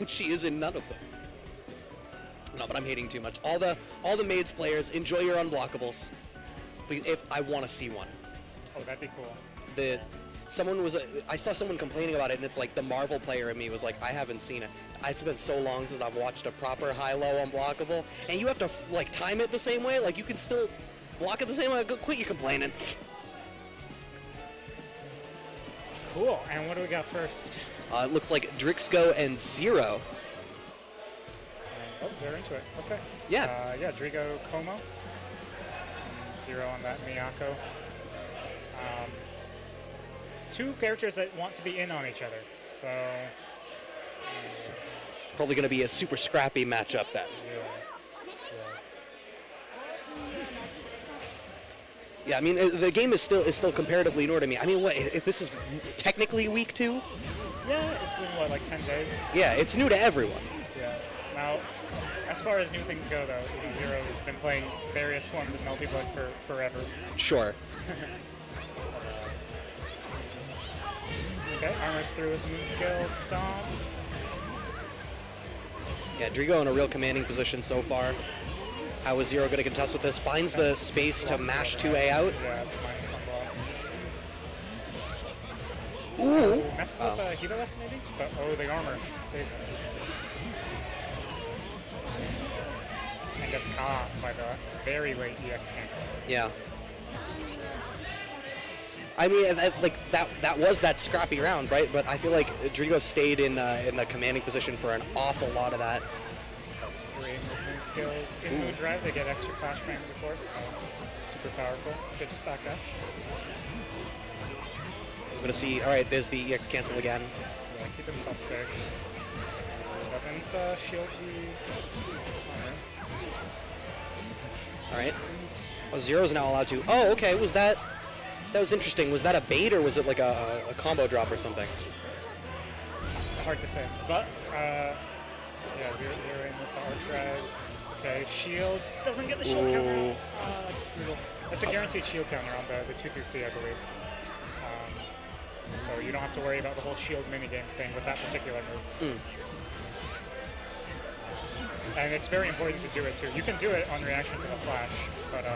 she is in none of them. No, but I'm hating too much. All the Maids players, enjoy your unblockables. Please, if I want to see one. Oh, that'd be cool. I saw someone complaining about it, and it's like the Marvel player in me was like, I haven't seen it. It's been so long since I've watched a proper high-low unblockable, and you have to like time it the same way. Like you can still block it the same way. Go, quit your complaining. Cool. And what do we got first? It looks like DrixGo and Zero. Oh, they're into it. Okay. Yeah. Yeah, DrixGo, Kouma. Zero on that Miyako. Two characters that want to be in on each other. So probably going to be a super scrappy matchup then. Yeah, I mean the game is still comparatively new to me. I mean, what if this is technically week 2? Yeah, it's been what, like 10 days. Yeah, it's new to everyone. Yeah. Now, as far as new things go, though, Zero has been playing various forms of multiplayer for forever. Sure. Okay, armor's through with Moon Scale Stomp. Yeah, DrixGo in a real commanding position so far. How is Zero going to contest with this? Finds the space to mash 2A out. Yeah, it's minus on ball. Ooh! Messes up Healerless maybe? But, the armor saves him. And gets caught by the very late EX cancel. Yeah. I mean, that was that scrappy round, right? But I feel like DrixGo stayed in the commanding position for an awful lot of that. Skills in Moon Drive, they get extra flash frames, of course, so super powerful. Good, just backdash. We're gonna see. All right, there's the EX cancel again. Yeah, keep himself safe. Doesn't shield the armor. All right. Oh, Zero's now allowed to. Oh, okay. That was interesting. Was that a bait or was it like a combo drop or something? Hard to say, but yeah, Zero in with the Arcueid. Okay, shields. Doesn't get the shield counter. That's brutal. That's a guaranteed shield counter on the 2-2C, I believe. So you don't have to worry about the whole shield minigame thing with that particular move. And it's very important to do it too. You can do it on reaction to the flash, but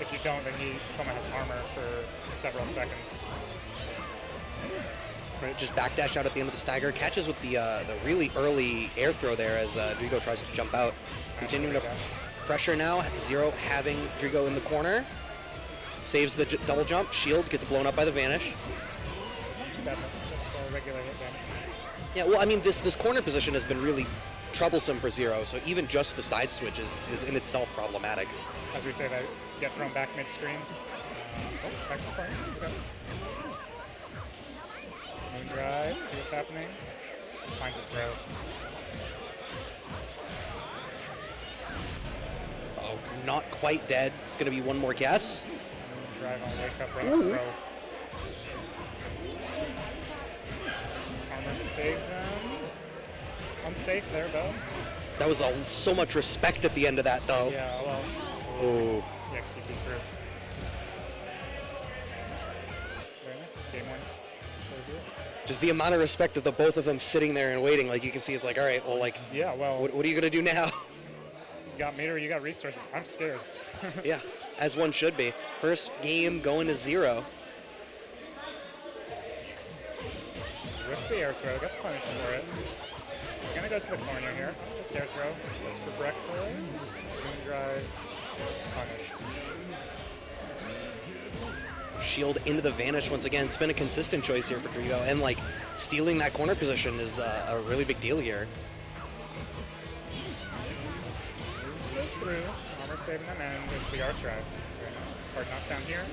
if you don't, then Kouma has armor for several seconds. Right, just backdash out at the end of the stagger. Catches with the really early air throw there as DrixGo tries to jump out. Continuing to pressure now. Zero having DrixGo in the corner. Saves the double jump. Shield gets blown up by the vanish. Not too bad, just a regular hit damage. Yeah, well, I mean, this corner position has been really troublesome for Zero, so even just the side switch is in itself problematic. As we say, that get thrown back mid-screen. Back to the corner. Okay. Moon Drive, see what's happening. Finds the throw. Oh, not quite dead. It's going to be one more guess. Moon Drive on wake up, runs the throw. Armor saves him. Unsafe there, though. That was so much respect at the end of that, though. Yeah, well. Oh. The XVP through. Very nice. Game 1. Just the amount of respect of the both of them sitting there and waiting, like you can see, it's like, all right, well, like, yeah, well, what are you gonna do now? You got meter, you got resources. I'm scared. Yeah, as one should be. First game going to Zero. With the air throw, gets punished for it. We're gonna go to the corner here. Just air throw. Goes for breakfast. Moon Drive. Punished. Shield into the vanish once again. It's been a consistent choice here for DrixGo, and like stealing that corner position is a really big deal here. This goes through. Armor saving them, and with the arc drive. Very nice. Hard knockdown here.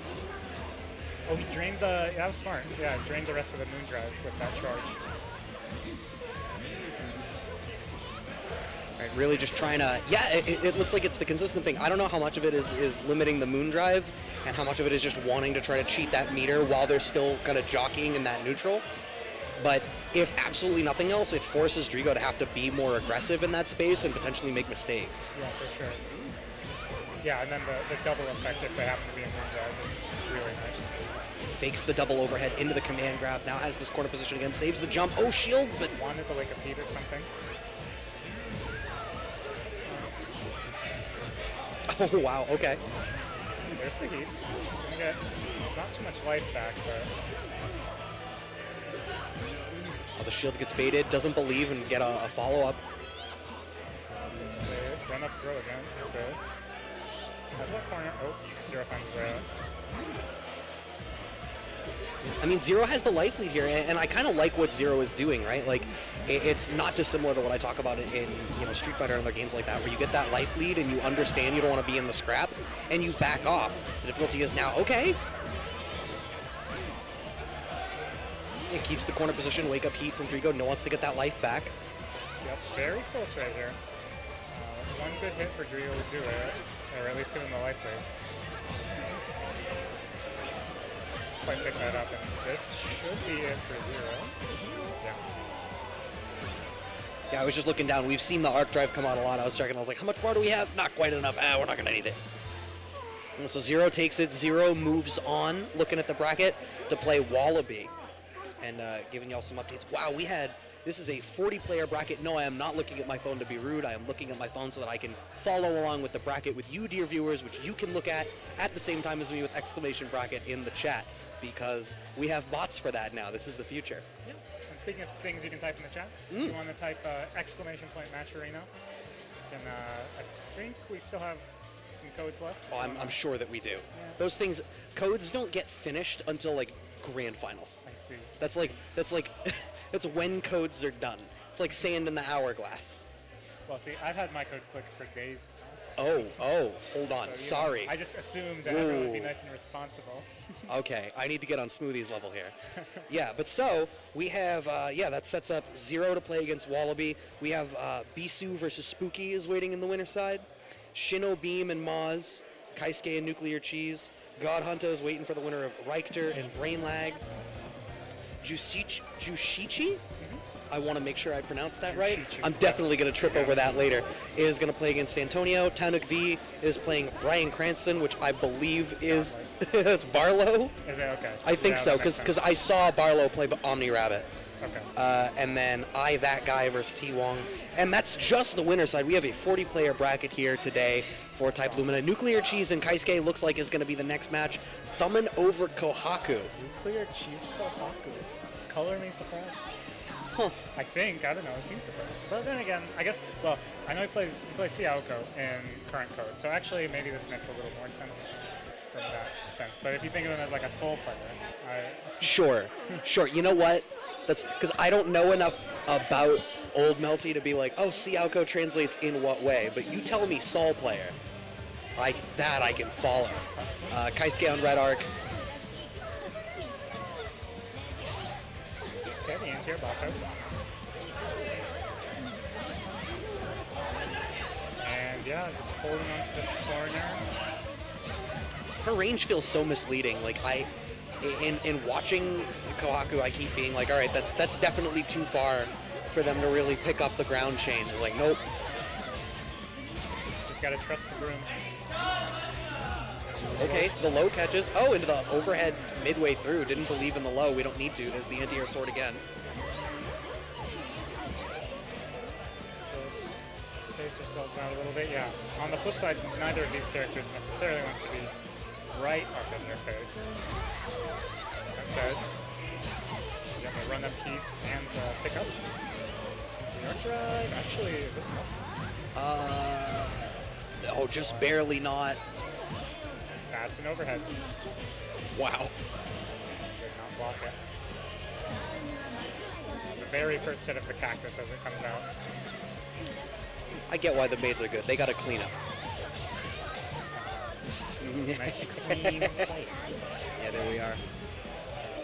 Oh, he drained the. Yeah, that was smart. Yeah, drained the rest of the Moon Drive with that charge. Right, really just trying to, yeah, it looks like it's the consistent thing. I don't know how much of it is limiting the Moon Drive and how much of it is just wanting to try to cheat that meter while they're still kind of jockeying in that neutral. But if absolutely nothing else, it forces DrixGo to have to be more aggressive in that space and potentially make mistakes. Yeah, for sure. Yeah, and then the double effect if they happen to be in moon drive is really nice. Fakes the double overhead into the command grab. Now has this corner position again. Saves the jump. Oh, shield, but... Wanted to like a beat or something. Oh, wow, okay. There's the heat. Gonna get not too much life back, but... Oh, the shield gets baited. Doesn't believe and get a follow-up. Save. Run up throw again. Okay. Has that corner. Oh, Zero finds his way out. I mean, Zero has the life lead here, and I kind of like what Zero is doing, right? Like, it's not dissimilar to what I talk about in Street Fighter and other games like that, where you get that life lead and you understand you don't want to be in the scrap, and you back off. The difficulty is now, okay. It keeps the corner position, wake up heat from DrixGo. No one wants to get that life back. Yep, very close right here. One good hit for DrixGo would do it, or at least give him the life lead. Quite pick that up, and this should be it for Zero. Yeah. Yeah, I was just looking down. We've seen the arc drive come out a lot. I was checking. I was like, how much bar do we have? Not quite enough. We're not going to need it. And so Zero takes it. Zero moves on, looking at the bracket, to play Wallaby. And giving y'all some updates. Wow, this is a 40-player bracket. No, I am not looking at my phone to be rude. I am looking at my phone so that I can follow along with the bracket with you, dear viewers, which you can look at the same time as me with exclamation bracket in the chat, because we have bots for that now. This is the future. Yeah. And speaking of things you can type in the chat, if you want to type exclamation point match arena, then I think we still have some codes left. Oh, I'm sure that we do. Yeah. Those things, codes don't get finished until like grand finals. I see. That's that's when codes are done. It's like sand in the hourglass. Well, see, I've had my code clicked for days. Oh, hold on. So, Sorry. know, I just assumed that everyone would be nice and responsible. Okay, I need to get on Smoothie's level here. Yeah, but so we have, that sets up Zero to play against Wallaby. We have Beesu versus Spooky is waiting in the winner's side. Shino Beam and Mozz, Kaisuke and NuclearCheese. God Hunta is waiting for the winner of Richter and Brain Lag. Juushichi? I want to make sure I pronounce that right. I'm definitely going to trip over that later. Is going to play against Antonio. TanukV is playing Brian Cranston, which I believe is it's Barlowe. Is it okay? I think so, because I saw Barlowe play Omni Rabbit. Okay. And then ThatGuy versus T-Wong. And that's just the winner's side. We have a 40-player bracket here today for Type Lumina. NuclearCheese and Kaisuke looks like is going to be the next match. Thumbing over Kouhaku. NuclearCheese Kouhaku. Color me surprised. Huh. I think, I don't know, it seems surprising. But then again, I guess, well, I know he plays Miyako in current code, so actually maybe this makes a little more sense from that sense. But if you think of him as like a soul player, Sure. You know what? That's because I don't know enough about Old Melty to be like, oh, Miyako translates in what way, but you tell me soul player. I can follow. Kaisuke on red arc. Okay, the anti-air Bato. And yeah, just holding on to this corner. Her range feels so misleading. Like in watching Kouhaku, I keep being like, all right, that's definitely too far for them to really pick up the ground chain. It's like, nope. Just gotta trust the broom. Okay, the low catches. Oh, into the overhead midway through. Didn't believe in the low. We don't need to. There's the anti-air sword again. Just space ourselves out a little bit. Yeah. On the flip side, neither of these characters necessarily wants to be right up in their face. That said, you have to run up piece and pick up. The arc drive. Actually, is this enough? Oh, just barely not. That's an overhead. Wow. Did not block it. The very first hit of the cactus as it comes out. I get why the maids are good. They got to clean up. Nice clean fight. Yeah, there we are.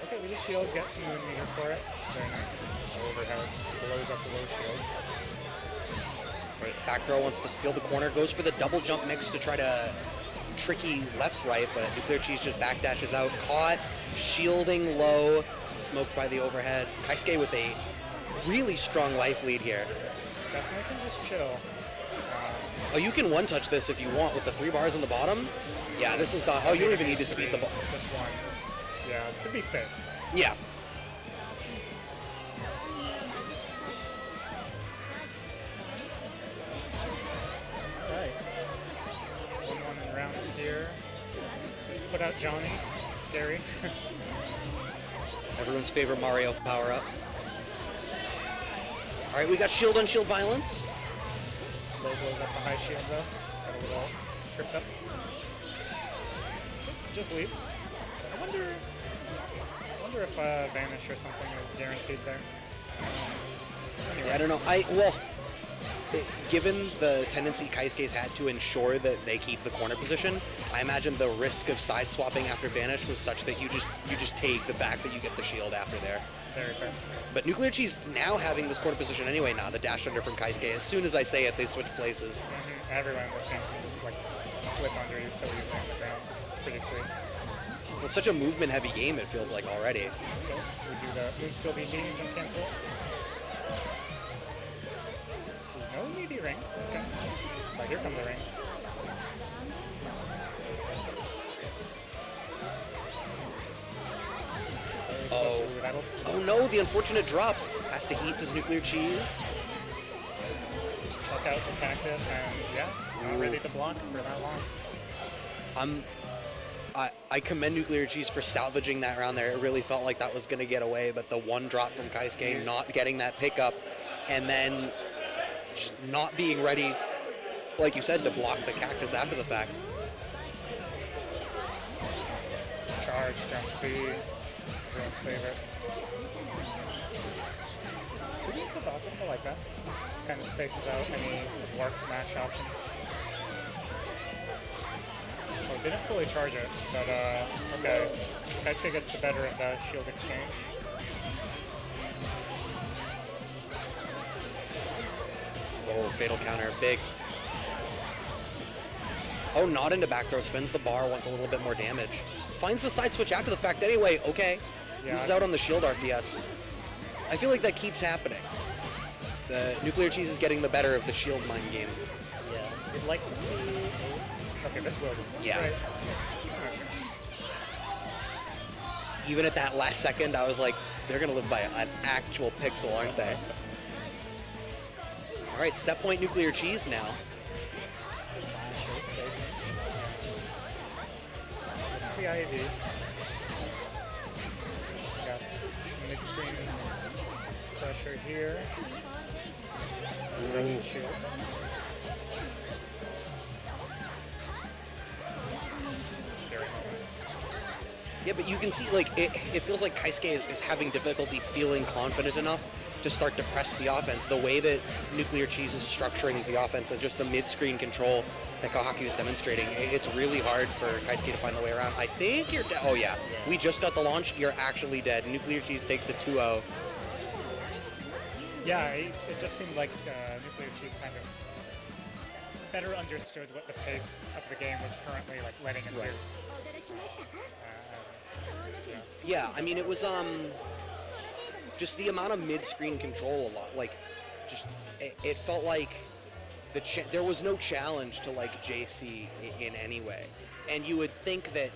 Okay, we just shield, get some moon meter for it. Very nice. Overhead blows up the low shield. Back throw wants to steal the corner. Goes for the double jump mix to try to tricky left-right, but NuclearCheese just backdashes out. Caught, shielding low, smoked by the overhead. Kaisuke with a really strong life lead here. Definitely can just chill. Oh, you can one-touch this if you want with the 3 bars on the bottom. Yeah, this is not. Oh, you don't even need to speed the ball. Just one. Yeah, to be safe. Yeah. Alright. 1-1 in rounds here. Let's put out Johnny. Scary. Everyone's favorite Mario power-up. All right, we got shield on shield violence. Low blows up the high shield though. Got a little tripped up. Just leave. I wonder if Vanish or something is guaranteed there. Anyway. Yeah, I don't know. Given the tendency Kaisuke's had to ensure that they keep the corner position, I imagine the risk of side swapping after Vanish was such that you just take the fact that you get the shield after there. Very fair. But NuclearCheese now having this corner position anyway now, the dash under from Kaisuke, as soon as I say it, they switch places. Everyone in this game can just like slip under you so easily on the ground. It's pretty sweet. Well, it's such a movement-heavy game, it feels like already. Okay. We do the moon skill BP, jump cancel. No needy ring. Okay. But here come the rings. Oh no, the unfortunate drop. Has to heat, does NuclearCheese. Chuck out the cactus and yeah, not ready to block for that long. I commend NuclearCheese for salvaging that round there. It really felt like that was going to get away, but the one drop from Kaisuke, not getting that pickup, and then just not being ready, like you said, to block the cactus after the fact. Charge, jump C, everyone's favorite. Pretty into dodge, I like that. Kind of spaces out any warp smash options. Oh, didn't fully charge it, but okay. Kaisuke gets the better of the shield exchange. Oh, fatal counter, big. Oh, not into back throw, spins the bar, wants a little bit more damage. Finds the side switch after the fact anyway, okay. Yeah. Loses out on the shield RPS. I feel like that keeps happening. The NuclearCheese is getting the better of the shield mind game. Yeah, we'd like to see... Okay, this will. Yeah. Right. Even at that last second, I was like, they're going to live by an actual pixel, aren't they? All right, set point NuclearCheese now. This is the IAV. Got some mid-screen pressure here. Rest the shield. Scary moment. Yeah, but you can see, like, it feels like Kaisuke is having difficulty feeling confident enough to start to press the offense. The way that NuclearCheese is structuring the offense and just the mid-screen control that Kouhaku is demonstrating, it's really hard for Kaisuke to find the way around. I think you're dead. Oh, yeah. We just got the launch. You're actually dead. NuclearCheese takes a 2-0. Yeah, it just seemed like NuclearCheese kind of better understood what the pace of the game was currently like letting him do. Yeah, I mean, it was just the amount of mid-screen control a lot. Like, just it felt like there was no challenge to like JC in any way. And you would think that,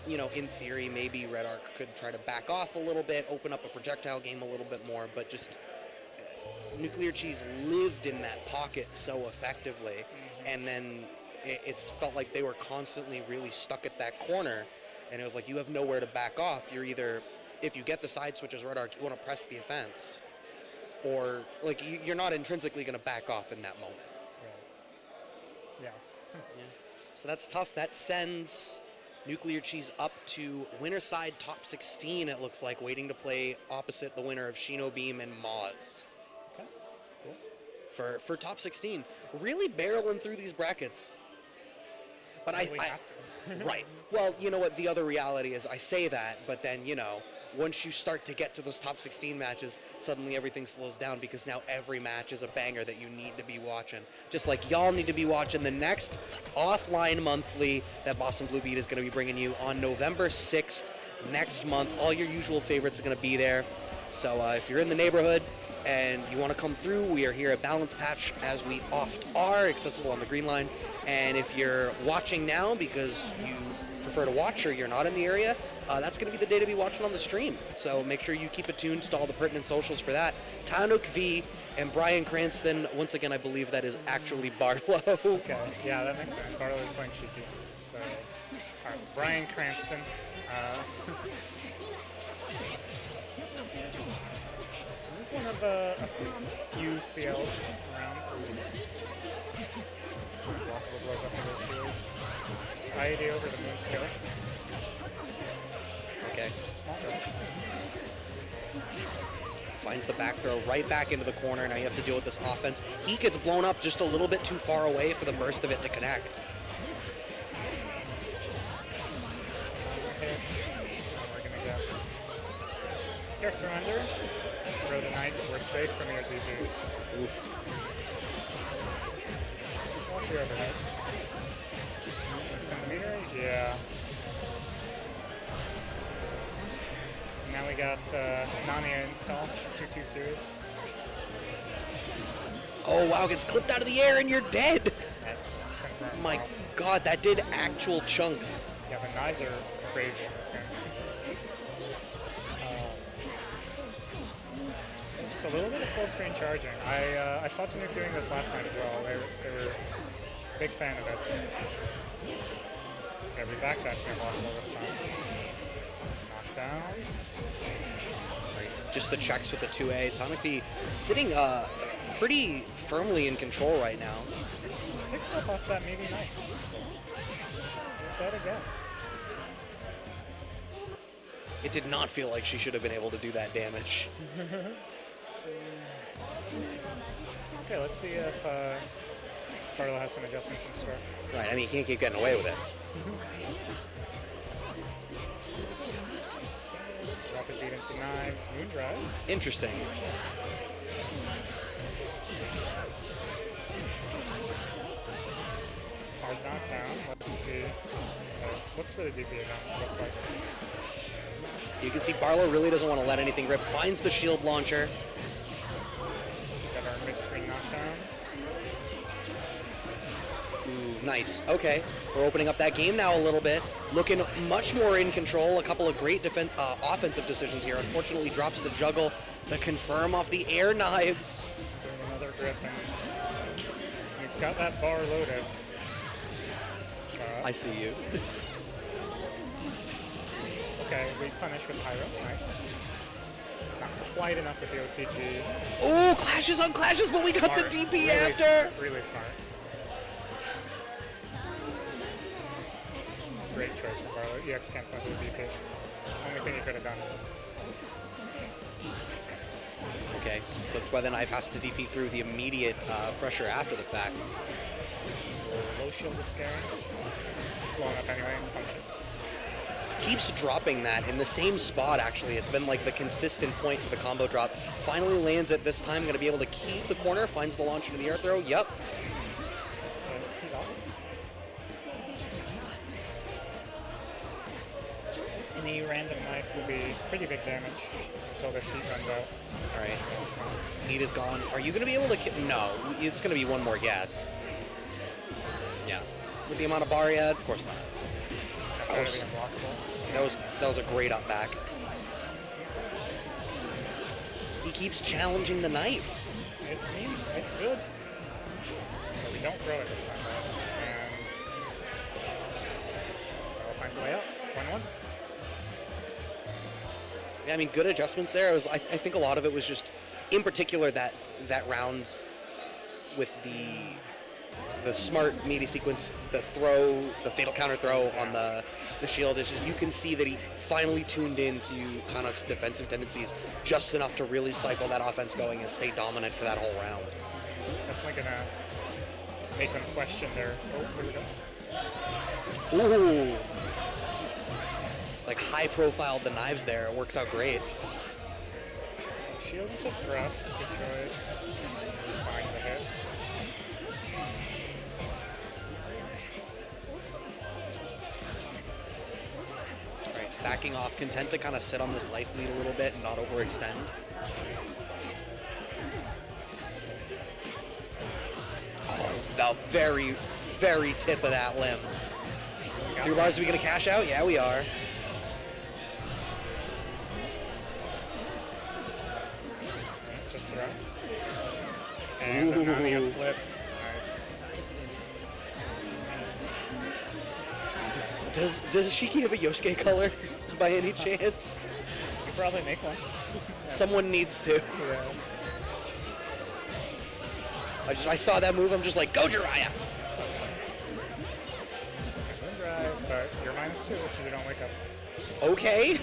you know, in theory, maybe Red Arc could try to back off a little bit, open up a projectile game a little bit more, but just NuclearCheese lived in that pocket so effectively, and then it's felt like they were constantly really stuck at that corner, and it was like you have nowhere to back off. You're either, if you get the side switches Red Arc, you want to press the offense, or like you're not intrinsically going to back off in that moment. Right. Yeah. So that's tough. That sends NuclearCheese up to winner side top 16, it looks like, waiting to play opposite the winner of Shino Beam and Mozz. Okay. Cool. For top 16. Really barreling through these brackets. But We have to. right. Well, you know what, the other reality is I say that, but then, you know, once you start to get to those top 16 matches, suddenly everything slows down because now every match is a banger that you need to be watching. Just like y'all need to be watching the next offline monthly that Boston Blue Beat is going to be bringing you on November 6th next month. All your usual favorites are going to be there. So if you're in the neighborhood, and you want to come through, we are here at Balance Patch, as we oft are, accessible on the green line. And if you're watching now because you prefer to watch or you're not in the area, that's going to be the day to be watching on the stream. So make sure you keep it tuned to all the pertinent socials for that. TanukV and Brian Cranston, once again, I believe that is actually Barlowe. Okay, yeah, that makes sense. Barlowe is playing Shiki. So, all right, Brian Cranston. One of a few Ciels around. Blockable blows up into the shield. ID over the moon skill. Okay. Small throw. Finds the back throw right back into the corner. Now you have to deal with this offense. He gets blown up just a little bit too far away for the burst of it to connect. Okay. We're gonna get here through under. Throw the knight. We're safe from your DB. Oof. Walk through overhead. Let's come the meter. Yeah. Now we got Nania install, 2-2 series. Oh wow, gets clipped out of the air and you're dead. That's confirmed. My Wow. god, that did actual chunks. Yeah, the knives are crazy in this game. Just a little bit of full screen charging. I saw TanukV doing this last time as well. They were a big fan of it. Yeah, we backdash him blockable this time. Knockdown. Just the checks with the 2A. TanukV sitting pretty firmly in control right now. Picks up off that meaty knife. Do that again. It did not feel like she should have been able to do that damage. Okay, let's see if Barlowe has some adjustments in store. Right, I mean, you can't keep getting away with it. Rapid beat into knives, moon drive. Interesting. Hard knockdown. Let's see. Looks for the DP again, looks like. You can see Barlowe really doesn't want to let anything rip. Finds the shield launcher. Got our mid-screen knockdown. Ooh, nice. Okay, we're opening up that game now a little bit. Looking much more in control. A couple of great offensive decisions here. Unfortunately, drops the juggle. The confirm off the air knives. Doing another grip, and he's got that bar loaded. I see you. Okay, we punish with Pyro. Nice. Not quite enough with the OTG. Oh, clashes on clashes, but we got the DP really after. Really smart. Great choice from Barlowe. EX cancel into the DP. Only thing he could have done. Okay, clipped by the knife, has to DP through the immediate pressure after the fact. Low shield is scaring. Blowing up anyway. Punch it. Keeps dropping that in the same spot, actually. It's been like the consistent point for the combo drop. Finally lands it this time. Going to be able to keep the corner. Finds the launch into the air throw. Yep. Any random knife will be pretty big damage until this heat runs out. All right. Heat is gone. Are you going to be able to... No. It's going to be one more guess. Yeah. With the amount of bar he had? Of course not. That was a great up back. He keeps challenging the knife. It's mean. It's good. But we don't throw it this time, though. And Barlowe finds the way up. 1-1. Yeah, I mean, good adjustments there. I think a lot of it was just, in particular, that round with the smart meaty sequence, the throw, the fatal counter throw on the shield. Is just, you can see that he finally tuned into TanukV's defensive tendencies just enough to really cycle that offense going and stay dominant for that whole round. Definitely gonna make him question their. Oh, here we go. Ooh. Like high-profiled the knives there. It works out great. Shield to thrust. Good choice. Find the hit. Right, backing off, content to kind of sit on this life lead a little bit and not overextend. the very, very tip of that limb. 3 bars, are we going to cash out? Yeah, we are. Just throw. And then mounting a flip. Nice. Does Shiki have a Yosuke color by any chance? You probably make one. Someone needs to. Yeah. I saw that move, I'm just like, go Jiraiya! Drive, but you're -2 if you don't wake up. Okay.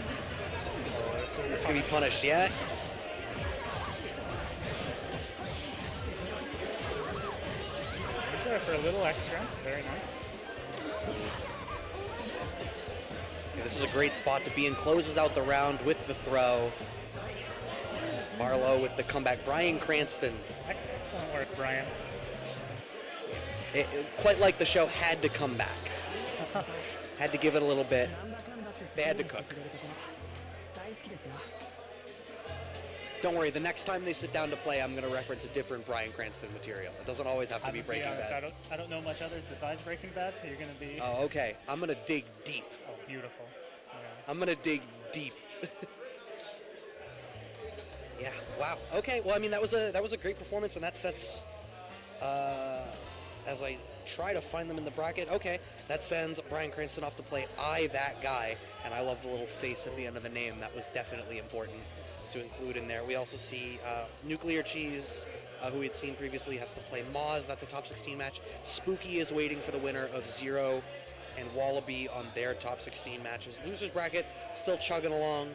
So It's gonna be punished, yeah? Drive for a little extra. Very nice. Yeah, this is a great spot to be in. Closes out the round with the throw. Barlowe with the comeback. Bryan Cranston. Excellent work, Brian. Quite like the show, had to come back. Had to give it a little bit. They had to cook. Don't worry, the next time they sit down to play, I'm going to reference a different Bryan Cranston material. It doesn't always have to be Breaking Bad. I don't know much others besides Breaking Bad, so you're going to be... Oh, okay. I'm going to dig deep. Oh, beautiful. Yeah. I'm going to dig deep. Yeah, wow. Okay, well, I mean, that was a great performance, and that sets... as I try to find them in the bracket, okay, that sends Bryan Cranston off to play ThatGuy, and I love the little face at the end of the name. That was definitely important to include in there. We also see NuclearCheese, who we had seen previously, has to play Mozz. That's a top 16 match. Spooky is waiting for the winner of Zero and Wallaby on their top 16 matches. Losers bracket still chugging along.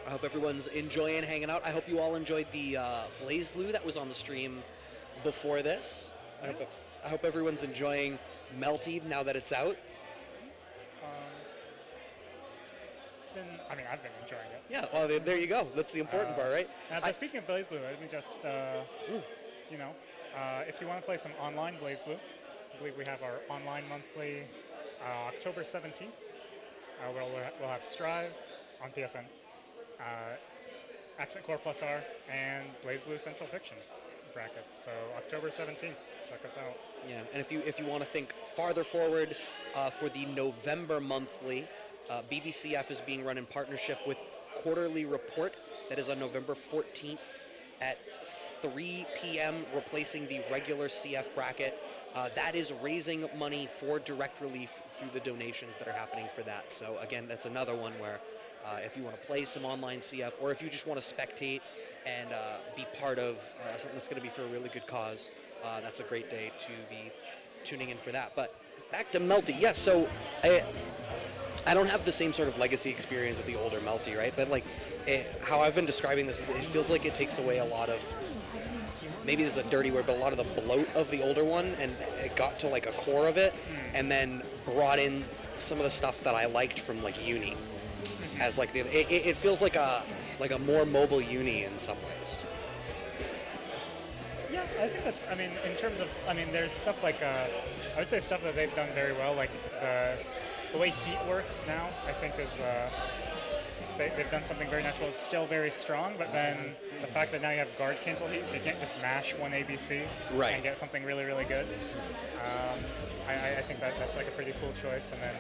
I hope everyone's enjoying hanging out. I hope you all enjoyed the Blaze Blue that was on the stream before this. I hope everyone's enjoying Melty now that it's out. I've been enjoying it. Yeah, well, there you go. That's the important part, right? But speaking of Blaze Blue, let me just, if you want to play some online Blaze Blue, I believe we have our online monthly October 17th. We'll have Strive on PSN, Accent Core Plus R, and Blaze Blue Central Fiction brackets. So October 17th, check us out. Yeah, and if you want to think farther forward for the November monthly, BBCF is being run in partnership with Quarterly Report. That is on November 14th at 3 p.m., replacing the regular CF bracket. That is raising money for direct relief through the donations that are happening for that. So again, that's another one where if you want to play some online CF, or if you just want to spectate and be part of something that's going to be for a really good cause, that's a great day to be tuning in for that. But back to Melty. Yes, so I don't have the same sort of legacy experience with the older Melty, right? But like, how I've been describing this is it feels like it takes away a lot of, maybe this is a dirty word, but a lot of the bloat of the older one, and it got to like a core of it, and then brought in some of the stuff that I liked from like Uni, as like it feels like a more mobile Uni in some ways. Yeah, I think that's. In terms of, there's stuff like I would say stuff that they've done very well, like the way Heat works now, I think is they've done something very nice. Well, it's still very strong, but then the fact that now you have guard cancel Heat, so you can't just mash one ABC and get something really, really good. I think that's like a pretty cool choice. And then,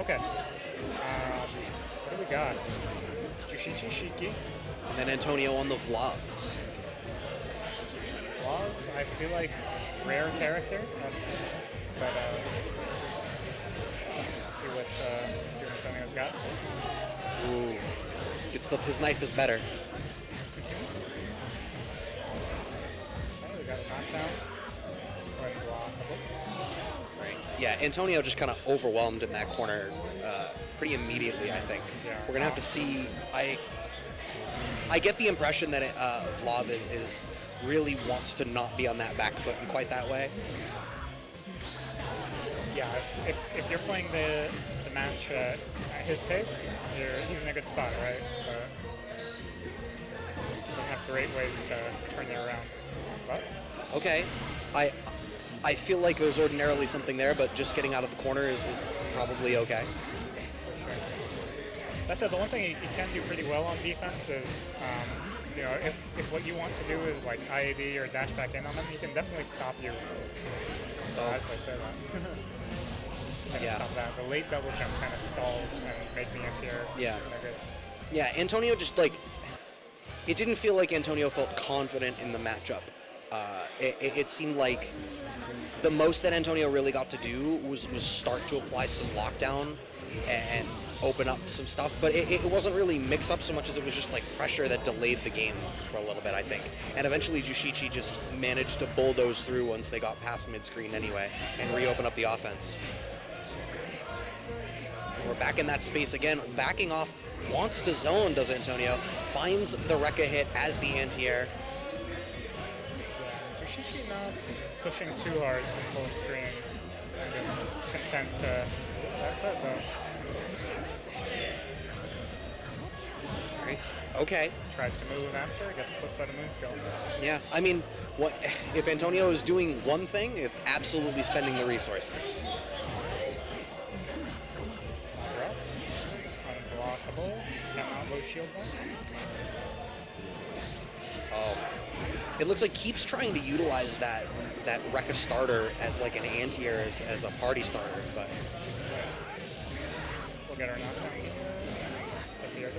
okay, what do we got? Juushichi, Shiki. And then Antonio on the Vlov. Vlov, I feel like rare character, but see what Antonio's got. Ooh, his knife is better. Okay, we got a knockdown. Right. Yeah, Antonio just kind of overwhelmed in that corner pretty immediately, I think. Yeah. We're gonna have to see. I get the impression that Vlov is really wants to not be on that back foot in quite that way. Yeah, if you're playing the match at his pace, he's in a good spot, right? He doesn't have great ways to turn it around. But okay, I feel like there's ordinarily something there, but just getting out of the corner is probably okay. For sure. That said, the one thing he can do pretty well on defense is you know, if what you want to do is like IAD or dash back in on them, he can definitely stop you. As I say that. Stop that. The late double jump kind of stalled and made the anti-air. Yeah. Good. Yeah, Antonio just like, it didn't feel like Antonio felt confident in the matchup. It seemed like the most that Antonio really got to do was start to apply some lockdown and open up some stuff, but it wasn't really mix-up so much as it was just like pressure that delayed the game for a little bit, I think. And eventually Juushichi just managed to bulldoze through once they got past mid-screen anyway and reopen up the offense. And we're back in that space again, backing off, wants to zone, does Antonio, finds the Rekka hit as the anti-air. Yeah, Juushichi not pushing too hard from full screen, and content to, that's it though. Okay. Tries to move after, gets clipped by the moonskill. Yeah, I mean, what if Antonio is doing one thing, it's absolutely spending the resources. Smart up. Unblockable. Cannot low shield one. Oh. It looks like keeps trying to utilize that Rekka starter as like an anti-air as a party starter, but we'll get our knockdown. Just a beard.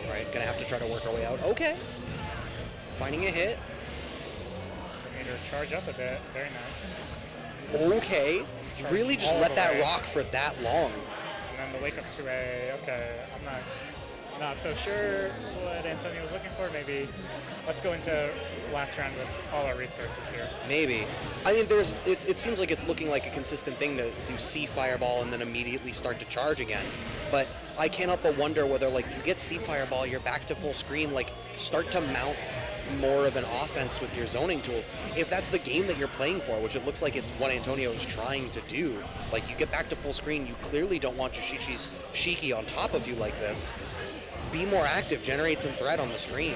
Right, gonna have to try to work our way out. Okay. Finding a hit. We need her to charge up a bit. Very nice. Okay. Charge really just let that rock for that long. And then the wake up to a, okay, I'm not so sure what Antonio was looking for. Maybe let's go into last round with all our resources here. Maybe. I mean, it seems like it's looking like a consistent thing to do C Fireball and then immediately start to charge again. But I can't help but wonder whether, like, you get C Fireball, you're back to full screen, like, start to mount more of an offense with your zoning tools. If that's the game that you're playing for, which it looks like it's what Antonio is trying to do, like, you get back to full screen, you clearly don't want Juushichi's Shiki on top of you like this. Be more active, generate some threat on the screen.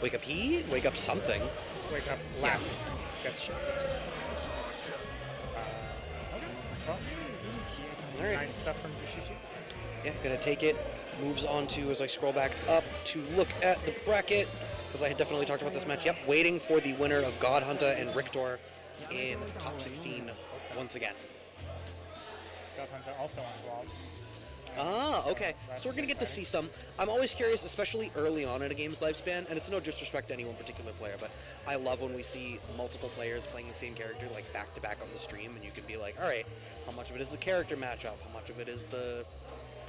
Wake up he? Wake up something. Wake up last. Gets shit. All right. Nice stuff from Juushichi. Yeah, gonna take it. Moves on to, as I scroll back up, to look at the bracket, because I had definitely talked about this match. Yep, waiting for the winner of God Hunta and Richter in top 16 once again. God Hunta also on Vlov. Ah, okay. So we're going to get to see some. I'm always curious, especially early on in a game's lifespan, and it's no disrespect to any one particular player, but I love when we see multiple players playing the same character, like, back-to-back on the stream, and you can be like, all right, how much of it is the character matchup? How much of it is the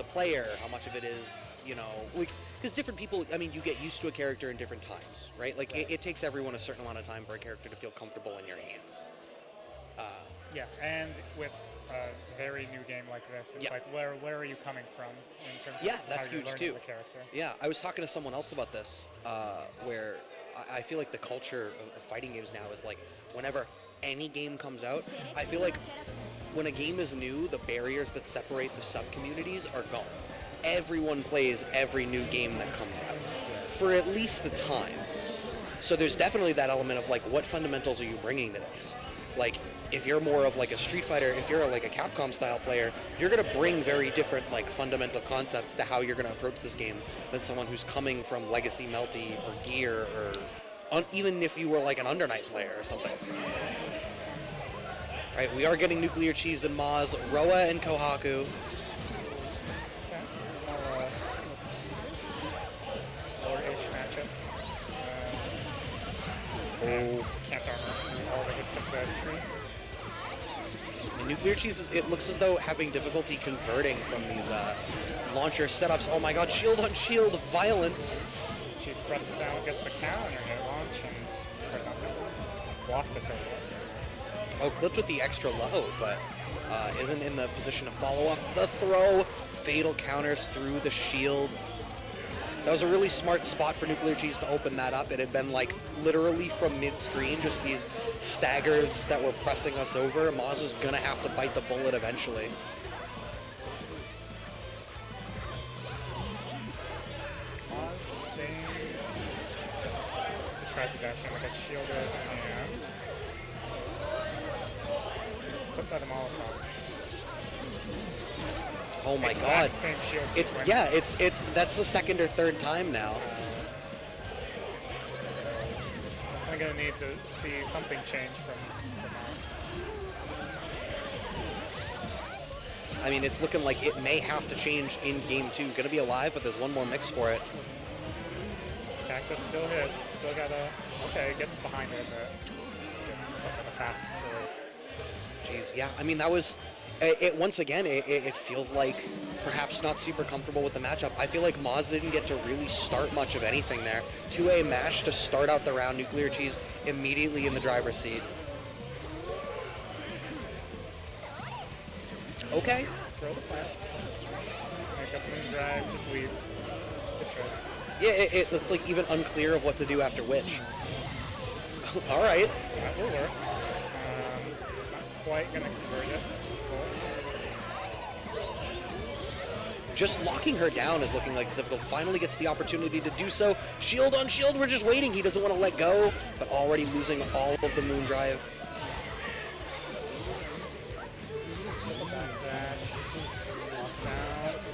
player? How much of it is, you know, like, because different people, I mean, you get used to a character in different times, right? Like, it takes everyone a certain amount of time for a character to feel comfortable in your hands. Yeah, and with a very new game like this, it's like, where are you coming from in terms of that's how you're huge learning too. the character? Yeah, I was talking to someone else about this, where I feel like the culture of fighting games now is like, whenever any game comes out, I feel like when a game is new, the barriers that separate the sub-communities are gone. Everyone plays every new game that comes out, for at least a time. So there's definitely that element of like, what fundamentals are you bringing to this? Like, if you're more of like a Street Fighter, if you're like a Capcom style player, you're gonna bring very different like fundamental concepts to how you're gonna approach this game than someone who's coming from Legacy Melty or Gear or even if you were like an Undernight player or something. Right, we are getting NuclearCheese and Mozz, Roa and Kouhaku. Okay, small lower-ish matchup. Can't armor all the hits of the tree. And NuclearCheese, it looks as though having difficulty converting from these launcher setups. Oh my god, shield on shield violence. She thrusts out, gets the counter, and launch, and block this over. Oh, clipped with the extra low, but isn't in the position to follow up the throw. Fatal counters through the shields. That was a really smart spot for NuclearCheese to open that up. It had been like literally from mid-screen, just these staggers that were pressing us over. Mozz is gonna have to bite the bullet eventually. Mozz staying. He tries to dash in, gets shielded, and put by the Molotovs. Oh my exact god. Same shield It's sequence. yeah, it's that's the second or third time now. So I'm gonna need to see something change from us. I mean, it's looking like it may have to change in game 2. Gonna be alive, but there's one more mix for it. Cactus still hits. Still gotta. Okay, gets behind it, but gets a fast sword. Jeez, yeah. I mean, that was it. Once again, it feels like perhaps not super comfortable with the matchup. I feel like Mozz didn't get to really start much of anything there. 2A mash to start out the round. NuclearCheese immediately in the driver's seat. Okay. Throw the flat. Make up moon drive. Just leave. Good choice. Yeah, it looks like even unclear of what to do after which. All right. That will work. Not quite gonna convert it. Just locking her down is looking like it's difficult. Finally gets the opportunity to do so. Shield on shield, we're just waiting. He doesn't want to let go, but already losing all of the moon drive.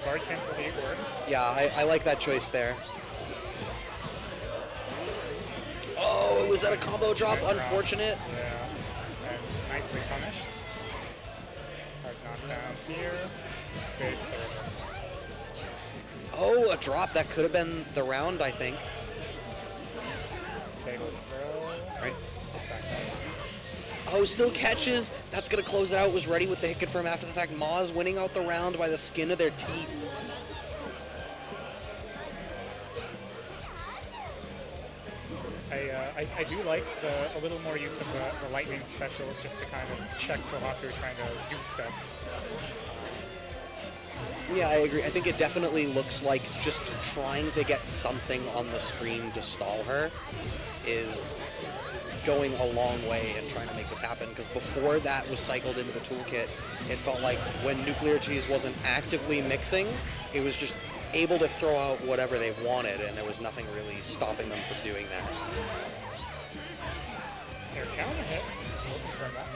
Guard cancel 8 works. Yeah, I like that choice there. Oh, was that a combo drop? Unfortunate. Yeah. And nicely punished. Hard knockdown here. Baits the reversal. Oh, a drop. That could have been the round, I think. Table throw. Right. Just back up. Oh, still catches. That's going to close it out. Was ready with the hit confirm after the fact. Mozz winning out the round by the skin of their teeth. I do like a little more use of the lightning specials just to kind of check Kouhaku trying to do stuff. Yeah, I agree. I think it definitely looks like just trying to get something on the screen to stall her is going a long way in trying to make this happen, because before that was cycled into the toolkit, it felt like when NuclearCheese wasn't actively mixing, it was just able to throw out whatever they wanted, and there was nothing really stopping them from doing that. Their counter hit. Confirm that.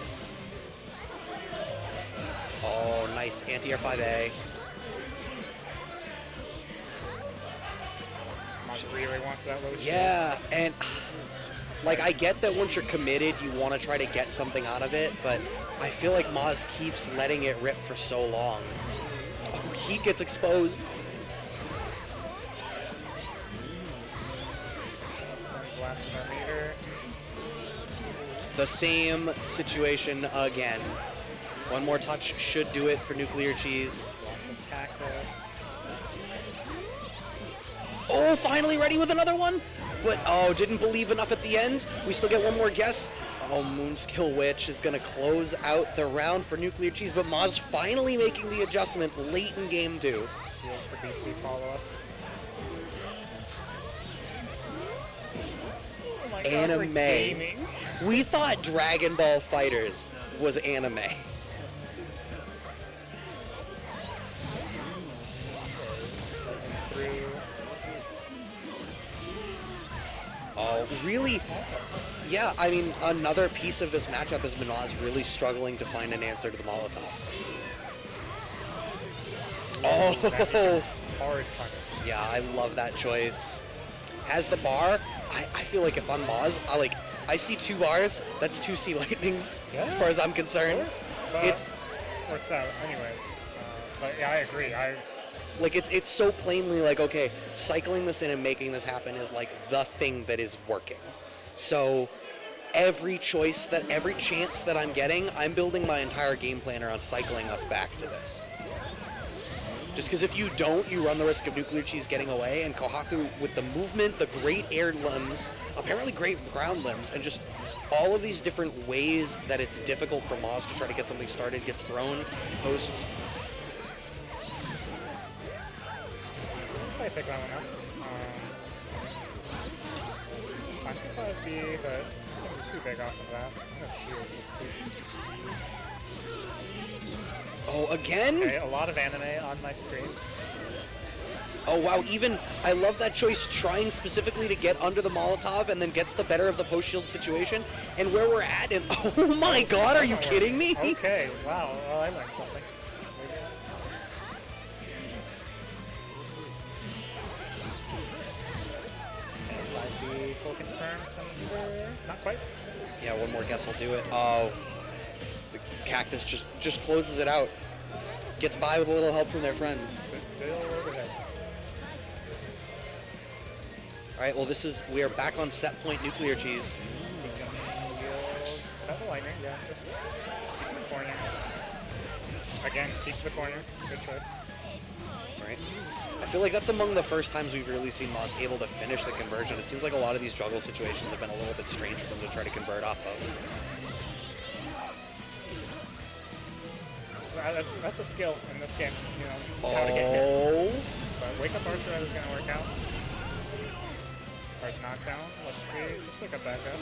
Oh, nice. Anti-air 5A. Mozz really wants that low shield. Yeah, and like I get that once you're committed, you want to try to get something out of it, but I feel like Mozz keeps letting it rip for so long. Oh, he gets exposed. Blast in our meter. The same situation again. One more touch should do it for NuclearCheese. Block this cactus. Oh, finally ready with another one? But, oh, didn't believe enough at the end. We still get one more guess. Oh, Moonskill Witch is going to close out the round for NuclearCheese, but Mozz finally making the adjustment late in game 2. Heals for BC follow-up. Oh my God, we're Anime. gaming. We thought Dragon Ball Fighters was anime. Lightning's through. Oh, really? Yeah, I mean, another piece of this matchup is Mozz really struggling to find an answer to the Molotov. Oh, Hard punish. yeah, I love that choice. Has the bar. I feel like if I'm Mozz, I see 2 bars. That's 2 Sea Lightnings, as far as I'm concerned. It's works out anyway. But yeah, I agree. like it's so plainly like, okay, cycling this in and making this happen is like the thing that is working. So every chance that I'm getting, I'm building my entire game plan around cycling us back to this. Just because if you don't, you run the risk of NuclearCheese getting away, and Kouhaku with the movement, the great air limbs, apparently great ground limbs, and just all of these different ways that it's difficult for Mozz to try to get something started, gets thrown, posts. I pick that one up. 5B, but I'm too big off of that. I'm gonna shield this week. Oh, again? Okay, a lot of anime on my screen. Oh, wow, even, I love that choice, trying specifically to get under the Molotov and then gets the better of the post-shield situation. And where we're at, and oh my god, are you kidding me? Okay, wow, well, I learned something. confirm spin. Not quite. Yeah, one more guess will do it. Oh, the cactus just closes it out. Gets by with a little help from their friends. Still overheads. All right, well, we are back on set point NuclearCheese. Double lightning, yeah. Just keep the corner. Again, keeps the corner. Good choice. Right. I feel like that's among the first times we've really seen Mozz able to finish the conversion. It seems like a lot of these juggle situations have been a little bit strange for them to try to convert off of. That's a skill in this game, you know, how to get hit. But Wake Up Archer is going to work out. Hard knockdown. Let's see. Just wake up back up.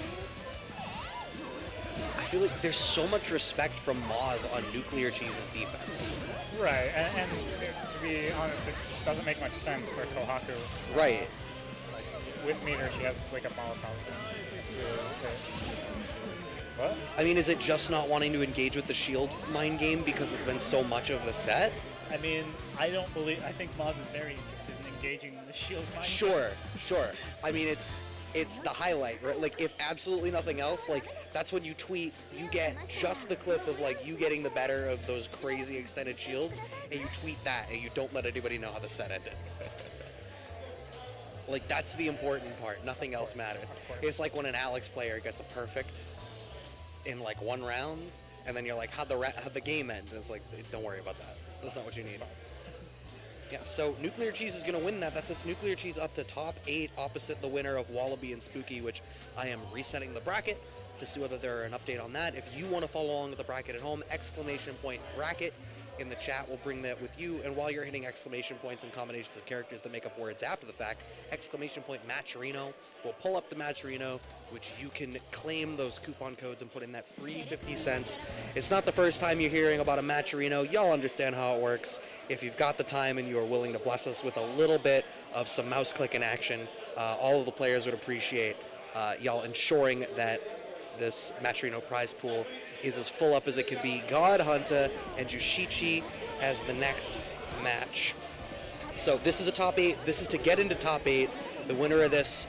I feel like there's so much respect from Mozz on NuclearCheese's defense. Right, and to be honest, it doesn't make much sense for Kouhaku. Right. Like, with meter, she has Wake Up Molotovs. That's really good. What? I mean, is it just not wanting to engage with the shield mind game because it's been so much of the set? I mean, I think Mozz is very interested in engaging in the shield mind. Sure. I mean, it's the highlight, right? Like, if absolutely nothing else, like, that's when you tweet, you get just the clip of, like, you getting the better of those crazy extended shields, and you tweet that, and you don't let anybody know how the set ended. Like, that's the important part. Nothing else matters. It's like when an Alex player gets a perfect in, like, one round, and then you're like, how'd the game end? And it's like, don't worry about that. That's not what you need. Yeah, so NuclearCheese is going to win that. That sets NuclearCheese up to top 8 opposite the winner of Wallaby and Spooky, which I am resetting the bracket to see whether there are an update on that. If you want to follow along with the bracket at home, !bracket in the chat. We'll bring that with you. And while you're hitting exclamation points and combinations of characters that make up words after the fact, !Matcherino will pull up the Matcherino, which you can claim those coupon codes and put in that free 50 cents. It's not the first time you're hearing about a Matcherino. Y'all understand how it works. If you've got the time and you are willing to bless us with a little bit of some mouse clicking action, all of the players would appreciate y'all ensuring that this Matcherino prize pool is as full up as it can be. God, Hunta, and Juushichi as the next match. So this is a top 8. This is to get into top 8. The winner of this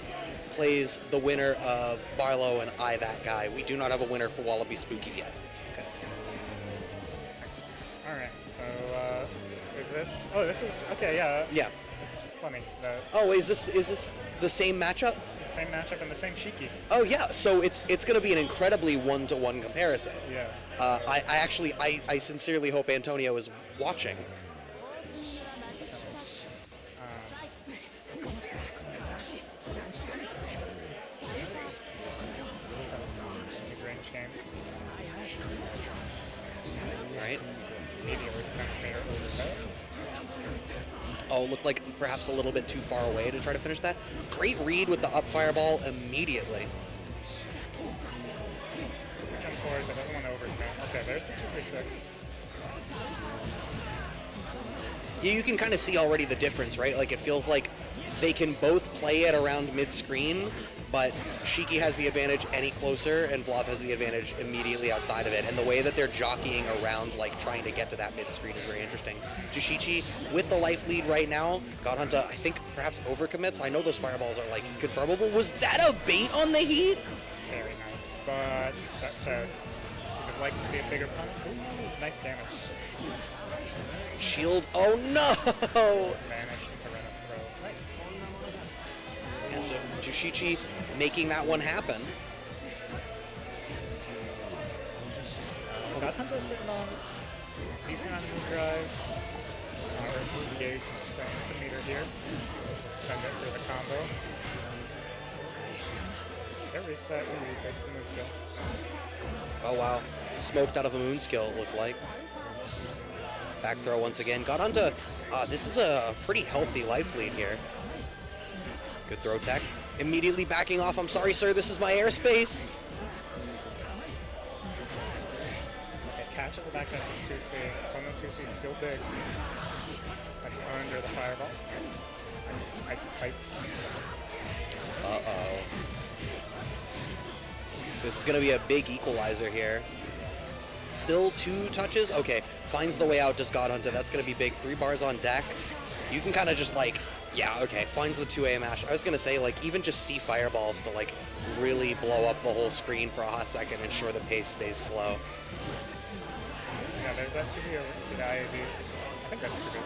plays the winner of Barlowe and ThatGuy. We do not have a winner for Wallaby Spooky yet. Okay. All right. So is this? Oh, this is okay. Yeah. Yeah. This is funny. Oh, is this the same matchup? Same matchup and the same Shiki. Oh yeah, so it's going to be an incredibly one-to-one comparison. Yeah. I sincerely hope Antonio is watching. Mid-range game. Right. Immediately spends meter overhead. Oh, looked like perhaps a little bit too far away to try to finish that. Great read with the up fireball immediately. Super jump forward, but doesn't want to overcommit. Okay, there's the 236. Yeah, you can kind of see already the difference, right? Like, it feels like they can both play it around mid-screen, but Shiki has the advantage any closer, and Vlov has the advantage immediately outside of it. And the way that they're jockeying around, like, trying to get to that mid-screen is very interesting. Juushichi, with the life lead right now, got Hunta, I think, perhaps overcommits. I know those fireballs are, like, confirmable. Was that a bait on the heat? Very nice, but that said, we would like to see a bigger pun. Ooh, nice damage. Shield, oh no! Managed to run a throw. Nice. Yeah, so Juushichi making that one happen. Got Hunta sitting on decent on move drive. Or engage some meter here. Spend it for the combo. Get reset. Ooh, takes the move skill. Oh wow, smoked out of a moon skill, it looked like. Back throw once again. Got onto, this is a pretty healthy life lead here. Good throw tech. Immediately backing off. I'm sorry, sir, this is my airspace. Okay, catch at the back end of 2C. Tono 2C still big. It's like under the fireballs. Ice spikes. Uh-oh. This is going to be a big equalizer here. Still 2 touches? Okay, finds the way out, does God Hunter. That's going to be big. 3 bars on deck. You can kind of just, like, Yeah, okay, finds the 2A mash. I was gonna say, like, even just C fireballs to, like, really blow up the whole screen for a hot second, ensure the pace stays slow. Yeah, there's that 2B over to the IAB. I think that's 2B.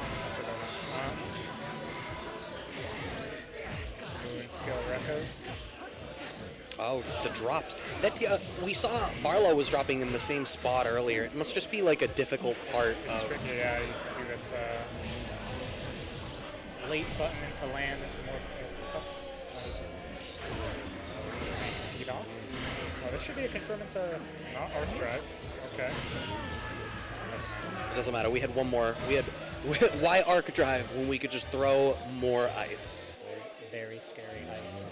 Moon skill recos. Oh, the drops. That we saw Barlowe was dropping in the same spot earlier. It must just be, like, a difficult part It's of... tricky, yeah, you can do this late button into land into more, it's tough. Get off. Oh, this should be a confirm into not arc drive. Okay. It doesn't matter. We had one more. We had... Why arc drive when we could just throw more ice? Very scary ice.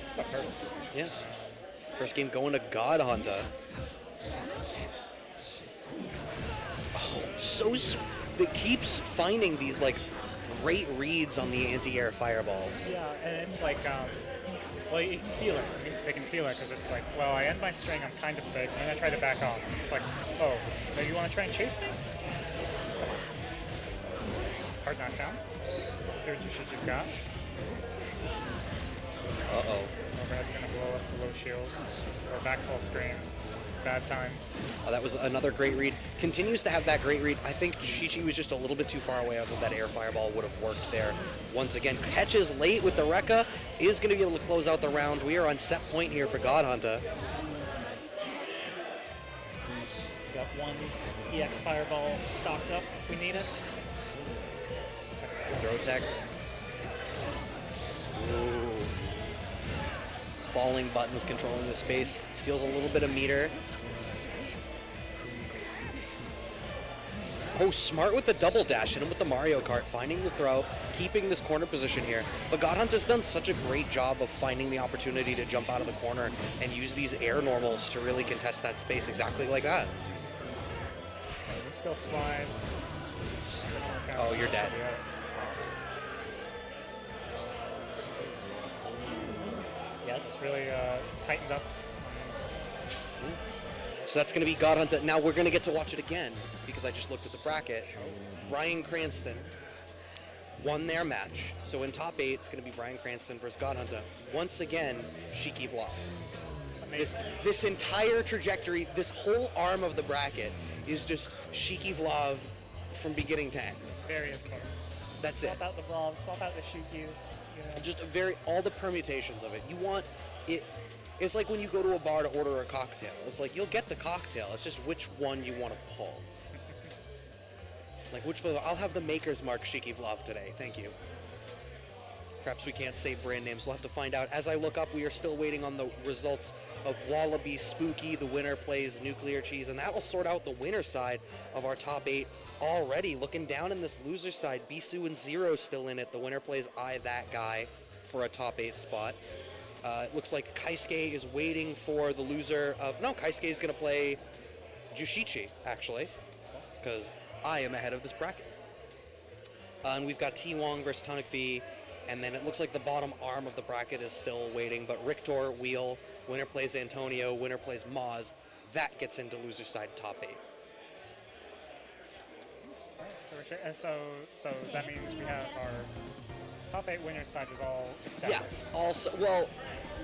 Stuff hurts. Yeah. First game going to God Hunta. Oh, it keeps finding these, like, great reads on the anti-air fireballs. Yeah, and it's like, well, you can feel it. They can feel it because it's like, well, I end my string, I'm kind of safe, and then I try to back off. It's like, oh, so you want to try and chase me? Come on. Hard knockdown. Let's see what Juushichi's got. Uh-oh. Overhead's going to blow up the low shield. Or back full screen. Bad times. Oh, that was another great read. Continues to have that great read. I think Juushichi was just a little bit too far away. I thought that air fireball would have worked there. Once again, catches late with the Rekka. Is going to be able to close out the round. We are on set point here for God Hunta. Got one EX fireball stocked up if we need it. Throw tech. Ooh. Falling buttons controlling the space. Steals a little bit of meter. Oh, smart with the double dash. Hit him with the Mario Kart. Finding the throw. Keeping this corner position here. But God Hunt has done such a great job of finding the opportunity to jump out of the corner and use these air normals to really contest that space exactly like that. Skill slide. Oh, you're dead. Yeah, just really tightened up. So that's going to be God Hunta. Now we're going to get to watch it again because I just looked at the bracket. Bryan Cranston won their match. So in top 8, it's going to be Bryan Cranston versus God Hunta. Once again, Shiki Vlov. This entire trajectory, this whole arm of the bracket is just Shiki Vlov from beginning to end. Various folks. That's it. Swap out the Vlovs, swap out the Shikis. You know. Just all the permutations of it. You want it. It's like when you go to a bar to order a cocktail. It's like you'll get the cocktail. It's just which one you want to pull. Like which flavor? I'll have the Maker's Mark Shiki Vlov today. Thank you. Perhaps we can't say brand names. We'll have to find out. As I look up, we are still waiting on the results of Wallaby Spooky. The winner plays NuclearCheese, and that will sort out the winner side of our top 8 already. Looking down in this loser side, Beesu and Zero still in it. The winner plays ThatGuy for a top 8 spot. It looks like Kaisuke is waiting for the loser of... No, Kaisuke is going to play Juushichi, actually, because I am ahead of this bracket. And we've got T-Wong versus TanukV, and then it looks like the bottom arm of the bracket is still waiting, but Richter, Wheel, winner plays Antonio, winner plays Mozz. That gets into loser side top 8. So that means we have our top 8 winner side is all established. Yeah, also, well...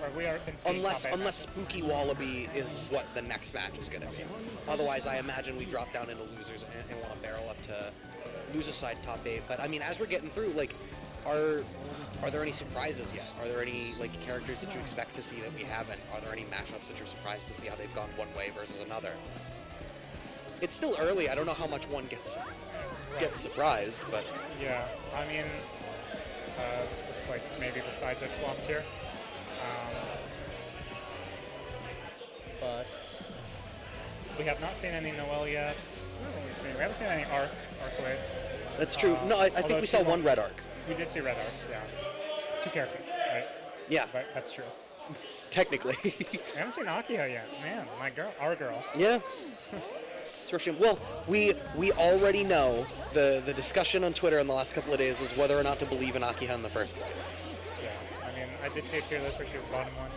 Or we are been seeing Unless top 8 matches. Spooky Wallaby is what the next match is going to be. Otherwise, I imagine we drop down into losers and want to barrel up to loser side top 8. But I mean, as we're getting through, like, are there any surprises yet? Are there any like characters that you expect to see that we haven't? Are there any matchups that you're surprised to see how they've gone one way versus another? It's still early. I don't know how much one gets surprised, but yeah, I mean, looks like maybe the sides are swamped here. But we have not seen any Noel yet. We haven't seen any Arcueid. that's true. No, I think we saw one red arc. We did see red arc, yeah. 2 characters, right? Yeah, But that's true. technically. We haven't seen Akiha yet. Man, our girl. Yeah. Well, we already know the discussion on Twitter in the last couple of days was whether or not to believe in Akiha in the first place. Yeah, I mean, I did see a tier list where she was bottom 1.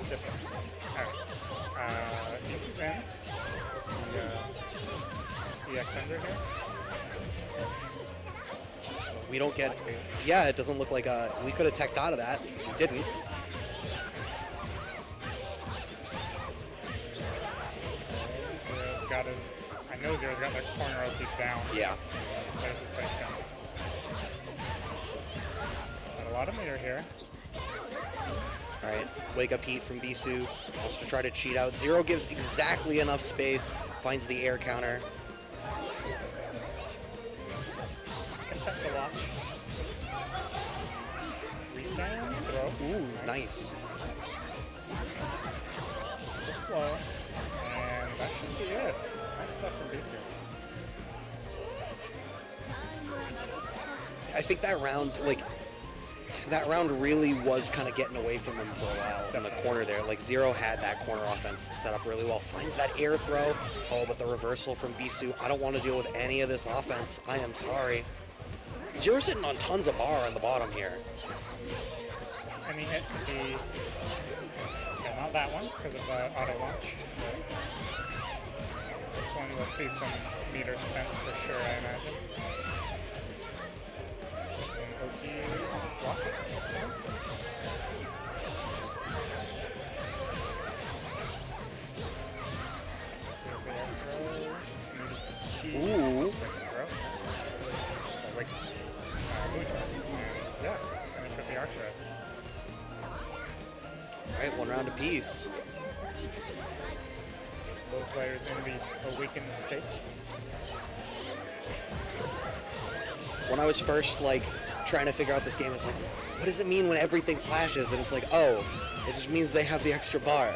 This one. Alright. This is in. The EX under here. We don't get... Yeah, it doesn't look like we could have teched out of that. We didn't. Zero's got it. I know Zero's got that corner OP down. Yeah. There's the safe down. Got a lot of meter here. All right, wake up heat from Beesu. Wants to try to cheat out. Zero gives exactly enough space. Finds the air counter. Attempt to watch. Restand, throw. Ooh, nice. Slow. And that should be it. Nice stuff from Beesu. I think that round, that round really was kind of getting away from him for a while in the corner there. Like, Zero had that corner offense set up really well. Finds that air throw. Oh, but the reversal from Beesu. I don't want to deal with any of this offense. I am sorry. Zero's sitting on tons of bar on the bottom here. I mean, it could be... Yeah, not that one, because of auto launch. This one, we'll see some meter spent for sure, I imagine. Some OP block it this time. Ooh. So, like, yeah, finish with the Arcueid. All right, one round apiece. Both players in the awakened state. When I was first trying to figure out this game, it's like, what does it mean when everything flashes? And it's like, oh, it just means they have the extra bar.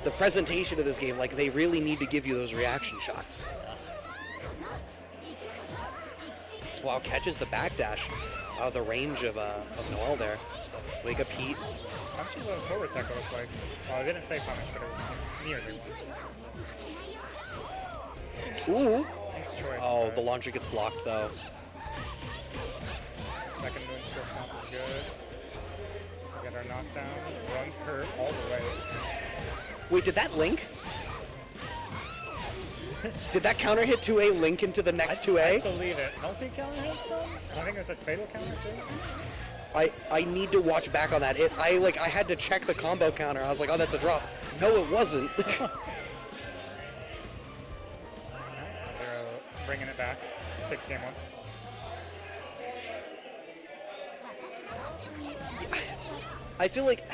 The presentation of this game, they really need to give you those reaction shots. Wow, catches the backdash out of the range of Noel there. Wake up heat. How much of a forward tech it look like? Well, I didn't say punish, but it was nearly one. Ooh. Nice choice. Oh, the launcher gets blocked though. Second moon still stomp is good. We get our knockdown. Run her all the way. Wait, did that link? Did that counter hit 2A link into the next 2A? I believe it. Multi-counter hit still? I think it was a fatal counter too. I need to watch back on that. I had to check the combo counter. I was like, oh, that's a drop. No, it wasn't. Zero bringing it back. Takes game one. I feel like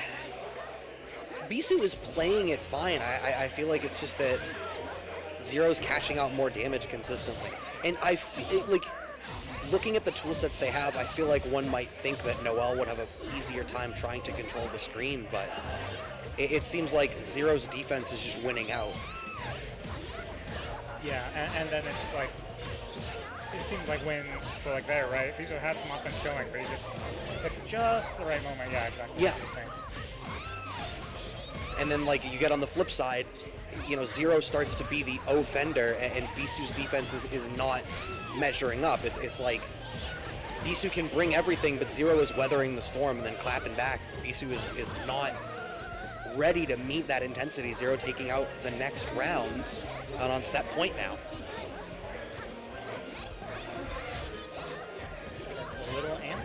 Beesu is playing it fine. I feel like it's just that Zero's cashing out more damage consistently. And I feel looking at the tool sets they have, I feel like one might think that Noel would have an easier time trying to control the screen, but it seems like Zero's defense is just winning out. Yeah, and then it's like, it seems like when, so like there, right? Beesu had some offense going, but he just picked just the right moment. Yeah, exactly. Yeah. And then you get on the flip side, Zero starts to be the offender, and Beesu's defense is not measuring up. It's like Beesu can bring everything, but Zero is weathering the storm and then clapping back. Beesu is not ready to meet that intensity. Zero taking out the next round and on set point now. Little and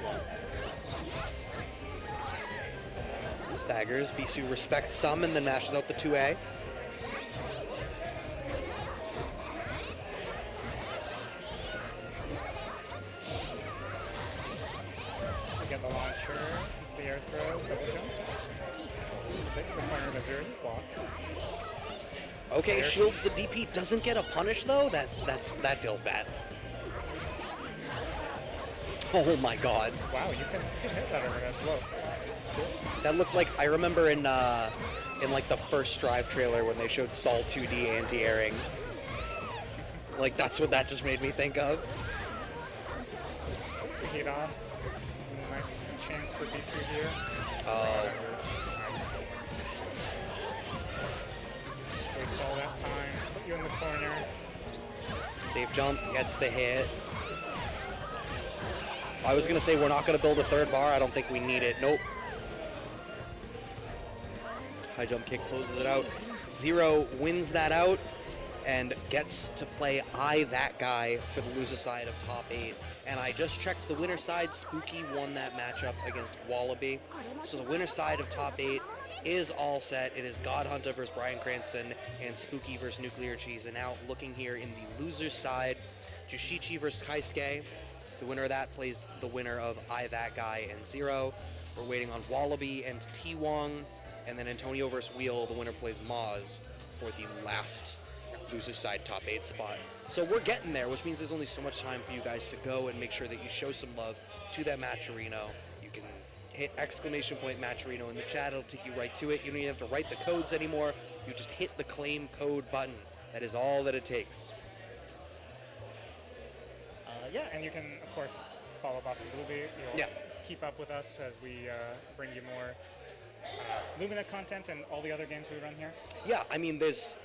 Staggers. Beesu respects some and then mashes out the 2A. Get the launcher, the air throw, double jump. Takes the corner of the zero blocks. Okay, shields the DP. Doesn't get a punish though. That feels bad. Oh my god. Wow, you can hit that overhead blow. That looked like, I remember in the first Strive trailer when they showed Sol 2D anti-airing. That's what that just made me think of. Heat on. Nice chance for Beesu here. Oh. Waste all that time. Put you in the corner. Safe jump, gets the hit. I was going to say we're not going to build a third bar. I don't think we need it. Nope. High jump kick closes it out. Zero wins that out. and gets to play ThatGuy for the loser side of top 8. And I just checked the winner side. Spooky won that matchup against Wallaby. So the winner side of top 8 is all set. It is God Hunta versus Bryan Cranston and Spooky versus NuclearCheese. And now looking here in the loser side, Juushichi versus Kaisuke. The winner of that plays the winner of ThatGuy and Zero. We're waiting on Wallaby and T-Wong. And then Antonio versus Wheel, the winner plays Mozz for the last loser side top 8 spot. So we're getting there, which means there's only so much time for you guys to go and make sure that you show some love to that Matcherino. You can hit !Matcherino in the chat. It'll take you right to it. You don't even have to write the codes anymore. You just hit the claim code button. That is all that it takes. Yeah, and you can, of course, follow Boston Bluebeat. You'll keep up with us as we bring you more Lumina content and all the other games we run here. Yeah, I mean, there's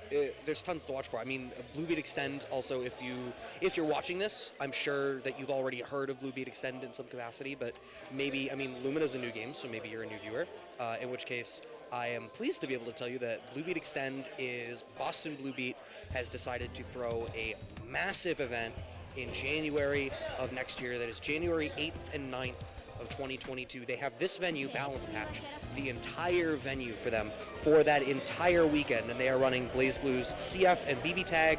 tons to watch for. I mean, Bluebeat Extend also, if you're watching this, I'm sure that you've already heard of Bluebeat Extend in some capacity, but maybe, I mean, Lumina's a new game, so maybe you're a new viewer, in which case I am pleased to be able to tell you that Bluebeat Extend is Boston Bluebeat has decided to throw a massive event in January of next year. That is January 8th and 9th of 2022. They have this venue, Balance Patch, the entire venue for them for that entire weekend, and they are running Blaze Blues, CF and BB Tag,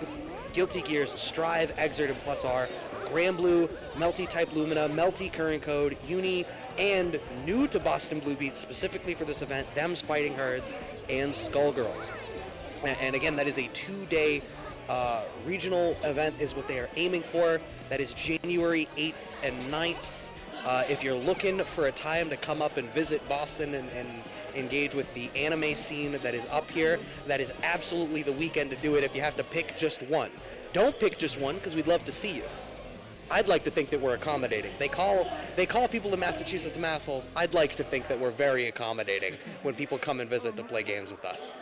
Guilty Gears, Strive, Exert, and Plus R, Grand Blue, Melty Type Lumina, Melty Current Code, Uni, and new to Boston Bluebeat specifically for this event, Them's Fighting Herds and Skullgirls. And again, that is a 2-day regional event is what they are aiming for. That is January 8th and 9th. If you're looking for a time to come up and visit Boston and engage with the anime scene that is up here, that is absolutely the weekend to do it if you have to pick just one. Don't pick just one, because we'd love to see you. I'd like to think that we're accommodating. They call people in Massachusetts assholes. I'd like to think that we're very accommodating when people come and visit to play games with us.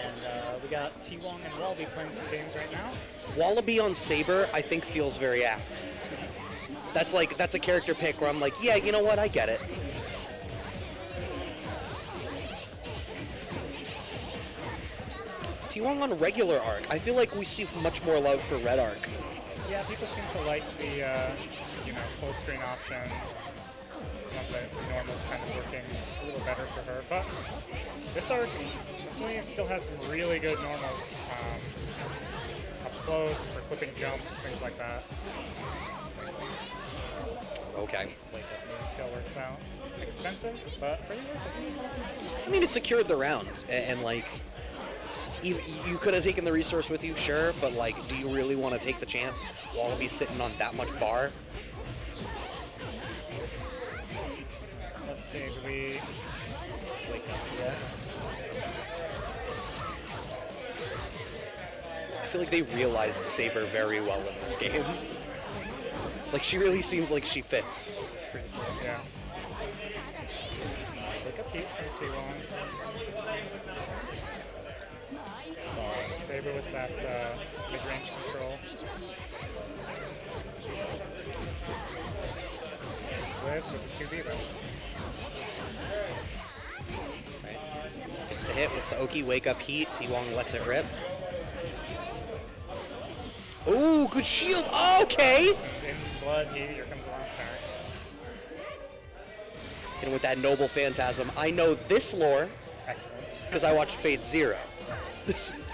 And we got T-Wong and Wallaby playing some games right now. Wallaby on Saber, I think, feels very apt. That's a character pick where I'm like, yeah, you know what, I get it. T-Wong on regular arc, I feel like we see much more love for red arc. Yeah, people seem to like the full screen option. Some of the normals kind of working a little better for her, but this arc definitely still has some really good normals. Up close for flipping jumps, things like that. Okay. Scale works out. Expensive, but pretty worth it. I mean, it secured the rounds, and like, you could have taken the resource with you, sure, but like, do you really want to take the chance? Wallaby's sitting on that much bar. Let's see, do we wake up? Yes. I feel like they realized Saber very well in this game. Like, she really seems like she fits. Yeah. Wake up heat from T-Wong. Saber with that mid-range control. Live with the 2B though. Right. Gets the hit, gets the Oki, wake up heat. T-Wong lets it rip. Ooh, good shield. Okay. In blood, here comes the last turn. And with that noble phantasm, I know this lore. Excellent. Because I watched Fate Zero.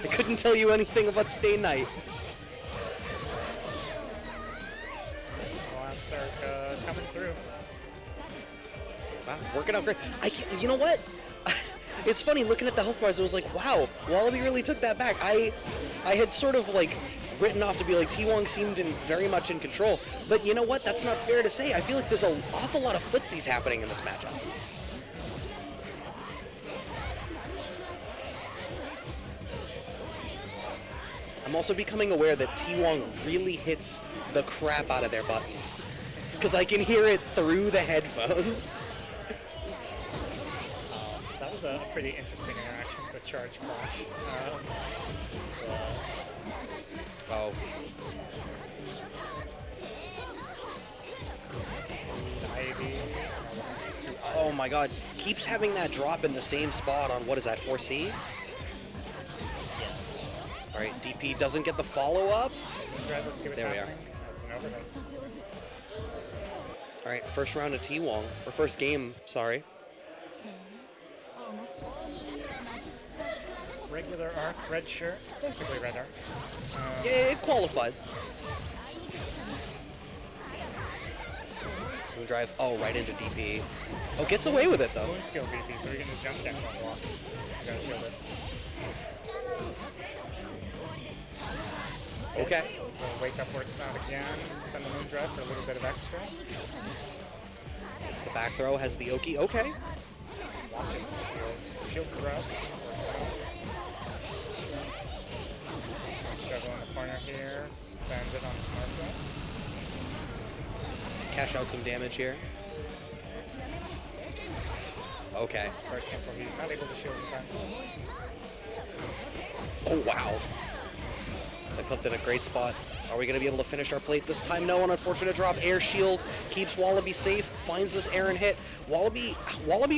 I couldn't tell you anything about Stay Night. Last arc coming through. Wow, working out great. You know what? It's funny looking at the health bars. I was like, wow, Wallaby really took that back. I had sort of like written off to be like T-Wong seemed very much in control, but you know what? That's not fair to say. I feel like there's an awful lot of footsies happening in this matchup. I'm also becoming aware that T-Wong really hits the crap out of their buttons, because I can hear it through the headphones. That was a pretty interesting interaction with the charge flash. Oh. Ivy. Oh my god. Keeps having that drop in the same spot on, what is that, 4C? All right, DP doesn't get the follow-up. Let's see what's There we are. happening. That's an overhead. All right, first round of T-Wong, or first game, sorry. Regular arc, red shirt, basically red arc. Yeah, it qualifies. Moon drive, oh, right into DP. Oh, gets away with it though. Moon skill DP, so we can just jump dash on block. You gotta shield it. Okay. We'll wake up works out again, spend the moon drive for a little bit of extra. It's the back throw, has the Oki, okay. Watch it. Shield thrust. Works out. Juggle in the corner here. Spend it on smart throw. Cash out some damage here. Okay. Guard cancel heat. Not able to shield in time. Oh, wow. They put in a great spot. Are we going to be able to finish our plate this time? No, an unfortunate drop. Air shield keeps Wallaby safe, finds this air and hit. Wallaby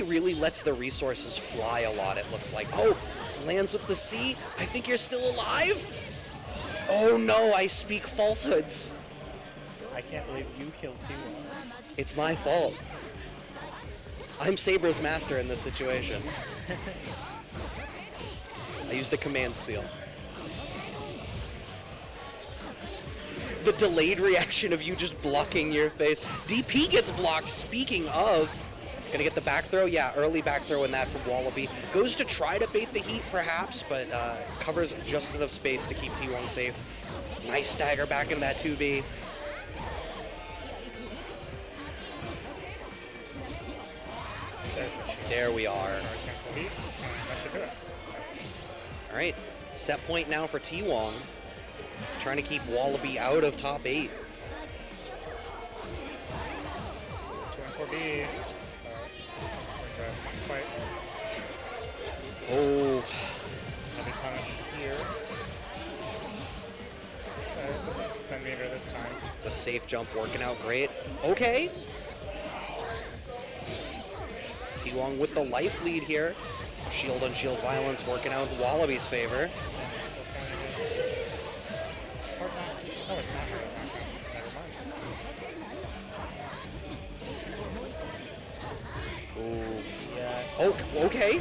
really lets the resources fly a lot, it looks like. Oh, lands with the C. I think you're still alive? Oh no, I speak falsehoods. I can't believe you killed T-Wong. It's my fault. I'm Saber's master in this situation. I used the command seal. The delayed reaction of you just blocking your face. DP gets blocked, speaking of. Gonna get the back throw? Yeah, early back throw in that from Wallaby. Goes to try to bait the heat, perhaps, but covers just enough space to keep T-Wong safe. Nice stagger back into that 2B. There we are. Guard cancel heat. That should do it. All right, set point now for T-Wong. Trying to keep Wallaby out of top 8. 2-4B. Fight. Oh, Heavy punish here. Spend meter this time. the safe jump working out great. Okay. T-Wong with the life lead here. Shield on shield violence working out in Wallaby's favor. No, it's not. Never mind. Ooh. Yeah, Oh, okay.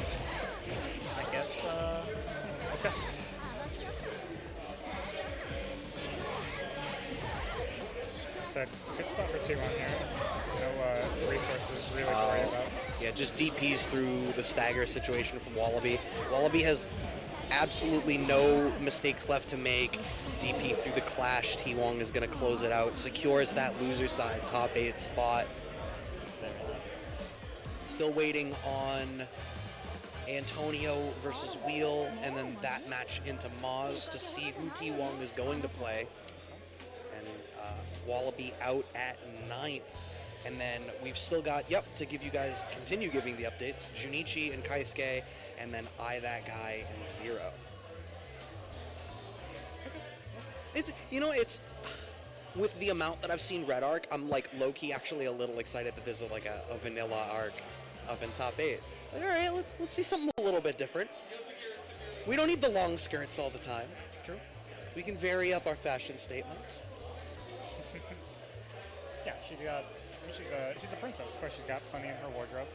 I guess, Okay. So, good spot for T-Wong here. No resources really to worry about. Yeah, just DPs through the stagger situation from Wallaby. Wallaby has absolutely no mistakes left to make. DP through the clash. T-Wong is going to close it out. Secures that loser side top 8 spot. very nice. Still waiting on Antonio versus Wheel, and then that match into Mozz to see who T-Wong is going to play. And Wallaby out at 9th. And then we've still got, to give you guys, continue giving the updates, Juushichi and Kaisuke, and then ThatGuy and Zero. It's, with the amount that I've seen Red Arc, I'm like low-key actually a little excited that there's a vanilla arc up in top 8. Like, all right, let's see something a little bit different. We don't need the long skirts all the time. True. We can vary up our fashion statements. Yeah, she's a princess. Of course, she's got plenty in her wardrobe.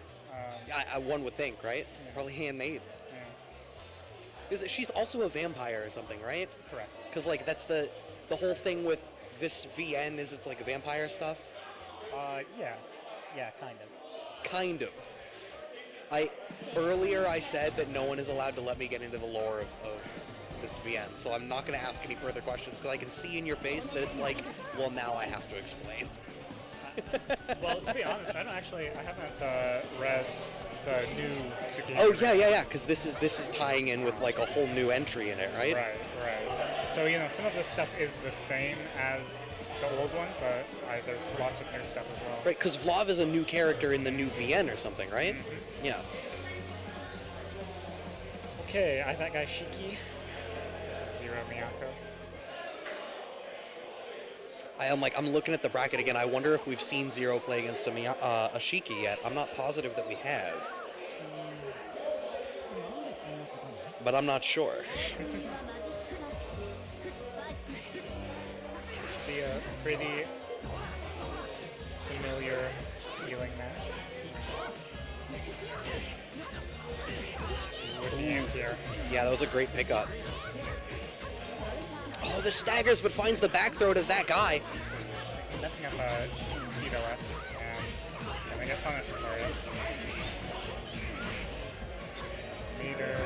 One would think, right? Yeah. Probably handmade. Yeah, She's also a vampire or something, right? correct. Because like that's the whole thing with this VN is it's like vampire stuff. Yeah. Yeah, kind of. Kind of. Earlier I said that no one is allowed to let me get into the lore of this VN, so I'm not going to ask any further questions because I can see in your face that it's like, well, now I have to explain. Well, to be honest, I haven't read the new Suki. Oh yeah, because this is tying in with like a whole new entry in it, right? Right. So some of this stuff is the same as the old one, but there's lots of new stuff as well. Right, because Vlov is a new character in the new VN or something, right? Mm-hmm. Yeah. Okay, ThatGuy Shiki versus Zero Miyako. I'm looking at the bracket again. I wonder if we've seen Zero play against a Shiki yet. I'm not positive that we have. But I'm not sure. pretty familiar feeling there. With the anti-air. Yeah, that was a great pickup. Oh, the staggers, but finds the back throw as that guy. Messing up EOS, and they get punished for it. Meter.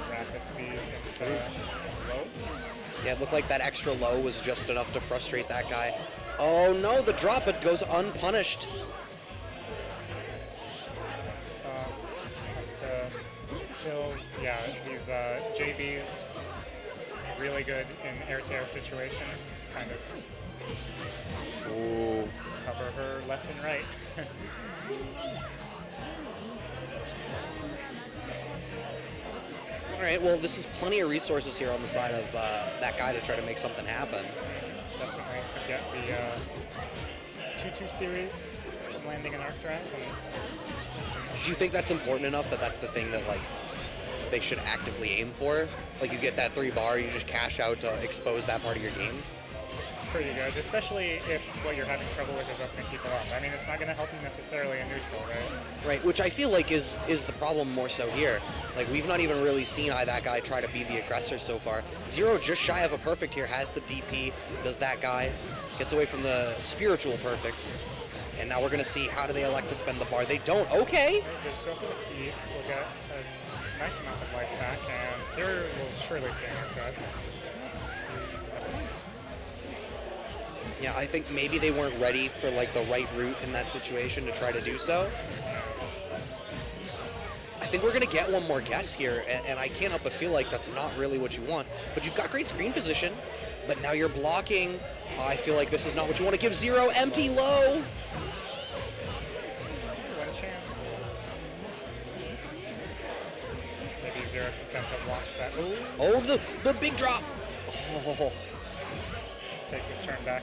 Rapid speed into low. Yeah, it looked like that extra low was just enough to frustrate that guy. Oh no, the drop, it goes unpunished. Has to kill. Yeah, these JBs really good in air-to-air situations. Just kind of Ooh. cover her left and right. All right, well, this is plenty of resources here on the side of that guy to try to make something happen. Definitely could get the 2-2 series from landing an arc drive. Do you think that's important enough that that's the thing that, like, they should actively aim for? Like, you get that 3 bar, you just cash out to expose that part of your game? It's pretty good, especially if what you're having trouble with is opening people up. I mean, it's not going to help you necessarily in neutral, right? Right, which I feel like is the problem more so here. Like, we've not even really seen that guy try to be the aggressor so far. Zero just shy of a perfect here, has the DP, does that guy, gets away from the spiritual perfect. And now we're going to see how do they elect to spend the bar. They don't. Okay. Just go for the heat. We'll get a nice amount of life back, and here we'll surely see an arc drive. Yeah, I think maybe they weren't ready for, like, the right route in that situation to try to do so. I think we're going to get one more guess here, and I can't help but feel like that's not really what you want. But you've got great screen position, but now you're blocking. I feel like this is not what you want to give. Zero, empty low. One chance. Maybe Zero can attempt to launch that. Ooh. Oh, the big drop. Oh. Takes his turn back.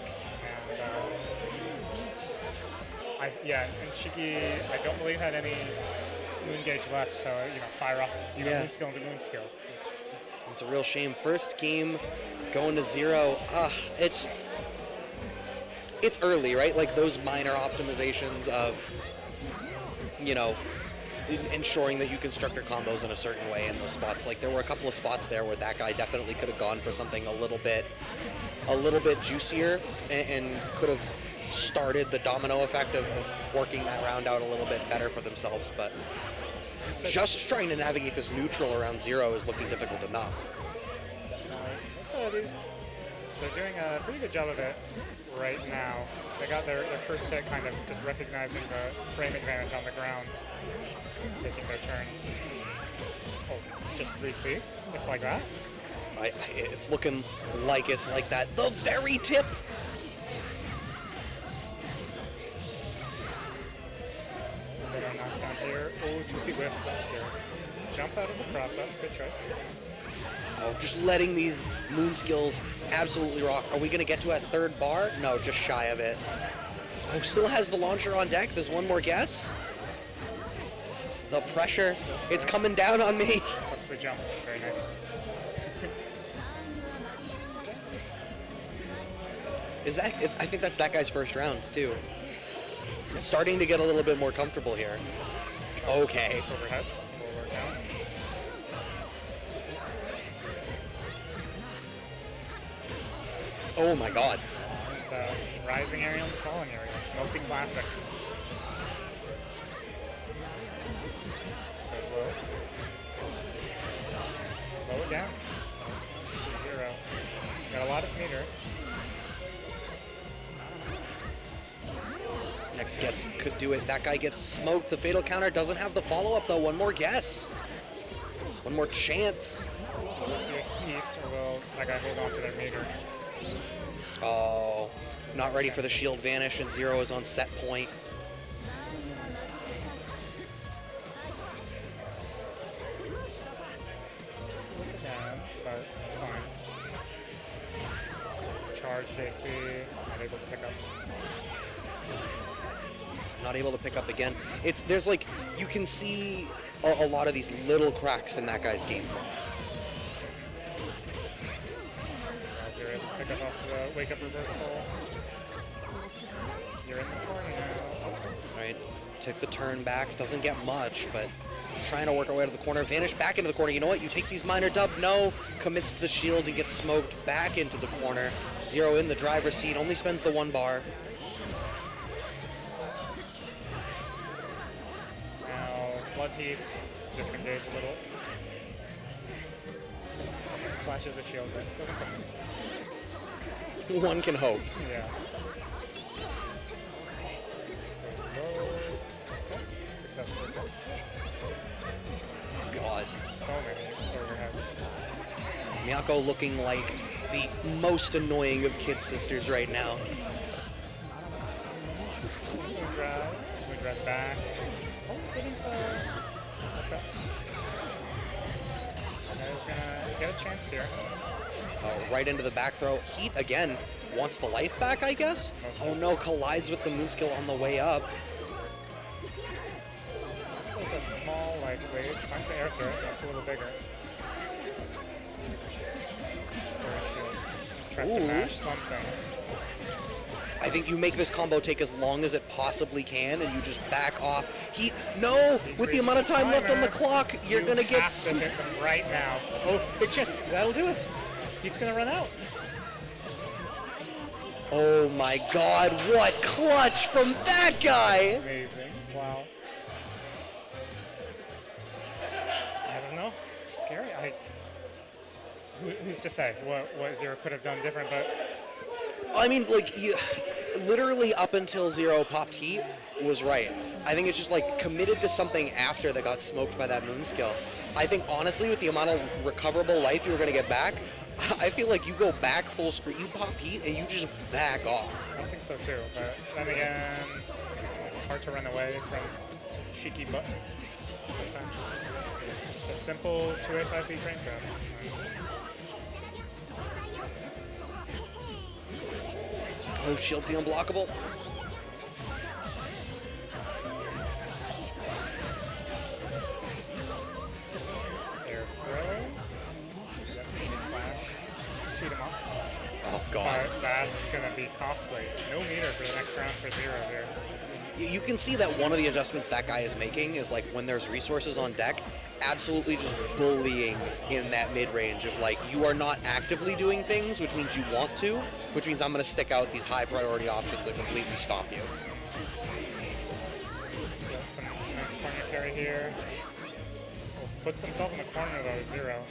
And, and Shiki, I don't believe had any moon gauge left to, fire off moon skill into moon skill. It's a real shame. First game going to Zero. It's early, right? Like those minor optimizations of, ensuring that you construct your combos in a certain way in those spots. Like there were a couple of spots there where that guy definitely could have gone for something a little bit juicier and could have started the domino effect of working that round out a little bit better for themselves. But just trying to navigate this neutral around Zero is looking difficult enough. They're doing a pretty good job of it right now. They got their first hit kind of just recognizing the frame advantage on the ground, taking their turn. Oh, just 3C, just like that. It's looking like it's like that. The very tip. They got knocked down here. Oh, 2C whiffs, that's scary. Jump out of the cross-up, good choice. Oh, just letting these moon skills absolutely rock. Are we going to get to that 3rd bar? No, just shy of it. Oh, still has the launcher on deck. There's one more guess. The pressure. It's coming down on me. What's the jump? Very nice. I think that's that guy's first round, too. It's starting to get a little bit more comfortable here. Okay. Overhead. Forward down. Oh my god. The rising area and the falling area. Multi-classic. Goes low. Slow it down. 0. Got a lot of meter. This next guess could do it. That guy gets smoked. The fatal counter doesn't have the follow-up, though. One more guess. One more chance. So we'll see a heat, or will that guy hold on to their meter? Oh, not ready for the shield vanish, and Zero is on set point. Just a little down, but it's fine. Charged AC, not able to pick up. Not able to pick up again. There's like, you can see a lot of these little cracks in that guy's game. pick up off the wake up reversal. You're in the corner now. Right, took the turn back, doesn't get much, but trying to work our way out of the corner, vanish back into the corner. You know what, you take these minor dub, no, commits to the shield and gets smoked back into the corner. Zero in the driver's seat, only spends the 1 bar. Now, Blood Heat is disengaged a little. Flashes the shield, but doesn't come. One can hope. Yeah. Successful. God. So many overheads. Miyako looking like the most annoying of Kid Sisters right now. We grab back. Oh, didn't, okay. He's gonna get a chance here. Right into the back throw. Heat again wants the life back, I guess. Oh no, collides with the moonskill on the way up. Just like a small like wave. Finds the air throw. That's a little bigger. Tries to mash something. I think you make this combo take as long as it possibly can, and you just back off. Heat, no! With the amount of time left on the clock, you're gonna get. Have to hit them right now. Oh, big chance. That'll do it. Heat's gonna run out. Oh my God! What clutch from that guy! Amazing. Wow. I don't know. Scary. Who's to say what Zero could have done different, but I mean, like, literally up until Zero popped Heat was right. I think it's just, like, committed to something after that got smoked by that moonskill. I think, honestly, with the amount of recoverable life you were going to get back, I feel like you go back full screen, you pop Heat, and you just back off. I think so too. But then again, hard to run away from Shiki buttons. Sometimes. Just a simple 285 beat frame trap. Oh, shield's the unblockable. Air throw. Slash. Shoot him up. Oh, God. But that's going to be costly. No meter for the next round for Zero here. You can see that one of the adjustments that guy is making is, like, when there's resources on deck, absolutely just bullying in that mid-range of, like, you are not actively doing things, which means you want to, which means I'm going to stick out these high-priority options that completely stop you. Got some nice corner carry here. Puts himself in the corner, though, Zero.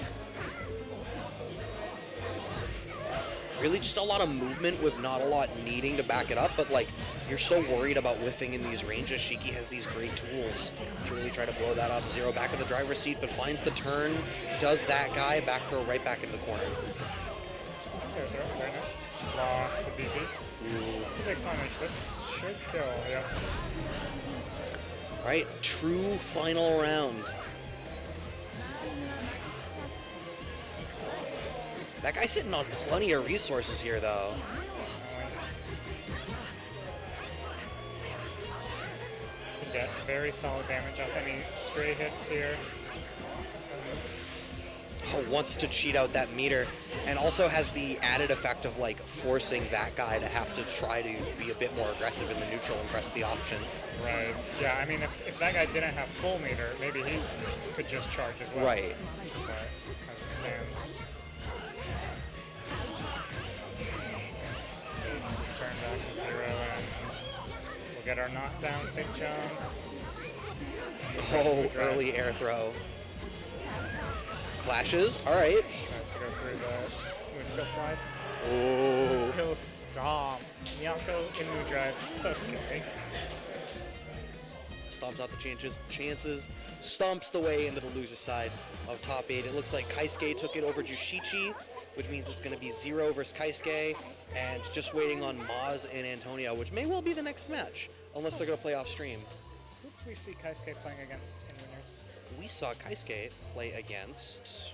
Really just a lot of movement with not a lot needing to back it up, but, like, you're so worried about whiffing in these ranges. Shiki has these great tools to really try to blow that up. Zero back in the driver's seat, but finds the turn, does that guy, back throw right back into the corner. Air throw, very nice. Blocks the BB. That's a big punish. This should kill, yeah. All right, true final round. That guy's sitting on plenty of resources here, though. Get very solid damage off any stray hits here. Oh, wants to cheat out that meter, and also has the added effect of, like, forcing that guy to have to try to be a bit more aggressive in the neutral and press the option. Right. Yeah, I mean, if that guy didn't have full meter, maybe he could just charge as well. Right. But as it stands, this is turned back to Zero, and we'll get our knockdown, St. John. Oh, early air throw. Flashes, all right. Tries to go through the moonskill slide. Oh. Moonskill stomp. Miyako in moon drive, so scary. Stomps out the chances, stomps the way into the loser side of top 8. It looks like Kaisuke took it over Juushichi, which means it's going to be Zero versus Kaisuke, and just waiting on Mozz and Antonio, which may well be the next match, unless they're going to play off stream. Who did we see Kaisuke playing against in winners? We saw Kaisuke play against...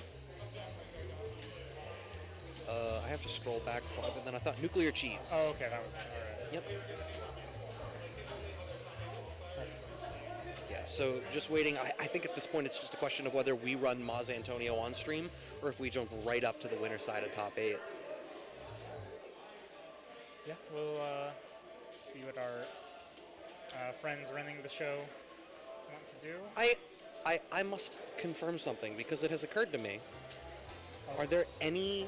I have to scroll back farther than I thought. NuclearCheese. Oh, okay, that was alright. Yep. Excellent. Yeah, so just waiting. I think at this point it's just a question of whether we run Mozz Antonio on stream or if we jump right up to the winner side of top 8. Yeah, we'll see what our friends running the show want to do. I must confirm something because it has occurred to me. Are there any?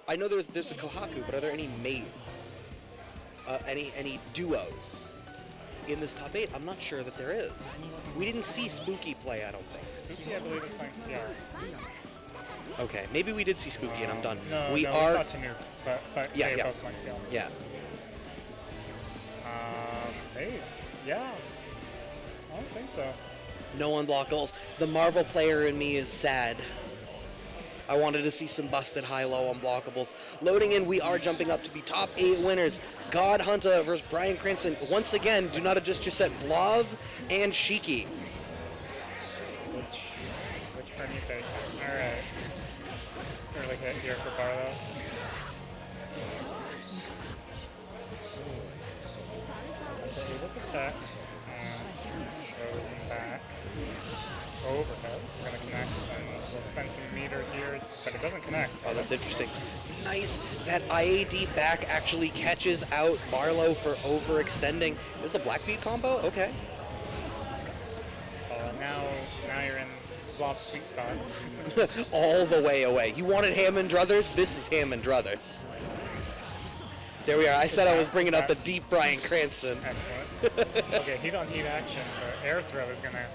I know there's a Kouhaku, but are there any maids? Any duos in this top 8? I'm not sure that there is. We didn't see Spooky play, I don't think. Spooky, I believe, is playing Ciel. Okay, maybe we did see Spooky and I'm done. No, we no, are. we saw TanukV, but Yeah, they yeah. both playing Ciel. Yeah. Maids, yeah. I don't think so. No unblockables. The Marvel player in me is sad. I wanted to see some busted high-low unblockables. Loading in, we are jumping up to the top 8 winners. God Hunta versus Bryan Cranston. Once again, do not adjust your set. Vlov and Shiki. Which permutation? Alright. Early hit here for Barlowe. Able to tech. Goes back. Overhead. It's going to connect, and we'll spend some meter here, but it doesn't connect. Oh, that's interesting. Nice. That IAD back actually catches out Barlowe for overextending. This is a black bead combo? Okay. Now you're in Vlov's sweet spot. All the way away. You wanted Hammond Druthers? This is Hammond Druthers. There we are. I said I was bringing out the deep Bryan Cranston. Excellent. Okay, heat on heat action. The air throw is going to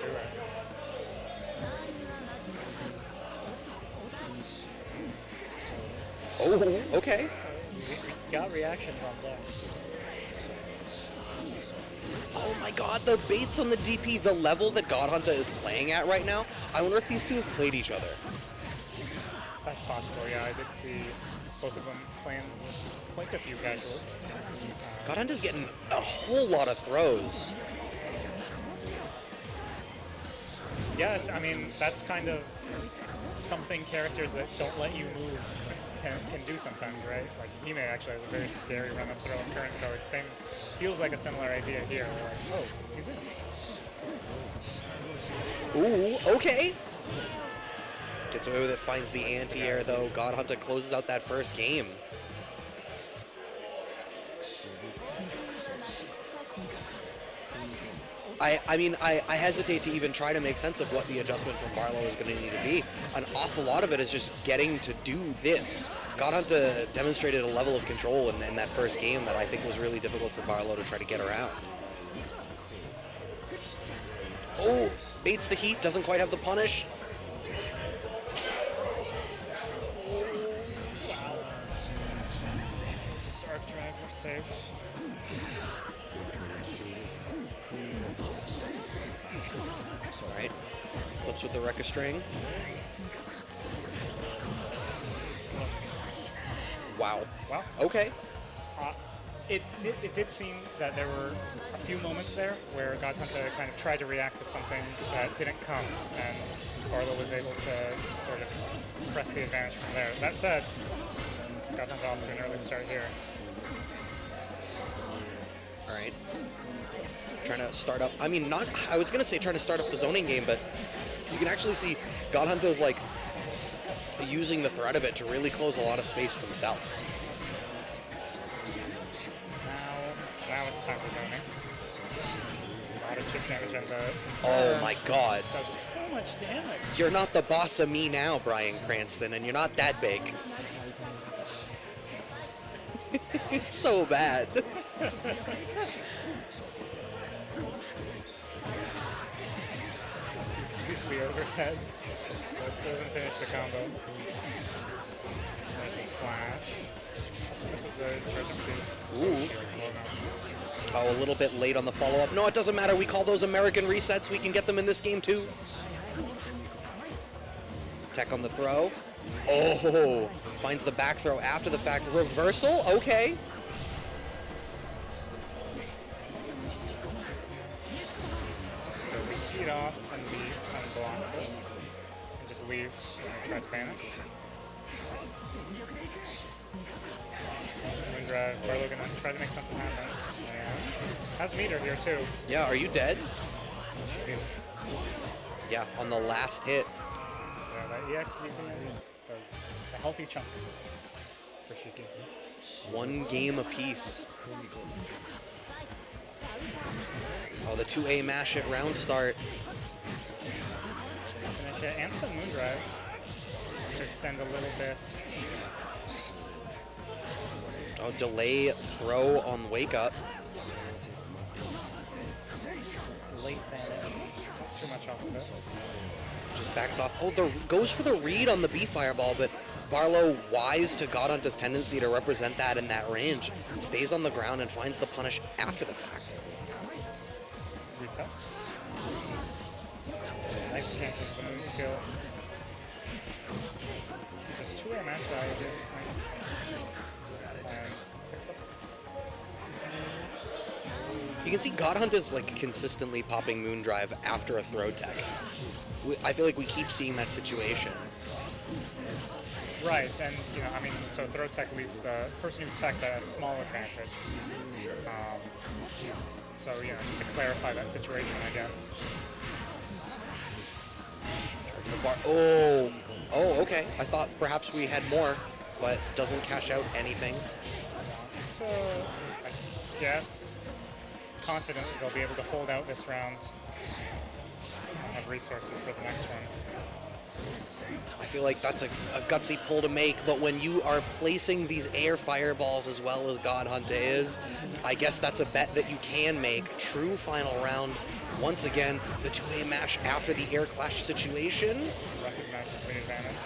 do it. Oh, okay. We got reactions on that. Oh my god, the baits on the DP, the level that God Hunta is playing at right now. I wonder if these two have played each other. That's possible, yeah. I did see both of them playing quite a few casuals. God Hunta's getting a whole lot of throws. Yeah, I mean, that's kind of something characters that don't let you move can do sometimes, right? Like, Hime actually has a very scary run of throw and current throw. It feels like a similar idea here. We're like, oh, he's in. Ooh, okay. Gets away with it, finds the anti-air though. God Hunta closes out that first game. I mean, I hesitate to even try to make sense of what the adjustment from Barlowe is going to need to be. An awful lot of it is just getting to do this. God Hunta demonstrated a level of control in that first game that I think was really difficult for Barlowe to try to get around. Oh, baits the heat, doesn't quite have the punish. Wow. Just arc drive, we're safe. Alright, flips with the Rekka string. Wow. Wow. Okay. It did seem that there were a few moments there where God Hunta kind of tried to react to something that didn't come, and Barlowe was able to sort of press the advantage from there. That said, God Hunta off to an early start here. Alright. Trying to start up. I mean, I was going to say trying to start up the zoning game, but you can actually see God Hunta is like using the threat of it to really close a lot of space themselves. Now it's time for zoning. A lot of chip damage on the... Oh my god. Does so much damage. You're not the boss of me now, Bryan Cranston, and you're not that big. It's so bad. Sees the overhead, but doesn't finish the combo. There's the slash. Also misses the emergency. Ooh. Oh, a little bit late on the follow-up. No, it doesn't matter. We call those American resets. We can get them in this game, too. Tech on the throw. Oh, finds the back throw after the fact. Reversal? Okay. Heat off and be unblockable. And just leave and try to vanish. Wind drive. Barlowe gonna try to make something happen. And has meter here too. Yeah, are you dead? Should be. Yeah, on the last hit. So that EX does a healthy chunk for Shiki. One game apiece. Oh, the 2A mash at round start. Finish it and spin Moondrive. Just to extend a little bit. Oh, delay throw on wake up. Late banish. Too much off of it. Just backs off. Oh, goes for the read on the B fireball, but Barlowe, wise to God Hunta's tendency to represent that in that range, stays on the ground and finds the punish after the fact. Retouch. Nice cancels the moon skill. Just 2A match value here. Nice. And picks up. You can see God Hunta's like consistently popping Moondrive after a throw tech. I feel like we keep seeing that situation. Right, and you know, I mean, so throw tech leaves the person who teched a small advantage. So you know, just to clarify that situation, I guess. Oh, okay. I thought perhaps we had more, but doesn't cash out anything. So I guess confident that they'll be able to hold out this round. Have resources for the next one. I feel like that's a gutsy pull to make, but when you are placing these air fireballs as well as God Hunta is, I guess that's a bet that you can make. True final round. Once again, the 2A mash after the air clash situation. Recognizes the advantage.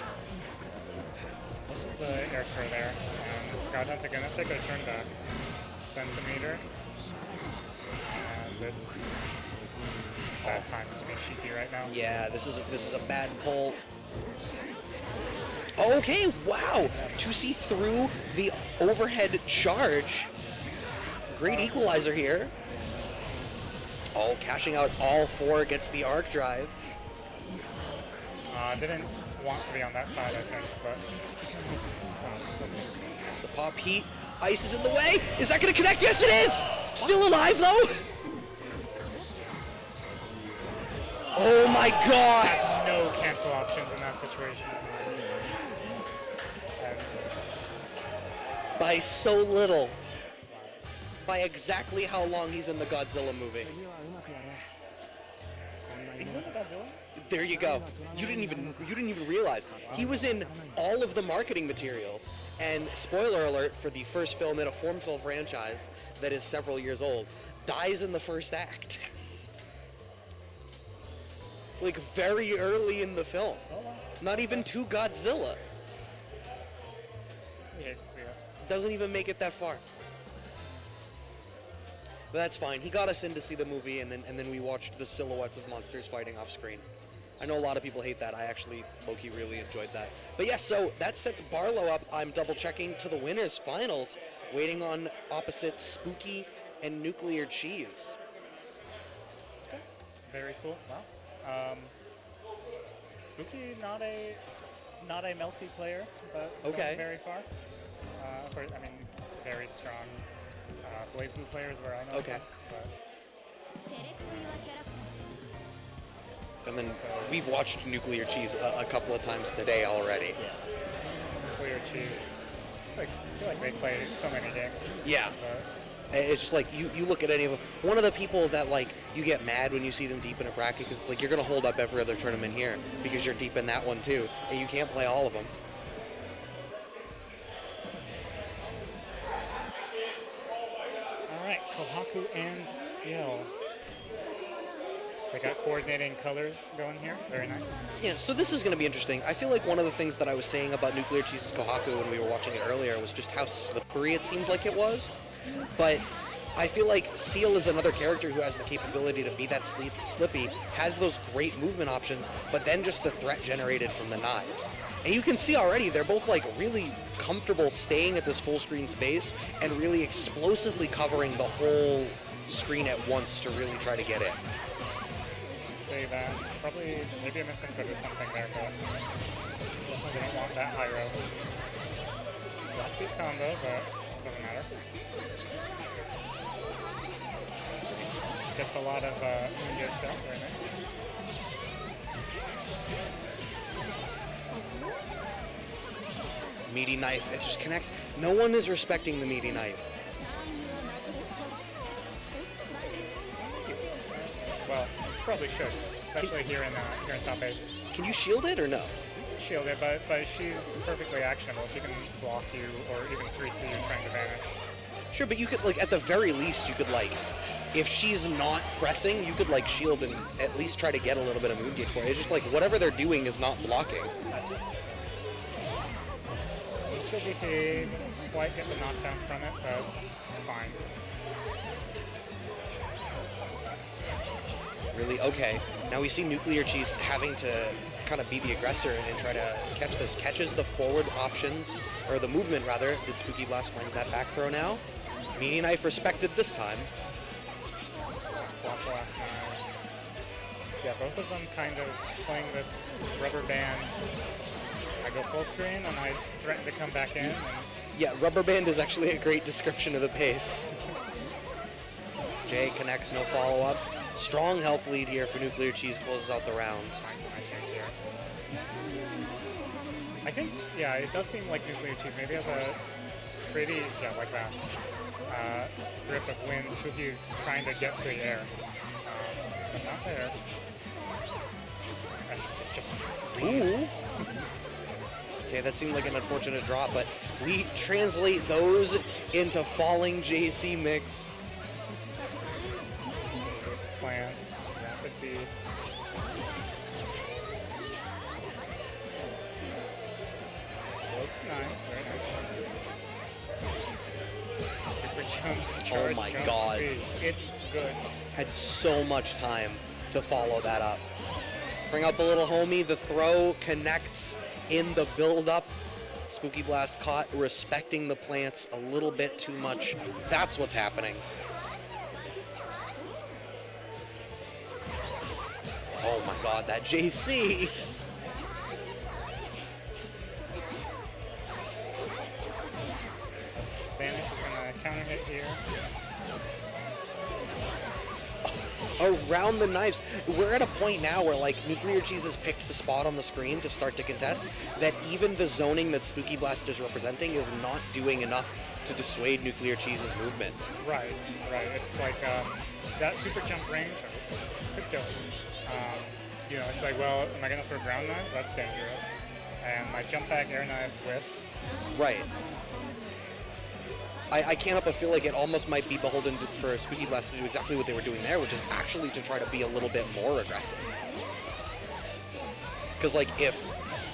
This is the air throw there, and God Hunta gonna take a turn back. Spend some meter. And it's sad times to be Shiki right now. Yeah, this is a bad pull. Okay, wow! To see through the overhead charge. Great equalizer here. Oh, cashing out all four, gets the arc drive. Didn't want to be on that side, I think, but... It's the pop heat. Ice is in the way. Is that going to connect? Yes, it is! Still alive, though? Oh my god! No cancel options in that situation. By so little. By exactly how long he's in the Godzilla movie. He's in the Godzilla? There you go. You didn't even realize. He was in all of the marketing materials. And spoiler alert for the first film in a form-fill franchise that is several years old, dies in the first act. Like very early in the film. Not even to Godzilla. I hate to see it. Doesn't even make it that far. But that's fine. He got us in to see the movie, and then we watched the silhouettes of monsters fighting off screen. I know a lot of people hate that. I actually, low-key, really enjoyed that. But yeah, so that sets Barlowe up. I'm double-checking to the winners' finals, waiting on opposite Spooky and NuclearCheese. Okay. Very cool. Wow. Spooky, not a melty player, but okay. Going very far. I mean, very strong Blaze Blue players where I know. Okay. Them, but And then we've watched NuclearCheese a couple of times today already. NuclearCheese, I feel like they played so many games. Yeah. But It's just like, you look at any of them. One of the people that, like, you get mad when you see them deep in a bracket, because it's like, you're going to hold up every other tournament here, because you're deep in that one too, and you can't play all of them. all right, Kouhaku and Ciel. They got coordinating colors going here. Very nice. Yeah, so this is going to be interesting. I feel like one of the things that I was saying about NuclearCheese's Kouhaku when we were watching it earlier was just how slippery it seemed like it was. But I feel like Ciel is another character who has the capability to be that slippy, has those great movement options, but then just the threat generated from the knives. And you can see already, they're both like really comfortable staying at this full screen space and really explosively covering the whole screen at once to really try to get in. Say that. Probably, maybe a misinput or something there, but definitely don't want that high row. Good combo, but doesn't matter. Gets a lot of gear still. Very nice. Meaty knife, it just connects. No one is respecting the meaty knife. Well, probably should, especially here in top 8. Can you shield it or no? Shield it, but she's perfectly actionable. She can block you or even 3C you trying to vanish. Sure, but you could, like, at the very least, you could, like, if she's not pressing, you could, like, shield and at least try to get a little bit of moon gauge for it. It's just, like, whatever they're doing is not blocking. That's what it is. DrixGo doesn't quite get the knockdown from it, but it's fine. Really? Okay. Now we see NuclearCheese having to kind of be the aggressor and try to catch this. Catches the forward options, or the movement, rather. Did SpookyBlast finds that back throw now? Meaty knife respected this time. Flop last night. Yeah, both of them kind of playing this rubber band. I go full screen and I threaten to come back in. And yeah, rubber band is actually a great description of the pace. Jay connects, no follow-up. Strong health lead here for NuclearCheese, closes out the round. I think, yeah, it does seem like NuclearCheese maybe has a pretty, yeah, like that, grip of wind. Spooky's trying to get to the air, but not there. And it just leaves. Okay, that seemed like an unfortunate drop, but we translate those into falling JC mix. Plants, rapid beats. Nice, very nice. Super jump, charge, oh my jump, god. C. It's good. Had so much time to follow that up. Bring out the little homie, the throw connects in the build-up. SpookyBlast caught respecting the plants a little bit too much. That's what's happening. Oh my god, that JC! Vanish is gonna counter hit here. Around the knives. We're at a point now where, like, NuclearCheese has picked the spot on the screen to start to contest, that even the zoning that SpookyBlast is representing is not doing enough to dissuade NuclearCheese's movement. Right, right. It's like that super jump range is crypto. You know, it's like, well, am I gonna throw ground knives? That's dangerous. And my jump back air knives with. Right. I can't help but feel like it almost might be beholden for SpookyBlast to do exactly what they were doing there, which is actually to try to be a little bit more aggressive. Because, like, if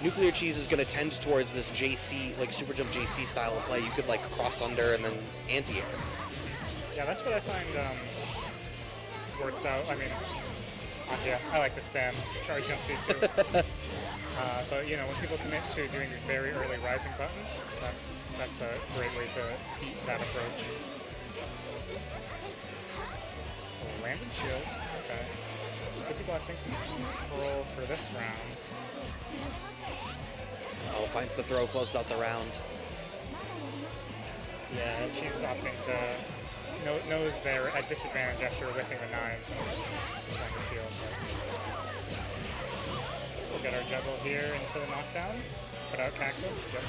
NuclearCheese is going to tend towards this JC, like, super jump JC style of play, you could, like, cross under and then anti-air. Yeah, that's what I find works out. I mean, yeah, I like to spam charge jump C too. But you know, when people commit to doing these very early rising buttons, that's a great way to beat that approach. Oh, landed shield. Okay. SpookyBlast in control for this round. Oh, finds the throw, closes out the round. Yeah, she's opting to knows they're at disadvantage after whipping the knives and trying to shield. We'll get our juggle here into the knockdown. Put out Cactus. Yep.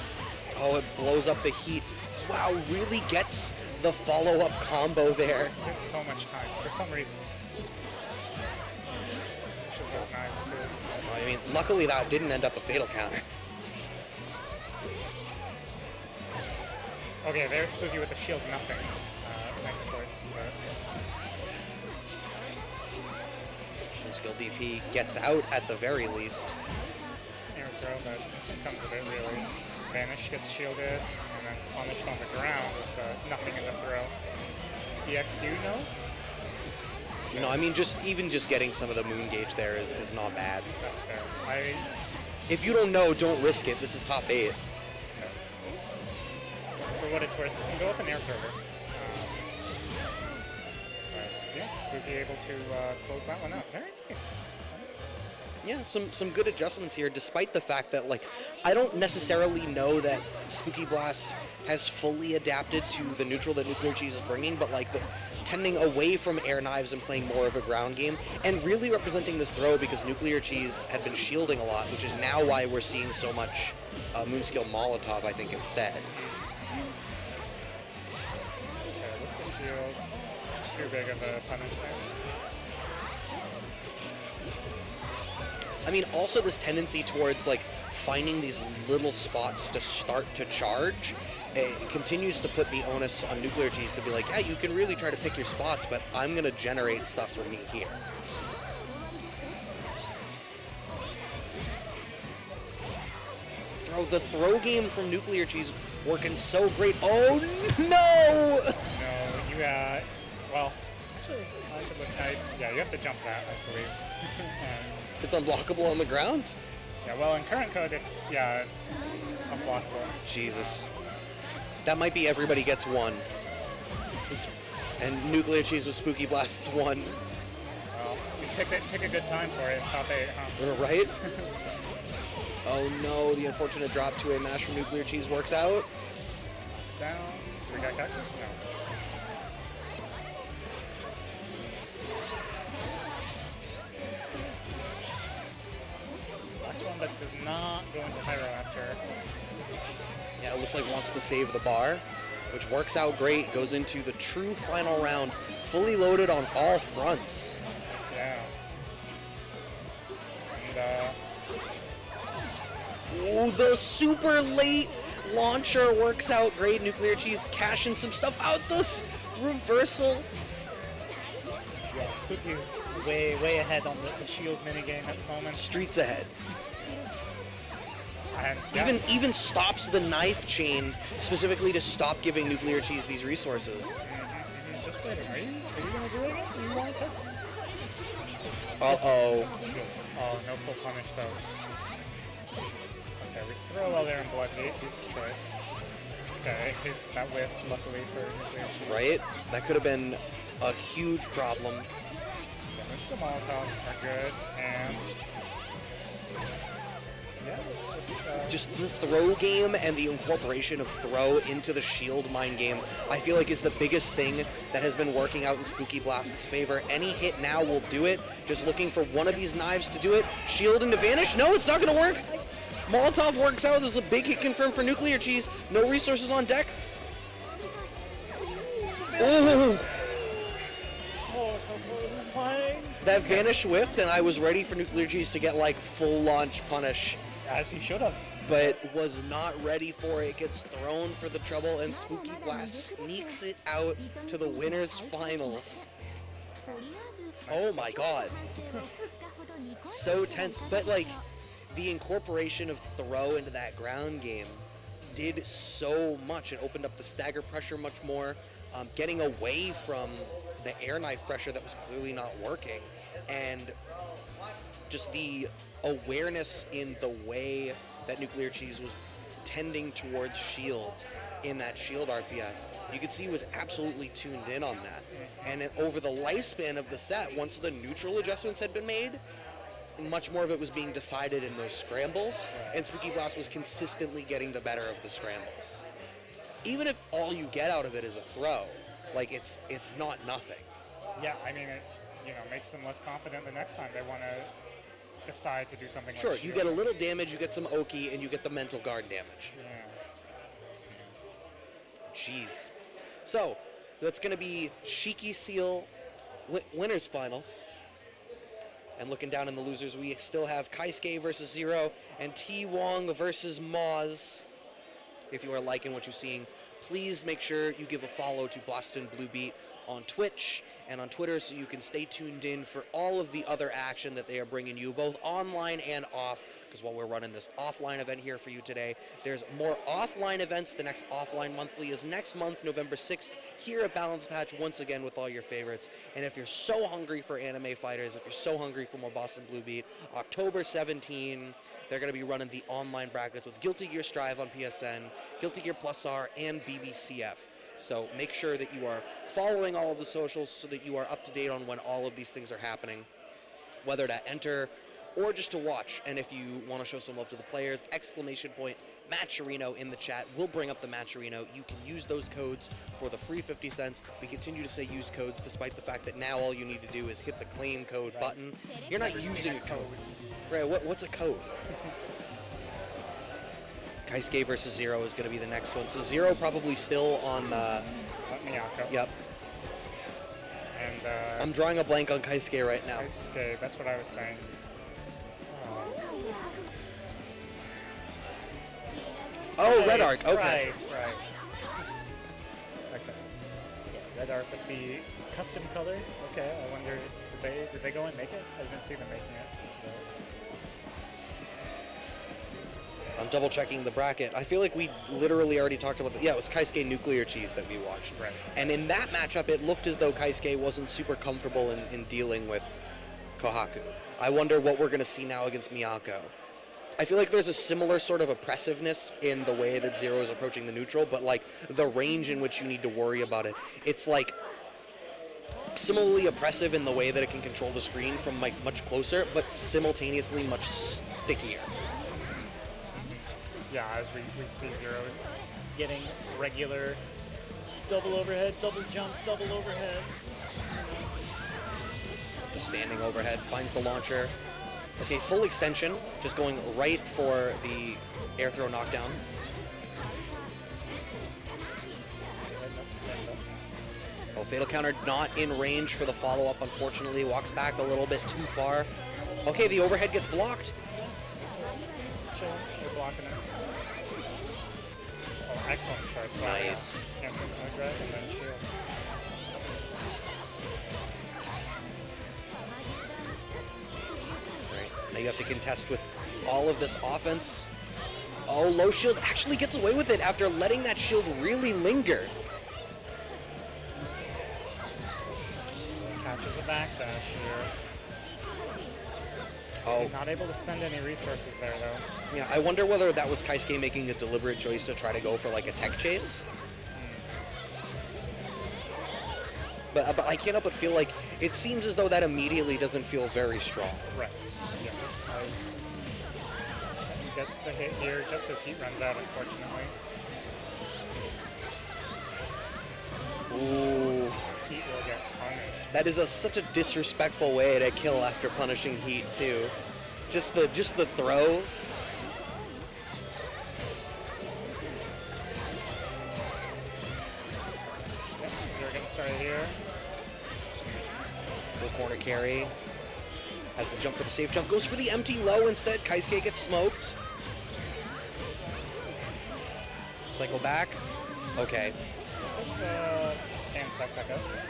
Oh, it blows up the heat. Wow, really gets the follow-up combo there. It's so much time for some reason. Should those knives too. I mean, luckily that didn't end up a fatal counter. Okay, there's Spooky with the shield, nothing. Nice choice. Skill DP gets out at the very least. It's an air throw, but it comes of it really. Vanish gets shielded, and then punished on the ground with nothing in the throw. EX, do you know? No, I mean, even just getting some of the moon gauge there is not bad. That's fair. If you don't know, don't risk it. This is top 8. Okay. For what it's worth, you can go with an air thrower. Yeah, Spooky able to close that one out. Very nice. Yeah, some good adjustments here, despite the fact that, like, I don't necessarily know that SpookyBlast has fully adapted to the neutral that NuclearCheese is bringing, but, like, tending away from air knives and playing more of a ground game, and really representing this throw because NuclearCheese had been shielding a lot, which is now why we're seeing so much Moonskill Molotov, I think, instead. Okay, with the shield, too big of a punishment. I mean, also this tendency towards, like, finding these little spots to start to charge, it continues to put the onus on NuclearCheese to be like, yeah, you can really try to pick your spots, but I'm going to generate stuff for me here. The throw game from NuclearCheese working so great. Oh, no! No, you got, well, actually, I could look, yeah, you have to jump that, I believe. And, It's unblockable on the ground? yeah, well, in current code, it's, yeah, unblockable. Jesus. That might be everybody gets one. And NuclearCheese with SpookyBlast's one. Well, you pick a good time for it in top 8, huh? Right? Oh no, the unfortunate drop to a mash from NuclearCheese works out. Down. We got cactus? No. Last one that does not go into Pyro after. Yeah, it looks like wants to save the bar, which works out great. Goes into the true final round, fully loaded on all fronts. Yeah. And, Oh, the super late launcher works out great. NuclearCheese cashing some stuff out. This reversal. Yeah, Spooky's way ahead on the shield minigame at the moment. Streets ahead. and yeah. Even stops the knife chain specifically to stop giving NuclearCheese these resources. Just waiting. Are you gonna do it again? Do you want to test? Uh-oh. Oh, no full punish though. Okay, we throw while they're in blood gate. Piece of choice. Okay, that whiff, luckily for NuclearCheese. Right? That could have been a huge problem. Damage the Molotovs are good, and yeah, Just the throw game and the incorporation of throw into the shield mine game, I feel like is the biggest thing that has been working out in SpookyBlast's favor. Any hit now will do it. Just looking for one of these knives to do it. Shield into vanish. No, it's not going to work. Molotov works out. There's a big hit confirmed for NuclearCheese. No resources on deck. Oh, Oh, so close to playing. that vanish whiffed, and I was ready for NuclearCheese to get like full launch punish, As he should have. but was not ready for it. Gets thrown for the trouble, and SpookyBlast sneaks it out to the winners finals. Oh my god. So tense, but like the incorporation of throw into that ground game did so much. It opened up the stagger pressure much more, getting away from the air knife pressure that was clearly not working, and just the awareness in the way that NuclearCheese was tending towards shield in that shield RPS. You could see he was absolutely tuned in on that. And over the lifespan of the set, once the neutral adjustments had been made, much more of it was being decided in those scrambles, and SpookyBlast was consistently getting the better of the scrambles. Even if all you get out of it is a throw, like it's not nothing. yeah, I mean, it makes them less confident the next time they want to decide to do something. Sure, like you shield. get a little damage, you get some Oki, and you get the mental guard damage. Yeah. Jeez. So, that's going to be Shiki Ciel winners finals. And looking down in the losers, we still have Kaisuke versus Zero and T-Wong versus Mozz. If you are liking what you're seeing, please make sure you give a follow to Boston Blue Beat on Twitch and on Twitter so you can stay tuned in for all of the other action that they are bringing you, both online and off, because while we're running this offline event here for you today, there's more offline events. The next offline monthly is next month, November 6th, here at Balance Patch, once again with all your favorites. And if you're so hungry for anime fighters, if you're so hungry for more Boston Blue Beat, October 17, they're going to be running the online brackets with Guilty Gear Strive on PSN, Guilty Gear Plus R, and BBCF. So make sure that you are following all of the socials so that you are up to date on when all of these things are happening. Whether to enter or just to watch. And if you want to show some love to the players, !Matcherino in the chat. We'll bring up the Matcherino. You can use those codes for the free 50 cents. We continue to say use codes despite the fact that now all you need to do is hit the claim code button. You're not using a code. Right, what's a code? Kaisuke versus Zero is going to be the next one. So Zero probably still on Miyako. Yep. And I'm drawing a blank on Kaisuke right now. Kaisuke, that's what I was saying. Oh, Red Arc. Okay. Right. Okay. Yeah, Red Arc with the custom color. Okay, I wonder, did they go and make it? I didn't see them making it. I'm double checking the bracket. I feel like we literally already talked about it was Kaisuke NuclearCheese that we watched. Right. And in that matchup, it looked as though Kaisuke wasn't super comfortable in dealing with Kouhaku. I wonder what we're going to see now against Miyako. I feel like there's a similar sort of oppressiveness in the way that Zero is approaching the neutral, but like the range in which you need to worry about it, it's like similarly oppressive in the way that it can control the screen from like much closer, but simultaneously much stickier. Yeah, as we see Zero getting regular double overhead, double jump, double overhead. Just standing overhead, finds the launcher. Okay, full extension, just going right for the air throw knockdown. Oh, fatal counter not in range for the follow-up, unfortunately. Walks back a little bit too far. Okay, the overhead gets blocked. They're blocking it. Oh, excellent choice. Nice. Cancel the drag and then shield. Now you have to contest with all of this offense. Oh, low shield actually gets away with it after letting that shield really linger. Catches a backdash here. Oh, Not able to spend any resources there, though. yeah. I wonder whether that was Kaisuke making a deliberate choice to try to go for like a tech chase. But I can't help but feel like it seems as though that immediately doesn't feel very strong. Right. Yeah. He gets the hit here just as heat runs out, unfortunately. Ooh. Heat will get punished. That is such a disrespectful way to kill after punishing heat too. Just the throw. Yep, Zero getting started here. The corner carry. Has the jump for the safe jump. Goes for the empty low instead. Kaisuke gets smoked. Cycle back. Okay. Stand tech, I guess.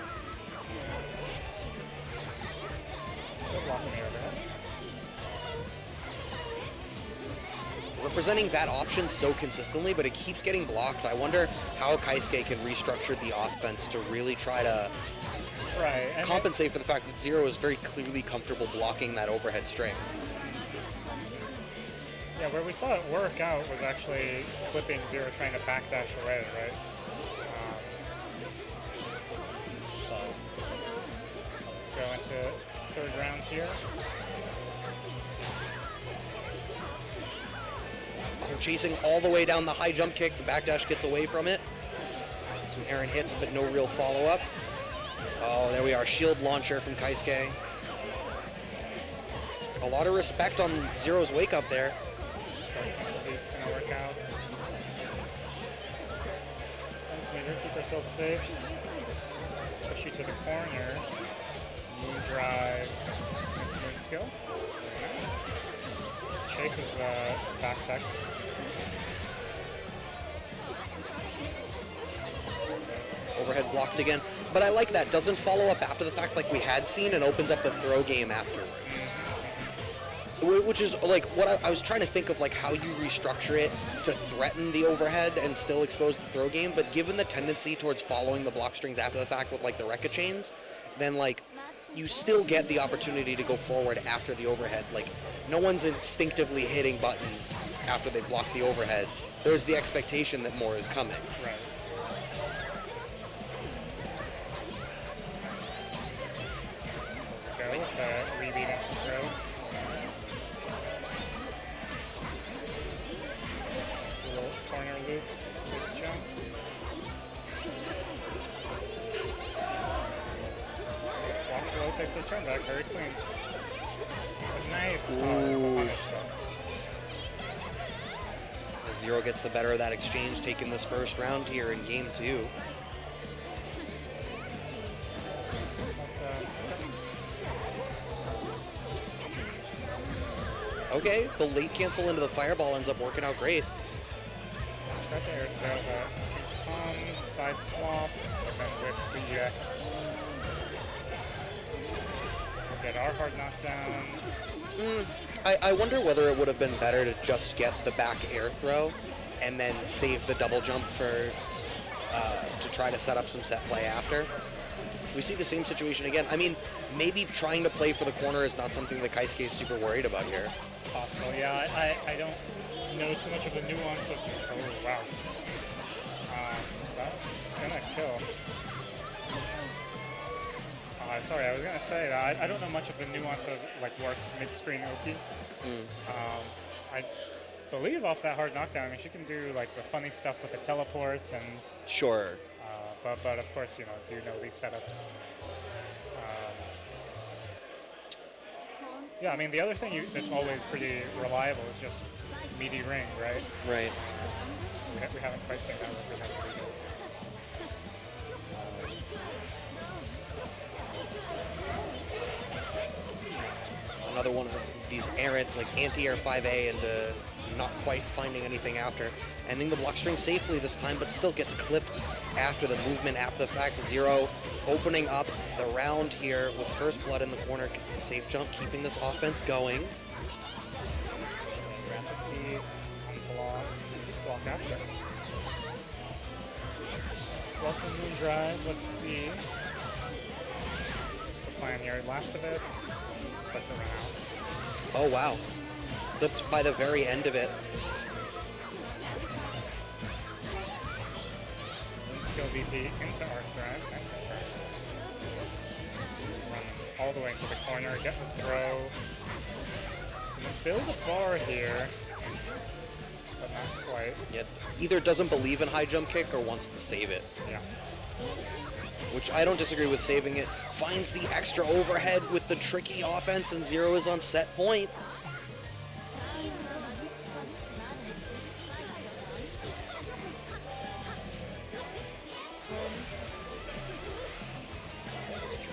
Still blocking the overhead. Representing that option so consistently, but it keeps getting blocked. I wonder how Kaisuke can restructure the offense to really try to compensate for the fact that Zero is very clearly comfortable blocking that overhead string. Yeah, where we saw it work out was actually flipping Zero trying to backdash away, right? Let's go into third round here. They're chasing all the way down the high jump kick. The backdash gets away from it. Some errant hits, but no real follow-up. Oh, there we are. Shield launcher from Kaisuke. A lot of respect on Zero's wake up there. It's going to work out. Spend some meter, keep ourselves safe. Push you to the corner. Moon drive. Moon skill. Very nice. Chases the back tech. Overhead blocked again. But I like that. Doesn't follow up after the fact like we had seen and opens up the throw game afterwards. Which is like what I was trying to think of, like how you restructure it to threaten the overhead and still expose the throw game. But given the tendency towards following the block strings after the fact with like the Rekka chains, then like you still get the opportunity to go forward after the overhead. Like no one's instinctively hitting buttons after they block the overhead. There's the expectation that more is coming. Right. Go with the rebeat into throw. takes the turn back, very clean. A nice Ooh. punish though. Zero gets the better of that exchange, taking this first round here in game 2. Okay, the late cancel into the fireball ends up working out great. Tried to air throw that comes, side swap, but then whips the EX. We'll get our hard knockdown. I wonder whether it would have been better to just get the back air throw and then save the double jump for to try to set up some set play after. We see the same situation again. I mean, maybe trying to play for the corner is not something that Kaisuke is super worried about here. Possible, yeah. I don't know too much of the nuance of. Oh wow, that's gonna kill. Sorry, I was gonna say that I don't know much of the nuance of like works mid-screen Oki. I believe off that hard knockdown, I mean, she can do like the funny stuff with the teleport and. Sure. But of course, you know, do know these setups. Yeah, I mean, the other thing that's always pretty reliable is just meaty ring, right? Right. We haven't quite seen that represented either. Another one of these errant, like anti-air 5A and not quite finding anything after. Ending the block string safely this time, but still gets clipped after the movement, after the fact. Zero opening up the round here with first blood in the corner, gets the safe jump, keeping this offense going. Rapid beats, unblock, just block after. Welcome Moon Drive, let's see. What's the plan here? Last of it. Starts to run out. Oh wow. Clipped by the very end of it. Skill VP into Arc Drive. Nice confirm. Run all the way into the corner, get the throw. Build a bar here, but not quite. Yet either doesn't believe in high jump kick or wants to save it. Yeah. Which I don't disagree with saving it. Finds the extra overhead with the tricky offense, and Zero is on set point.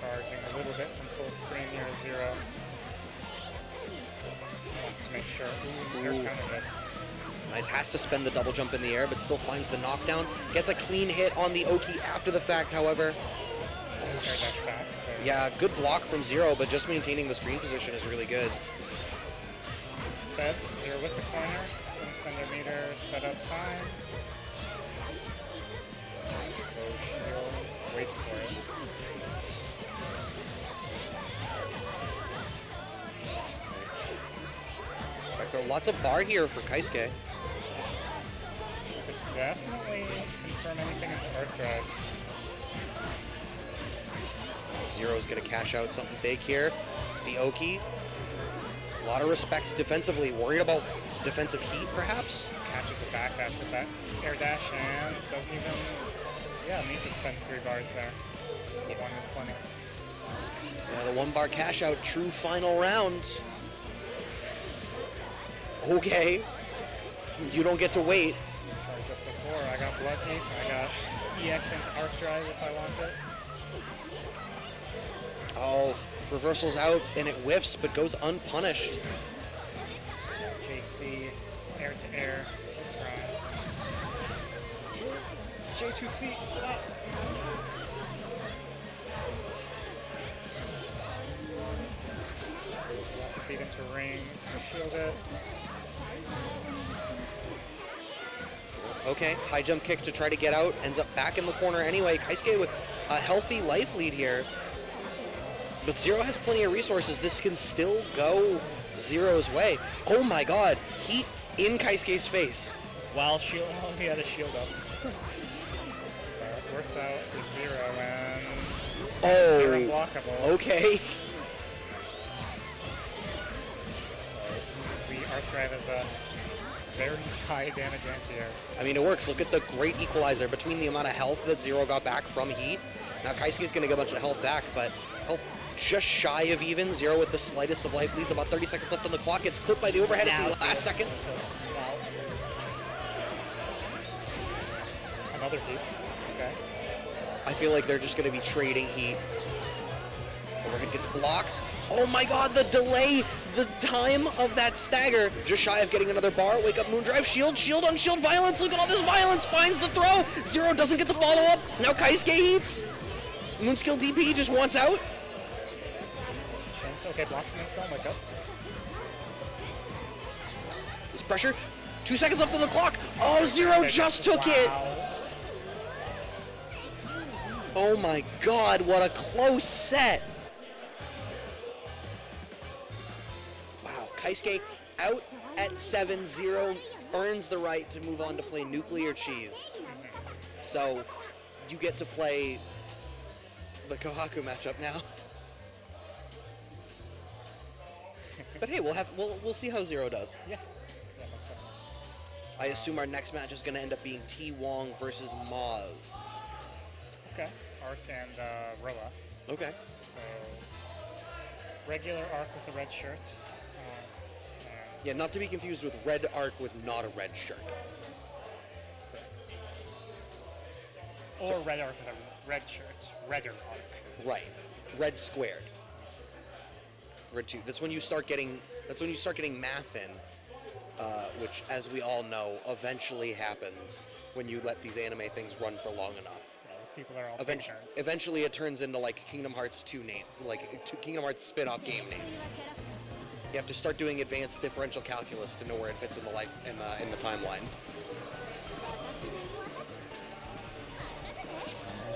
Charging a little bit from full screen near Zero. Wants to make sure. Ooh, air counter hits. Nice, has to spend the double jump in the air, but still finds the knockdown. Gets a clean hit on the Oki after the fact, however. Air dash back. Yeah, good block from Zero, but just maintaining the screen position is really good. Set, Zero with the corner. Gonna spend their meter, set up time. Low shield, waits for it. So lots of bar here for Kaisuke. Could definitely confirm anything in the Arc Drive. Zero's gonna cash out something big here. It's the Oki. A lot of respects defensively. Worried about defensive heat, perhaps? Catches the back dash with that air dash and doesn't even, need to spend 3 bars there. Just the one is plenty. Yeah, the 1 bar cash out, true final round. Okay. You don't get to wait. Charge up the 4. I got blood heat. I got EX into Arc Drive if I want it. Oh, reversal's out and it whiffs but goes unpunished. JC, air to air, so strong. J2C, up. Feed into rings, shield it. Okay, high jump kick to try to get out, ends up back in the corner anyway. Kaisuke with a healthy life lead here. But Zero has plenty of resources. This can still go Zero's way. Oh my god, heat in Kaisuke's face. While shield, he had a shield up. It works out for Zero and they're unblockable. Okay. So the Arc Drive is a very high damage anti-air. I mean, it works. Look at the great equalizer between the amount of health that Zero got back from heat Now Kaisuke's going to get a bunch of health back, but health just shy of even. Zero with the slightest of life leads. About 30 seconds left on the clock. Gets clipped by the overhead at the last second. Another heat. Okay. I feel like they're just going to be trading heat. Overhead gets blocked. Oh my god, the delay, the time of that stagger. Just shy of getting another bar. Wake up, Moondrive, shield, shield on shield, violence. Look at all this violence. Finds the throw. Zero doesn't get the follow-up. Now Kaisuke heats. Moonskill DP just wants out. Okay, blocks the Moonskill, wake up. This pressure. 2 seconds left on the clock. Oh, Zero just took it. Oh my god, what a close set. Wow, Kaisuke out at 7-0, earns the right to move on to play NuclearCheese. So you get to play the Kouhaku matchup now. But hey, we'll see how Zero does. Yeah. I assume our next match is going to end up being T-Wong versus Mozz. Okay, Arc and Roa. Okay. So, regular Arc with a red shirt. Yeah, not to be confused with red Arc with not a red shirt. Or red Arc with a red shirt. Redder Arc. Right. Red squared. Red 2. That's when you start getting math in, which, as we all know, eventually happens when you let these anime things run for long enough. These people are all nerds. Eventually, it turns into like Kingdom Hearts 2 name, like Kingdom Hearts spin-off game names. You have to start doing advanced differential calculus to know where it fits in the timeline.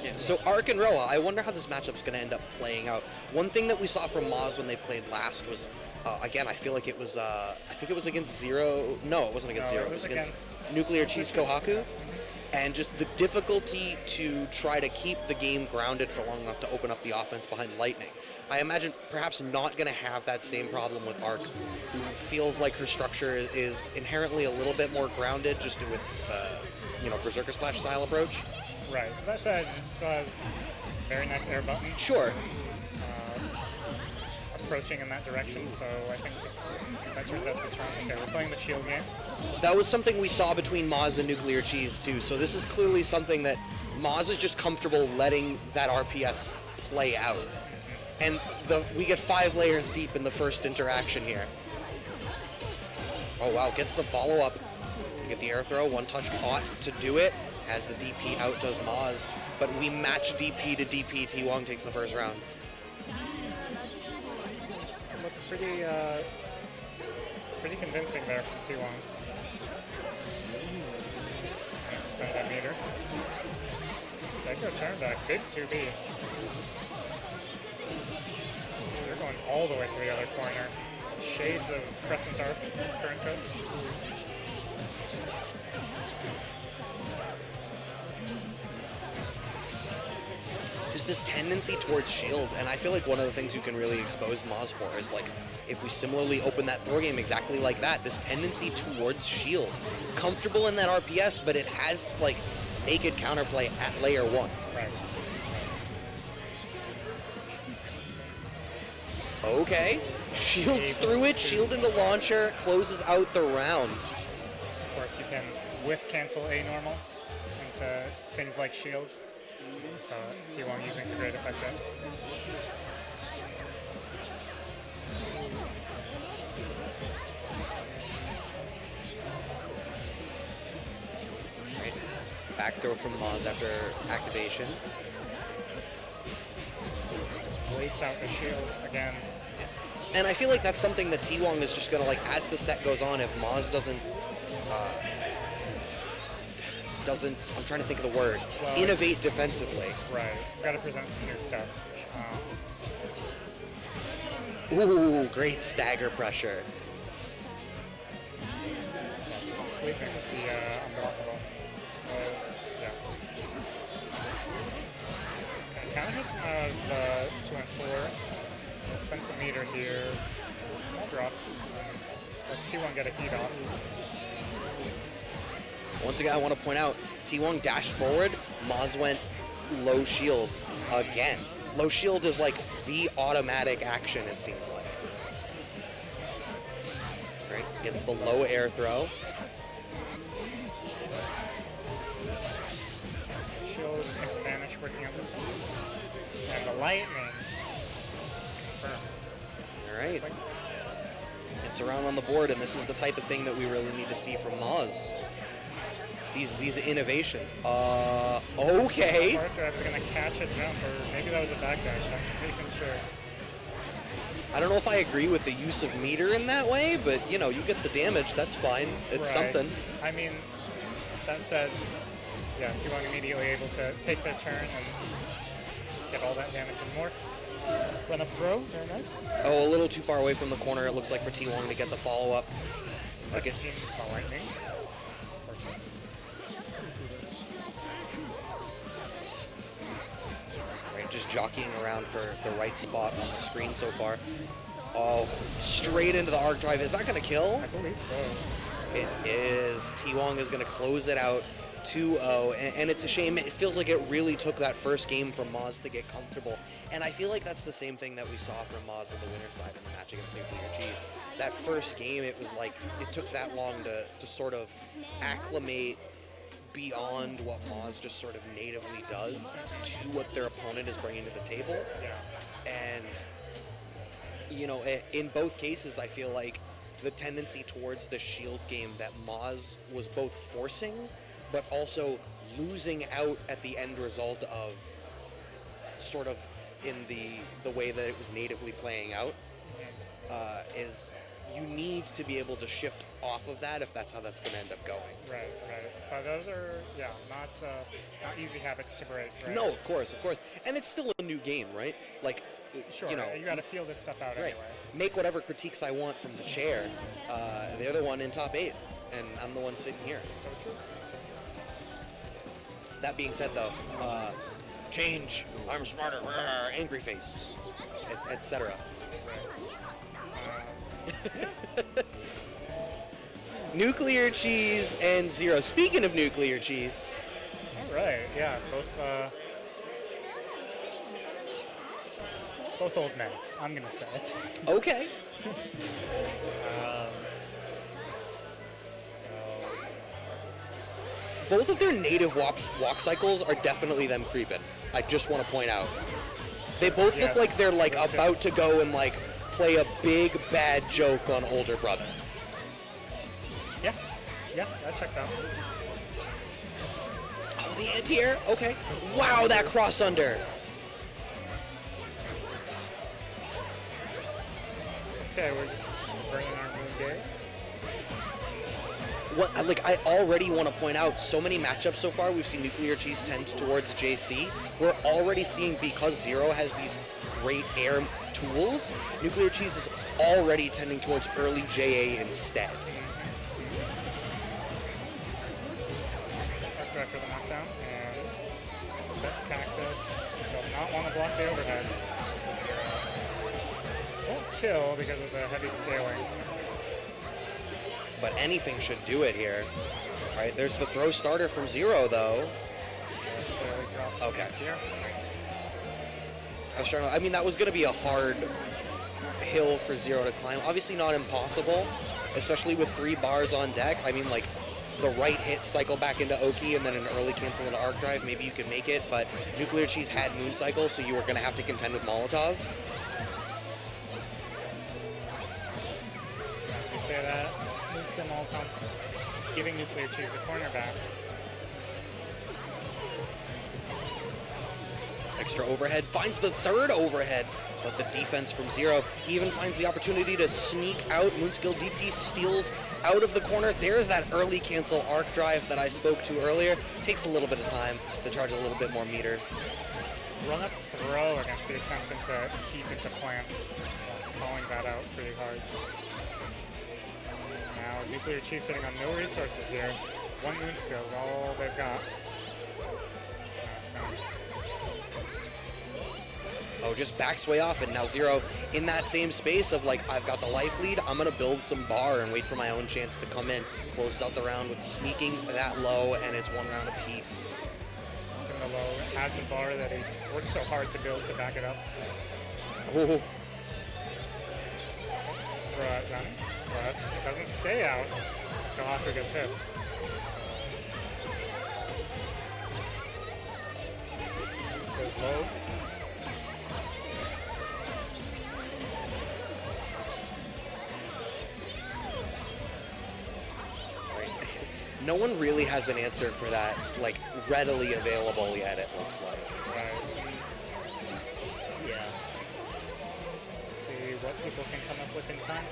Yeah, so Arc and Roa, I wonder how this matchup's going to end up playing out. One thing that we saw from Mozz when they played last was, again, I feel like it was, I think it was against Zero. No, it wasn't against Zero. It was against NuclearCheese Kouhaku. And just the difficulty to try to keep the game grounded for long enough to open up the offense behind Lightning. I imagine perhaps not going to have that same problem with Arc, who feels like her structure is inherently a little bit more grounded just with, Berserker Splash style approach. Right. That said, it still has very nice air button. Sure. Approaching in that direction, so I think that turns out this round. Okay, we're playing the shield game. That was something we saw between Mozz and NuclearCheese too, so this is clearly something that Mozz is just comfortable letting that RPS play out. And we get 5 layers deep in the first interaction here. Oh wow, gets the follow-up. You get the air throw, one touch ought to do it. Has the DP out, does Mozz, but we match DP to DP. T-Wong takes the first round. Looked pretty convincing there from T-Wong. Spend that meter. Psycho turn back, big 2B. They're going all the way to the other corner. Shades of Crescent Arc, current code. Just this tendency towards shield, and I feel like one of the things you can really expose Mozz for is like if we similarly open that throw game exactly like that, this tendency towards shield. Comfortable in that RPS, but it has like naked counterplay at layer 1. Right. Okay, shields through it, shield into launcher, closes out the round. Of course, you can whiff cancel A normals into things like shield. So T-Wong using to great effect there. Right. Back throw from Mozz after activation. Just waits out the shield again. And I feel like that's something that T-Wong is just gonna, like, as the set goes on, if Mozz doesn't, I'm trying to think of the word, well, innovate defensively. Right, got to present some new stuff. Ooh, great stagger pressure. I'm sleeping with the unblockable. Yeah. Okay, counter hits of 2 and 4. We'll spend some meter here. Small drop. Let's T-Wong get a heat off. Once again, I want to point out, T-Wong dashed forward, Mozz went low shield again. Low shield is like the automatic action, it seems like. Right, gets the low air throw. Shield into vanish working on this one. And the lightning. All right. It's around on the board, and this is the type of thing that we really need to see from Mozz. It's these innovations. Okay. Arcueid was going to catch a jump, or maybe that was a backdash. I'm not even sure. I don't know if I agree with the use of meter in that way, but you know, you get the damage. That's fine. It's Right. something. I mean, that said, yeah, T-Wong immediately able to take their turn and get all that damage and more. Run up throw, very nice. Oh, a little too far away from the corner, it looks like, for T-Wong to get the follow-up. That seems the lightning. Right, just jockeying around for the right spot on the screen so far. Oh, straight into the arc drive. Is that going to kill? I believe so. It is. T-Wong is going to close it out 2-0, and it's a shame. It feels like it really took that first game for Mozz to get comfortable, and I feel like that's the same thing that we saw from Mozz on the winner's side in the match against NuclearCheese. That first game, it was like it took that long to sort of acclimate beyond what Mozz just sort of natively does to what their opponent is bringing to the table. Yeah. And, you know, in both cases, I feel like the tendency towards the shield game that Mozz was both forcing but also losing out at the end result of sort of in the way that it was natively playing out is you need to be able to shift off of that if that's how that's going to end up going. Right, right. Those are, yeah, not easy habits to break, right? No, of course. And it's still a new game, right? Like, Sure, you know, you got to feel this stuff out right. anyway. Make whatever critiques I want from the chair. They're the one in top 8, and I'm the one sitting here. So true. That being said, though, change, I'm smarter, angry face, etc. NuclearCheese and Zero. Speaking of NuclearCheese. All right, yeah, both old men, I'm going to say it. Okay. So, Both of their native walk cycles are definitely them creeping. I just want to point out. They both look like they're like about to go and like play a big bad joke on older brother. yeah, that checks out. Oh, the anti-air? Okay. Wow, that cross under. Okay, we're just bringing our moon gate. What, like, I already want to point out, so many matchups so far, we've seen NuclearCheese tend towards JC. We're already seeing, because Zero has these great air tools, NuclearCheese is already tending towards early JA instead. Arcueid for the knockdown, and set Cactus does not want to block the overhead. It won't kill because of the heavy scaling. But anything should do it here. Right, there's the throw starter from Zero, though. Okay. I was trying to, I mean, that was going to be a hard hill for Zero to climb. Obviously not impossible, especially with 3 bars on deck. I mean, like, the right hit, cycle back into Oki, and then an early cancel into Arc Drive. Maybe you can make it, but NuclearCheese had Moon Cycle, so you were going to have to contend with Molotov. As we say that, Moonskill Molotov's giving NuclearCheese the corner back. Extra overhead, finds the 3rd overhead, but the defense from Zero even finds the opportunity to sneak out. Moonskill DP steals out of the corner. There's that early cancel Arc Drive that I spoke to earlier. Takes a little bit of time to charge a little bit more meter. Run up throw against the attempt into heat into plant. Calling that out pretty hard. Now NuclearCheese sitting on no resources here. 1 Moonskill is all they've got. Oh, just backs way off, and now Zero in that same space of like, I've got the life lead, I'm gonna build some bar and wait for my own chance to come in. Closes out the round with sneaking that low, and it's 1 round apiece. Something to Barlowe had the bar that he worked so hard to build to back it up. Oh, Throw out Johnny, but it doesn't stay out. Kouhaku gets hit. Goes low. no one really has an answer for that, like, readily available yet, it looks like. Right. Yeah. Let's see what people can come up with in time.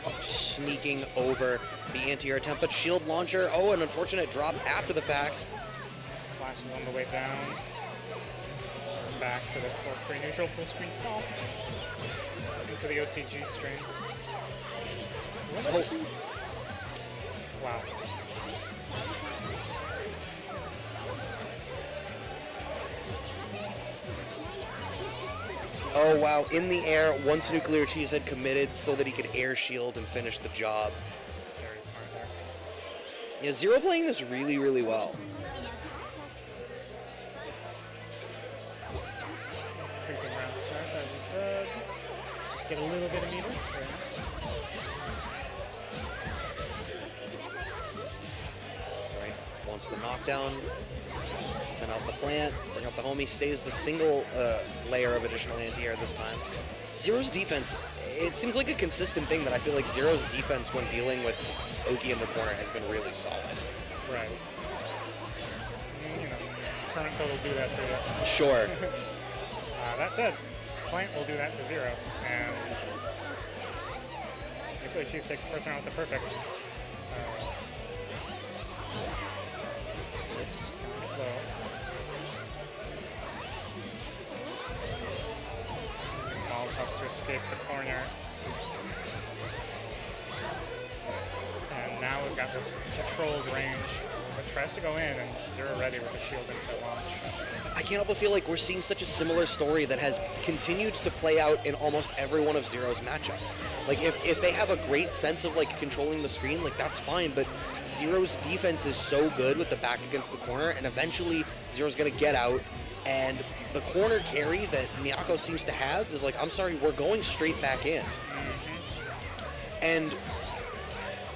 Oh, sneaking over the anti-air attempt, but shield launcher. Oh, an unfortunate drop after the fact. Flash is on the way down. Back to this full screen neutral, full screen stomp. Into the OTG string. Oh. Wow. Oh, wow. In the air, once NuclearCheese had committed so that he could air shield and finish the job. Very smart there. Yeah, Zero playing this really, really well. Creeping round start, as you said. Just get a little bit of meters. Very nice. Right. Wants the knockdown. Send out the plant. Bring up the homie. Stays the single layer of additional anti-air this time. Zero's defense, it seems like a consistent thing that I feel like Zero's defense when dealing with Oki in the corner has been really solid. Right. You know, current code will do that for you. Sure. That said, Plant will do that to Zero, and NuclearCheese takes the first round with the perfect. Oops, low. Using Molotovs to escape the corner. And now we've got this controlled range, but tries to go in, and Zero ready with the shield into launch. I can't help but feel like we're seeing such a similar story that has continued to play out in almost every one of Zero's matchups. Like, if they have a great sense of, like, controlling the screen, like, that's fine, but Zero's defense is so good with the back against the corner, and eventually Zero's going to get out, and the corner carry that Miyako seems to have is like, I'm sorry, we're going straight back in. And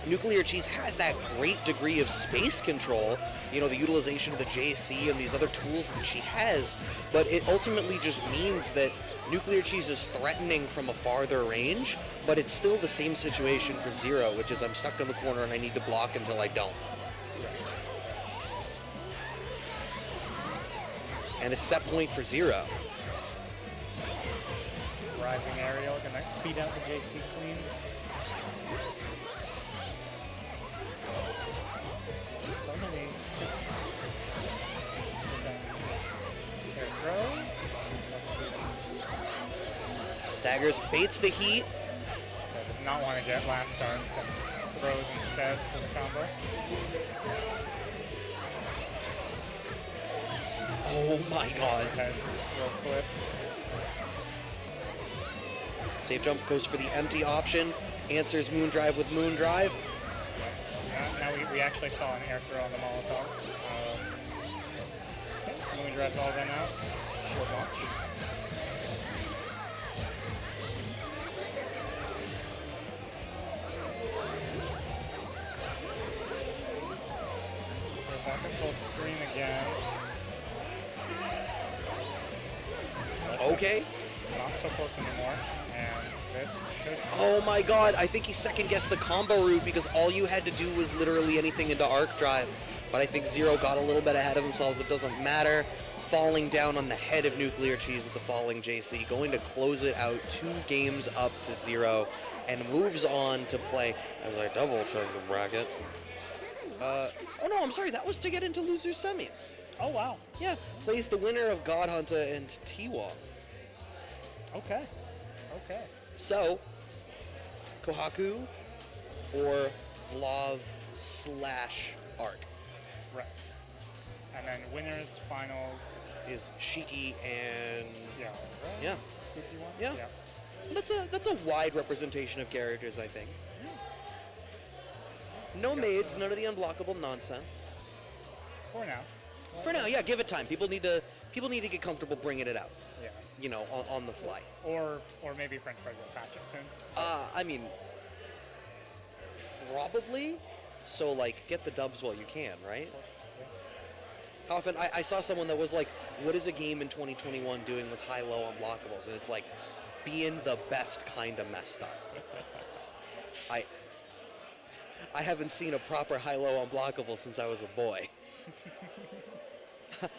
NuclearCheese has that great degree of space control, you know, the utilization of the JC and these other tools that she has, but it ultimately just means that NuclearCheese is threatening from a farther range, but it's still the same situation for Zero, which is I'm stuck in the corner and I need to block until I don't. And it's set point for Zero. Rising aerial, gonna beat out the JC clean. So many. Air throw. Let's see. Staggers, baits the heat. Yeah, does not want to get last start. Throws instead for the combo. Oh my god. Head, real clip. Safe jump goes for the empty option. Answers Moon Drive with Moon Drive. Now we actually saw an air throw on the Molotovs. Moon Drive's all run out. Shield launch. So back in full screen again. Okay. Not so close anymore. And this should... Oh my god, I think he second guessed the combo route because all you had to do was literally anything into Arc Drive. But I think Zero got a little bit ahead of themselves. It doesn't matter. Falling down on the head of NuclearCheese with the falling JC. Going to close it out 2 games up to 0 and moves on to play, as I double check the bracket. Oh no, I'm sorry, that was to get into losers semis. Oh, wow. Yeah, plays the winner of God Hunta and T-Wong. Okay. Okay. So, Kouhaku or Vlov/Arc Right. And then winners, finals, is Shiki and Ciel, right? yeah, Spooky one? Yeah. That's a wide representation of characters, I think. No maids, none of the unblockable nonsense. For now. For now, yeah, give it time. People need to get comfortable bringing it out. Yeah. You know, on the fly. Or maybe French fries will patch it soon. I mean, probably. So like, get the dubs while you can, right? Yeah. How often I saw someone that was like, "What is a game in 2021 doing with high-low unblockables?" And it's like, being the best kind of messed up. I haven't seen a proper high-low unblockable since I was a boy.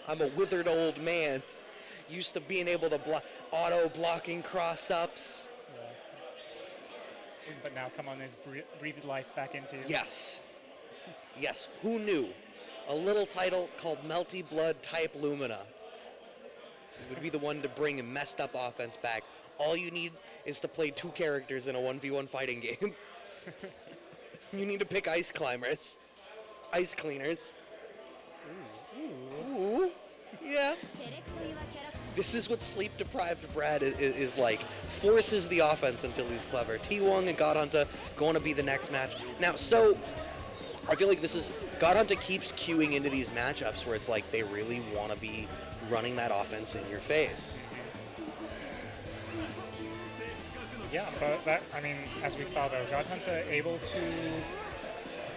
I'm a withered old man, used to being able to block auto-blocking cross-ups. Yeah. But now come on, there's breathed life back into you. Yes. Yes, who knew? A little title called Melty Blood Type Lumina would be the one to bring a messed up offense back. All you need is to play 2 characters in a 1v1 fighting game. You need to pick ice climbers. Ice cleaners. Ooh. Yeah. This is what sleep-deprived Brad is like. Forces the offense until he's clever. T-Wong and God Hunta going to be the next match. Now, so I feel like this is... God Hunta keeps queuing into these matchups where it's like they really want to be running that offense in your face. Yeah, but that, I mean, as we saw though, God Hunta able to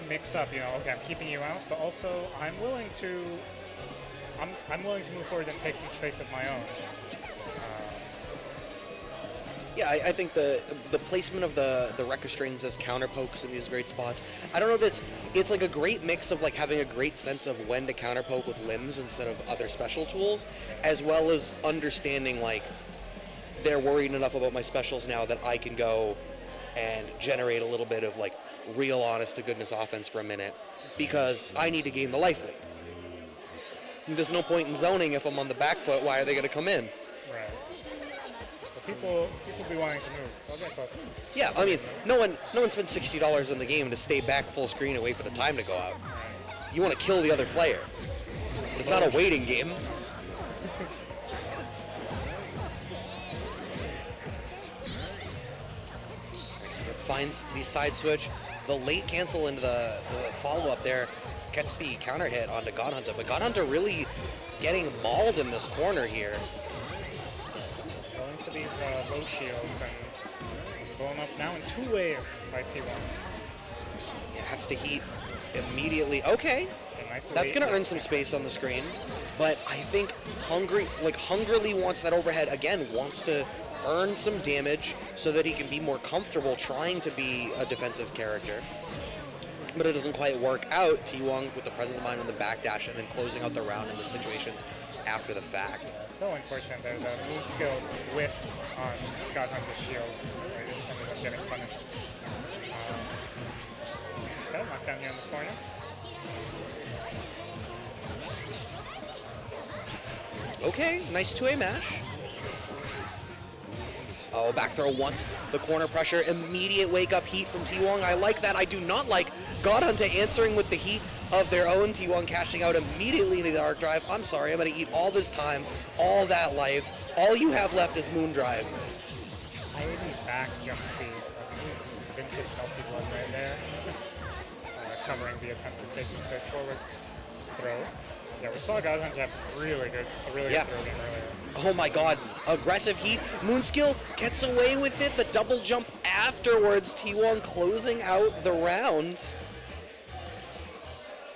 mix up, you know, okay, I'm keeping you out, but also I'm willing to move forward and take some space of my own. Yeah, I think the placement of the Rekka strings as counter pokes in these great spots. I don't know that it's like a great mix of like having a great sense of when to counter poke with limbs instead of other special tools, as well as understanding like they're worried enough about my specials now that I can go and generate a little bit of like real honest to goodness offense for a minute because I need to gain the life lead. There's no point in zoning if I'm on the back foot. Why are they going to come in? Right. But people be wanting to move. They'll get close. Yeah, I mean, no one spends $60 on the game to stay back full screen and wait for the time to go out. You want to kill the other player. It's not a waiting game. Finds the side switch. The late cancel into the follow-up there gets the counter hit onto God Hunta, but God Hunta really getting mauled in this corner here. Going to these low shields and blown up now in 2 waves by T-Wong. It has to heat immediately. Okay, that's going to earn some space on the screen, but I think Hungrily wants that overhead again, wants to earn some damage so that he can be more comfortable trying to be a defensive character. But it doesn't quite work out. T-Wong with the presence of mind on the backdash and then closing out the round in the situations after the fact. Yeah, so unfortunate there. The moon skill whiffed on God Hunter's shield. So he ended up getting punished. Okay, knockdown here in the corner. Okay, nice 2A mash. Oh, back throw once. The corner pressure. Immediate wake-up heat from T-Wong. I like that. I do not like God Hunta answering with the heat of their own. T-Wong cashing out immediately into the arc drive. I'm sorry. I'm going to eat all this time, all that life. All you have left is moon drive. I need back jump C. That's vintage Melty Blood right there. Covering the attempt to take some space forward. Throw. Yeah, we saw God Hunta have a really good throw game earlier. Oh my god, aggressive heat. Moon skill gets away with it. The double jump afterwards. T-Wong closing out the round.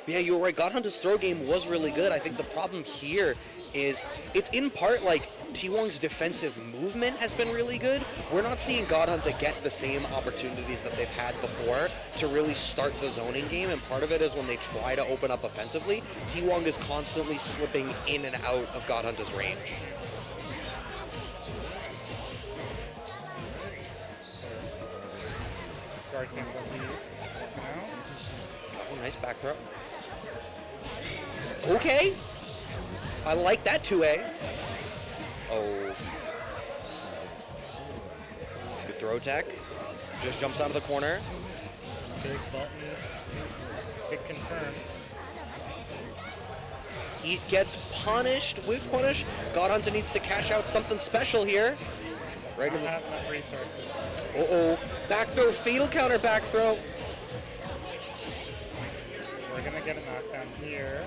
Yeah, you were right. God Hunta's throw game was really good. I think the problem here is it's in part like T-Wong's defensive movement has been really good. We're not seeing God Hunta get the same opportunities that they've had before to really start the zoning game, and part of it is when they try to open up offensively, T-Wong is constantly slipping in and out of God Hunta's range. Guard cancel leads. Oh, nice back throw. Okay. I like that 2A. Oh. Good throw tech. Just jumps out of the corner. Big button. Big confirm. He gets punished with punish. God Hunta needs to cash out something special here. Right in the... have enough resources. Uh-oh. Back throw. Fatal counter back throw. We're going to get a knockdown here.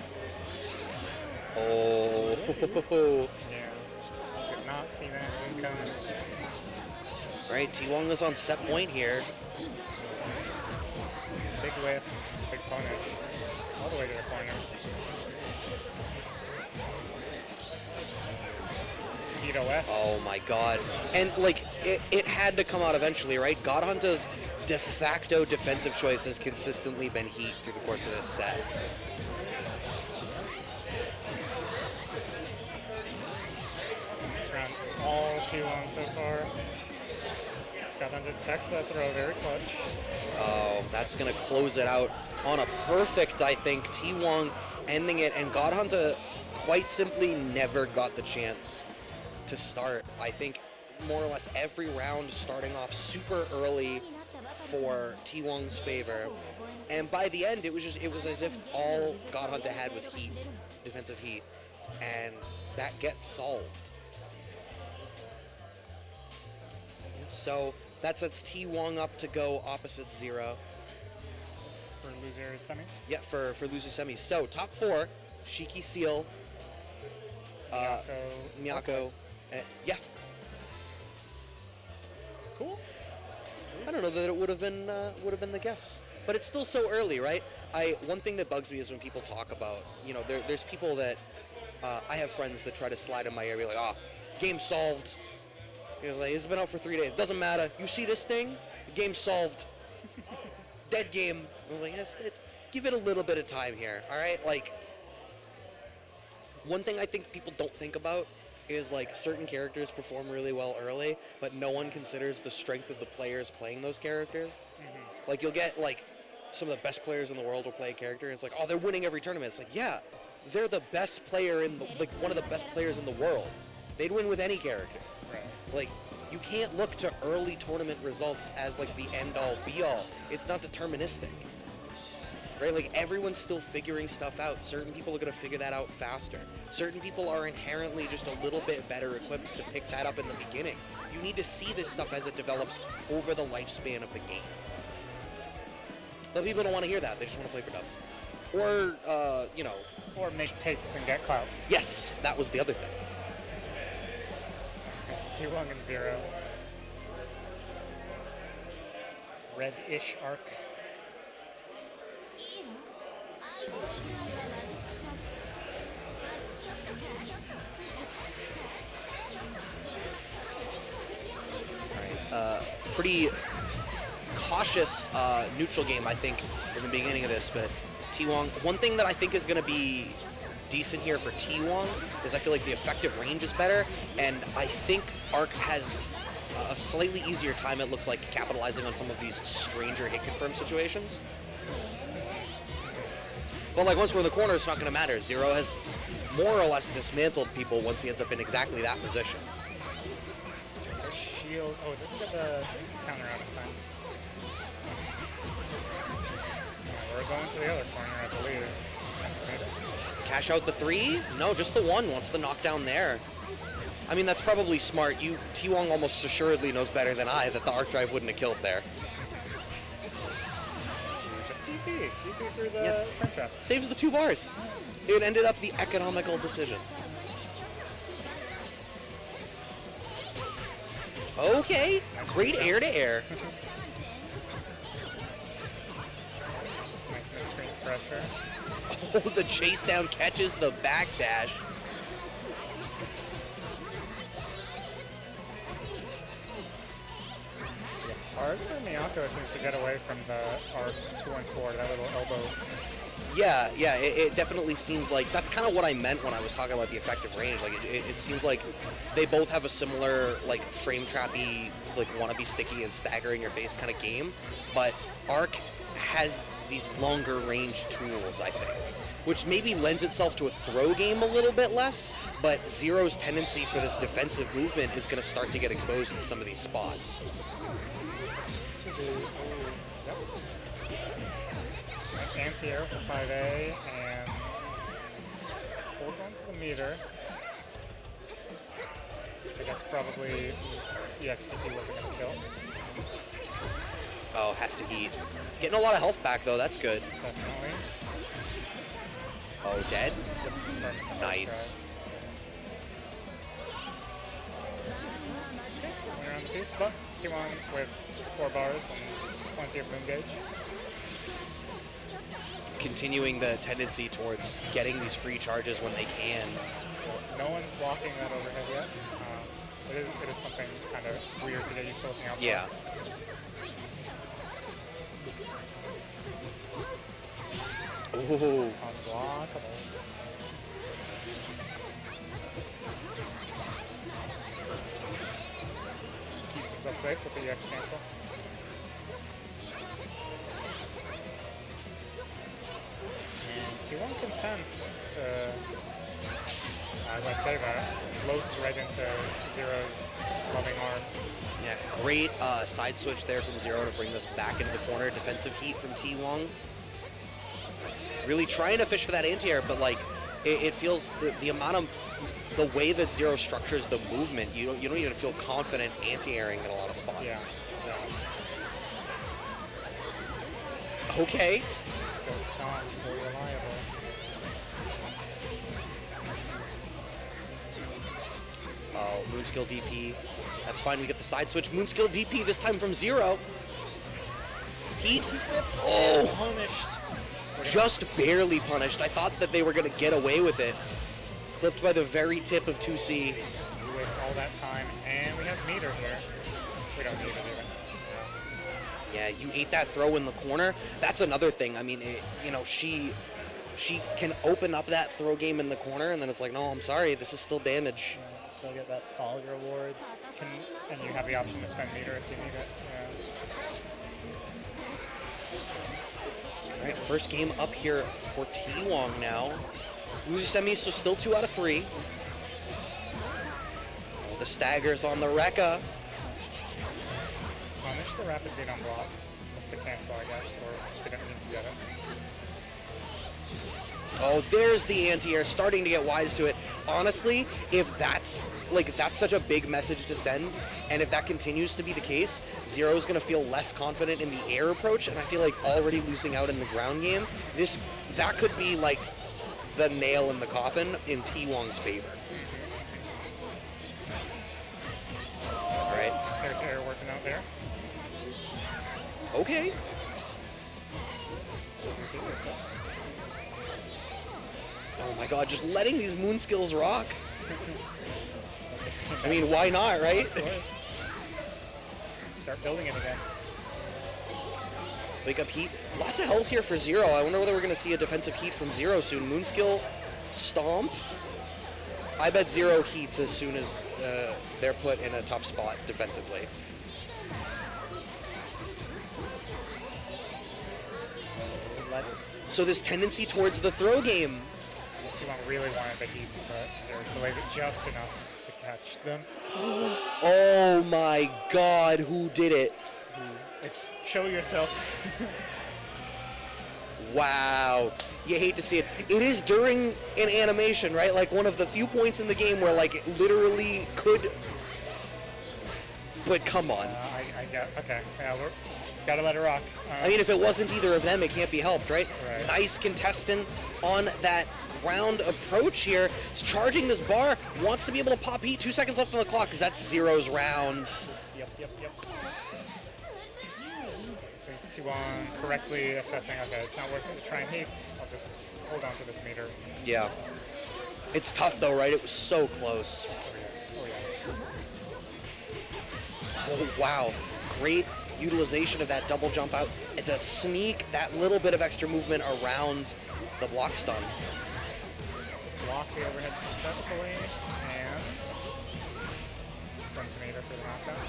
Oh. Yeah. Did not see that one coming. Right, T-Wong is on set point here. Big whip, big punish. All the way to the corner. Heat OS. Oh my god. And like, it had to come out eventually, right? God Hunta's de facto defensive choice has consistently been heat through the course of this set. This round, all T-Wong so far. Got under text that throw, very clutch. Oh, that's going to close it out on a perfect, I think. T-Wong ending it, and God Hunta quite simply never got the chance to start. I think more or less every round starting off super early for T-Wong's favor. And by the end, it was as if all God Hunta had was heat, defensive heat, and that gets solved. So that sets T-Wong up to go opposite 0. For loser semis? Yeah, for loser semis. So top 4, Shiki, Ciel, Miyako, yeah. Cool. I don't know that it would have been the guess, but it's still so early, right? One thing that bugs me is when people talk about, there's people that I have friends that try to slide in my ear, be like, game solved. It's like, it's been out for 3 days. Doesn't matter. You see this thing? The game's solved. Dead game. I was like, give it a little bit of time here, all right? Like, one thing I think people don't think about is like certain characters perform really well early, but no one considers the strength of the players playing those characters. Mm-hmm. Like, you'll get like some of the best players in the world will play a character, and it's like, oh, they're winning every tournament. It's like, yeah, they're the best player one of the best players in the world. They'd win with any character. Right. Like, you can't look to early tournament results as like the end-all be-all. It's not deterministic, right? Like, everyone's still figuring stuff out. Certain people are going to figure that out faster. Certain people are inherently just a little bit better equipped to pick that up in the beginning. You need to see this stuff as it develops over the lifespan of the game. But people don't want to hear that. They just want to play for dubs. Or, Or make takes and get clout. Yes, that was the other thing. T-Wong and 0. Red-ish arc. Pretty cautious neutral game, I think, in the beginning of this, but T-Wong, one thing that I think is going to be decent here for T-Wong is I feel like the effective range is better, and I think Arc has a slightly easier time, it looks like, capitalizing on some of these stranger hit confirm situations. But like, once we're in the corner, it's not going to matter. 0 has more or less dismantled people once he ends up in exactly that position. Shield. Oh, it doesn't get the counter out of time. We're going to the other corner, I believe. Cash out the 3? No, just the 1 once the knockdown there. I mean, that's probably smart. T-Wong almost assuredly knows better than I that the arc drive wouldn't have killed there. Just DP through the front trap. Saves the 2 bars. It ended up the economical decision. Okay, great air to air. Nice mid-screen pressure. Oh, the chase down catches the backdash. Hard for Miyako seems to get away from the arc 2 and 4, that little elbow. Yeah, it definitely seems like that's kind of what I meant when I was talking about the effective range. Like, it seems like they both have a similar, like, frame trappy, like, wannabe sticky and staggering your face kind of game, but Arc has these longer range tools, I think, which maybe lends itself to a throw game a little bit less, but 0's tendency for this defensive movement is going to start to get exposed in some of these spots. Nice anti-air for 5A, and holds on to the meter. I guess probably the XTP wasn't going to kill. Oh, has to eat. Getting a lot of health back, though. That's good. Definitely. Oh, dead? confirmed. Nice. Going around the piece, but T-Wong with 4 bars and plenty of moon gauge. Continuing the tendency towards getting these free charges when they can. No one's blocking that overhead yet. It is something kind of weird to get used to looking out for. Yeah. Ooh. Unblockable. Keeps himself safe with the EX cancel. And T-Wong content to, as I say that, floats right into Zero's loving arms. Yeah, great side switch there from Zero to bring this back into the corner. Defensive heat from T-Wong. Really trying to fish for that anti-air, but like it feels the amount of the way that Zero structures the movement, you don't even feel confident anti-airing in a lot of spots. Yeah. Okay. Let's go staunch for reliable. Oh, Moonskill DP. That's fine. We get the side switch. Moonskill DP this time from Zero. Heat. Oh. Punished. Just barely punished. I thought that they were going to get away with it. Clipped by the very tip of 2C. We waste all that time, and we have meter here. We don't need it even. Yeah, you ate that throw in the corner. That's another thing. I mean, she can open up that throw game in the corner, and then it's like, no, I'm sorry, this is still damage. Still get that solid reward, and you have the option to spend meter if you need it. All right, first game up here for T-Wong now. Loses semis, so still 2 out of 3. The staggers on the Rekka. Punish the rapid beat on block. Missed a cancel, I guess, or didn't mean to get it. Oh, there's the anti-air, starting to get wise to it. Honestly, if that's such a big message to send, and if that continues to be the case, Zero's going to feel less confident in the air approach, and I feel like already losing out in the ground game, that could be like the nail in the coffin in T-Wong's favor. All right. Air working out there. Okay. Oh my god, just letting these moon skills rock. I mean, why not, right? Of course. Start building it again. Wake up heat. Lots of health here for Zero. I wonder whether we're going to see a defensive heat from Zero soon. Moonskill stomp. I bet Zero heats as soon as they're put in a tough spot defensively. So this tendency towards the throw game. T-Wong really wanted the heats, but Zero delays it just enough to catch them. Oh my god, who did it? Show yourself. Wow. You hate to see it. It is during an animation, right? Like one of the few points in the game where like it literally could. But come on. I get, okay. Yeah, gotta let it rock. I mean, if it wasn't either of them, it can't be helped, right? Right. Nice contestant on that ground approach here. He's charging this bar, wants to be able to pop heat. 2 seconds left on the clock because that's Zero's round. Yep. T-Wong correctly assessing, okay, it's not worth it to try and heat. I'll just hold on to this meter. Yeah. It's tough though, right? It was so close. Oh yeah. Oh, wow. Great utilization of that double jump out. It's a sneak, that little bit of extra movement around the block stun. Block the overhead successfully, and spend some meter for the knockdown.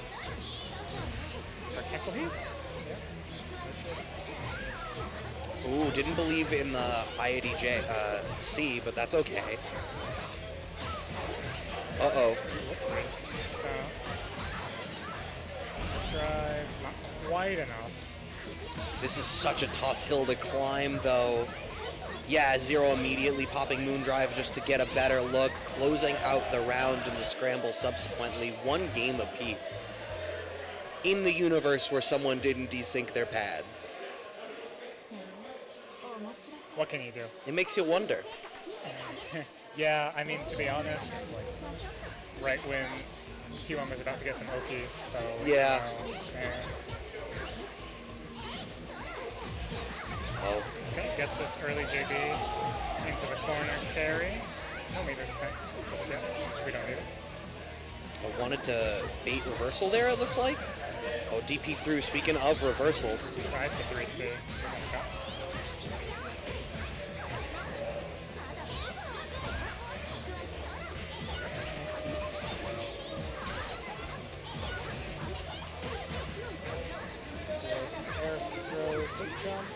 Or cancel heat. Yeah. Ooh, didn't believe in the IADJ C, but that's okay. Uh-oh. Slippery. Drive, not quite enough. This is such a tough hill to climb, though. Yeah, Zero immediately popping Moondrive just to get a better look, closing out the round in the scramble subsequently. 1 game apiece. In the universe where someone didn't desync their pad. What can you do? It makes you wonder. Yeah, I mean, to be honest, it's like right when T-Wong was about to get some Oki, so... Yeah. Oh. Okay, gets this early JB into the corner carry. No meters spent. Yeah, we don't need it. I wanted to bait reversal there, it looked like. Oh, DP through. Speaking of reversals. Tries to 3C. Doesn't count. So, air throw, safe jump.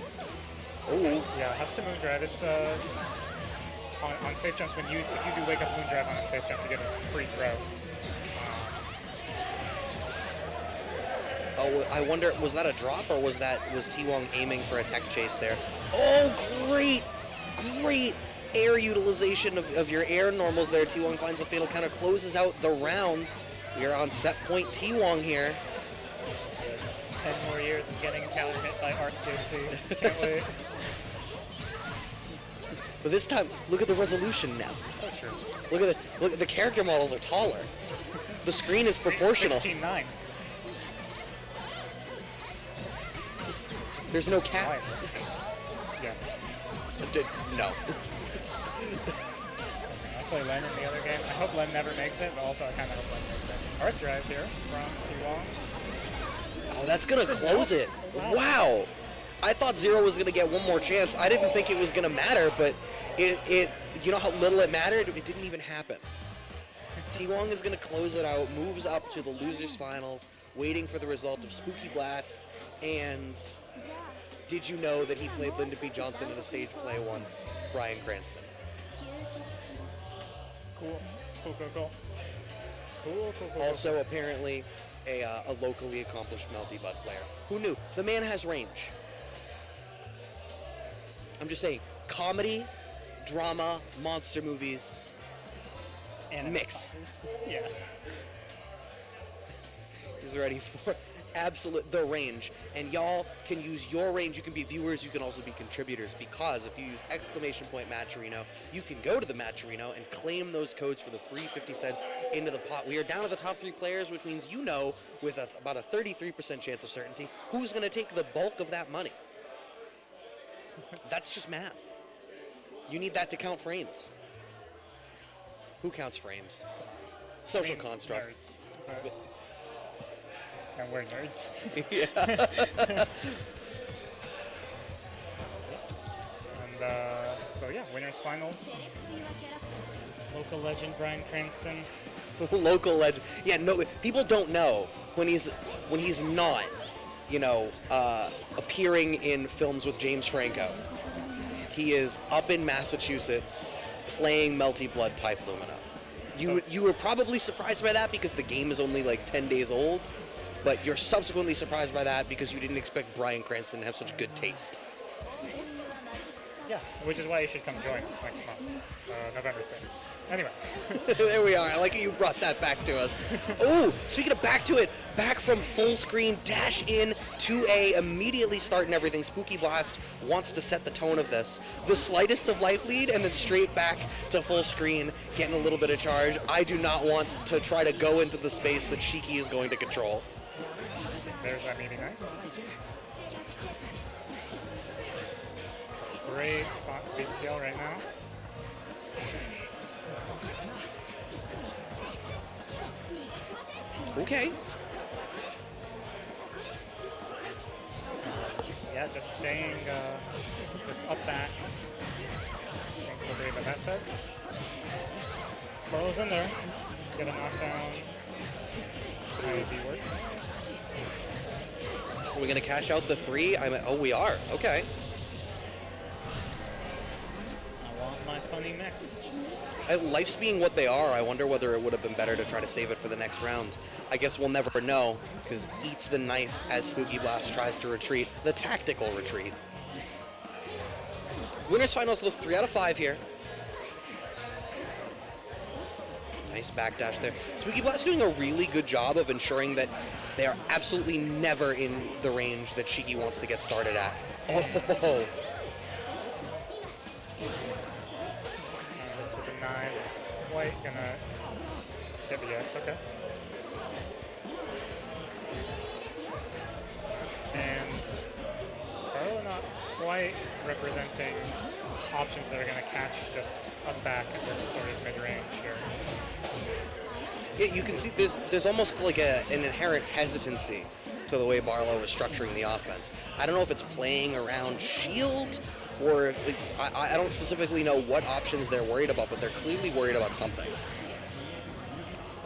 Oh. Yeah, has to moondrive. It's on safe jumps if you do wake up moondrive on a safe jump, you get a free throw. Oh, I wonder, was that a drop or was T-Wong aiming for a tech chase there? Oh, great air utilization of your air normals there. T-Wong finds the fatal counter, closes out the round. We are on set point T-Wong here. 10 more years of getting counter hit by ArcJC. Can't wait. But this time, look at the resolution now. So true. Look at the character models are taller. The screen is proportional. 16:9. There's no cats. Yes. No. I'll play Len in the other game. I hope Len never makes it, but also I kind of hope Len makes it. Arc drive here from T-Wong. Oh, that's gonna close it. Wow. I thought Zero was gonna get one more chance. I didn't think it was gonna matter, but it you know how little it mattered? It didn't even happen. T-Wong is gonna close it out, moves up to the losers finals, waiting for the result of SpookyBlast. And did you know that he played Lyndon B. Johnson in a stage play once, Bryan Cranston? Cool. Also, apparently, a locally accomplished Melty Butt player. Who knew? The man has range. I'm just saying, comedy, drama, monster movies, And mix. Yeah. He's ready for the range. And y'all can use your range. You can be viewers. You can also be contributors, because if you use !Matcherino, you can go to the Matcherino and claim those codes for the free 50 cents into the pot. We are down to the top 3 players, which means you know with about a 33% chance of certainty who's going to take the bulk of that money. That's just math. You need that to count frames. Who counts frames? Social construct. Nerds. And we're nerds. Yeah. And so yeah, winners finals. Local legend Bryan Cranston. Local legend. Yeah, no, people don't know when he's not, appearing in films with James Franco. He is up in Massachusetts playing Melty Blood type Lumina. You were probably surprised by that because the game is only like 10 days old, but you're subsequently surprised by that because you didn't expect Bryan Cranston to have such good taste. Yeah, which is why you should come join us next month, November 6th. Anyway. There we are. I like how you brought that back to us. Oh, speaking of back to it, back from full screen, dash in to A, immediately starting everything. SpookyBlast wants to set the tone of this. The slightest of life lead and then straight back to full screen, getting a little bit of charge. I do not want to try to go into the space that Shiki is going to control. There's that meeting night. Great spot to be Ciel right now. Okay. Yeah, just staying just up back. Staying slippery, but that said, Barlow's in there. Get a knockdown. IAD works. Are we going to cash out the 3? We are. Okay. I want my funny mix. Life's being what they are, I wonder whether it would have been better to try to save it for the next round. I guess we'll never know, because eats the knife as SpookyBlast tries to retreat. The tactical retreat. Winners finals look 3 out of 5 here. Nice backdash there. SpookyBlast doing a really good job of ensuring that they are absolutely never in the range that Shiki wants to get started at. Oh! Hits with the knives. quite gonna get the X, okay. And Barlowe not quite representing options that are going to catch just up back at this sort of mid-range here. Yeah, you can see there's almost like an inherent hesitancy to the way Barlowe is structuring the offense. I don't know if it's playing around shield or if I don't specifically know what options they're worried about, but they're clearly worried about something.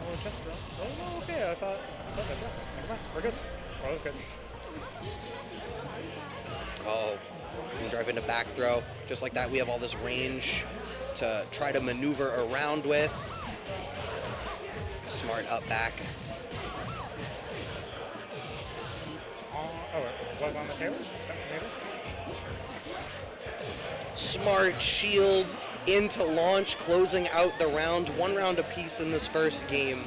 Oh, just oh, okay. I thought that. Never mind. We're good. That was good. Oh, can drive into back throw. Just like that, we have all this range to try to maneuver around with. Smart up back. It's on, oh, it was on the table. Expensive maybe. Smart shield into launch, closing out the round. 1 round apiece in this first game.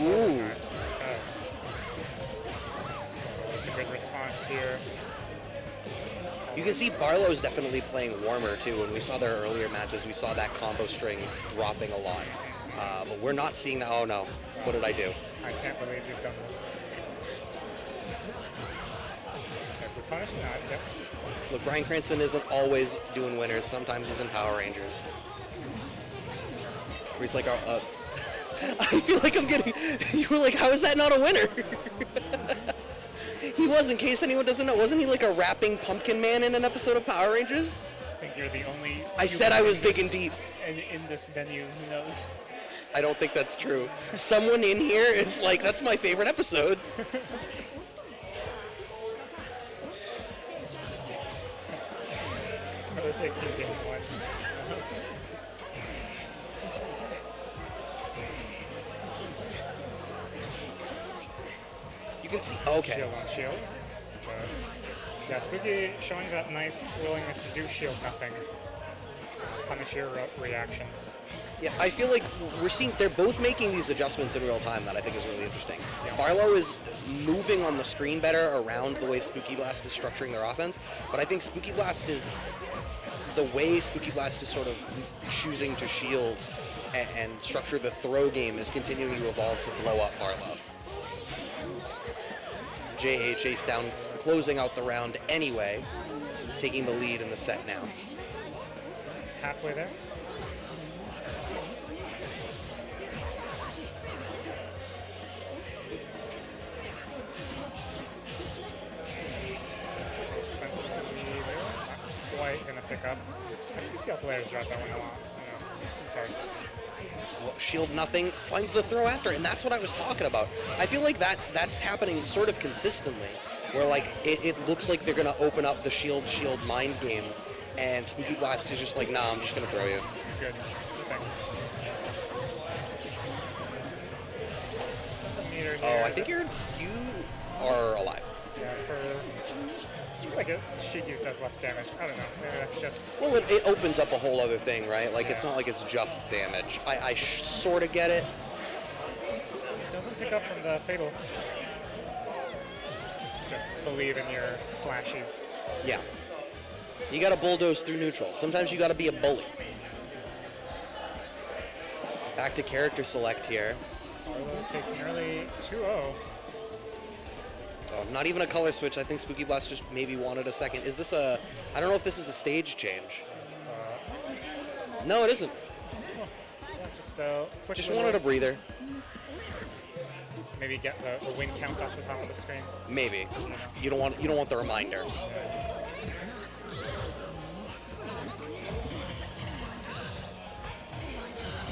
Ooh. A good response here. You can see Barlowe's definitely playing warmer too. When we saw their earlier matches, we saw that combo string dropping a lot. But we're not seeing that. Oh no, what did I do? I can't believe you've done this. We're punishing knives, yeah. Look, Bryan Cranston isn't always doing winners. Sometimes he's in Power Rangers. Where he's like, I feel like I'm getting. You were like, how is that not a winner? He was, in case anyone doesn't know, wasn't he like a rapping pumpkin man in an episode of Power Rangers? I think you're the only. I said I was digging deep. In this venue, who knows? I don't think that's true. Someone in here is like, that's my favorite episode. I'm gonna take you game 1. You can see. Okay. Shield on shield. Yeah, Spooky showing that nice willingness to do shield nothing. Punish your reactions. Yeah, I feel like we're seeing they're both making these adjustments in real time that I think is really interesting. Yeah. Barlowe is moving on the screen better around the way SpookyBlast is structuring their offense, but I think SpookyBlast is the way SpookyBlast is sort of choosing to shield and structure the throw game is continuing to evolve to blow up Barlowe. JA chase down, closing out the round anyway, taking the lead in the set now. Halfway there. Expensive to be there. Not quite gonna pick up. I see Ciel players drop that one a lot. It seems hard. Well, shield nothing, finds the throw after, and that's what I was talking about. I feel like that's happening sort of consistently, where like it looks like they're gonna open up the shield mind game, and SpookyBlast is just like, nah, I'm just gonna throw you. Good. Thanks. Oh, I think you are alive. Yeah, seems like Shiki's does less damage. I don't know. Maybe that's just. Well, it opens up a whole other thing, right? Like, it's not like it's just damage. I sort of get it. It doesn't pick up from the fatal. Just believe in your slashes. Yeah. You gotta bulldoze through neutral. Sometimes you gotta be a bully. Back to character select here. Barlowe takes an early 2-0. Oh, not even a color switch. I think SpookyBlast just maybe wanted a second. Is this a... I don't know if this is a stage change. No, it isn't. Just wanted a breather. Maybe get the win count off the top of the screen. Maybe. You don't want the reminder.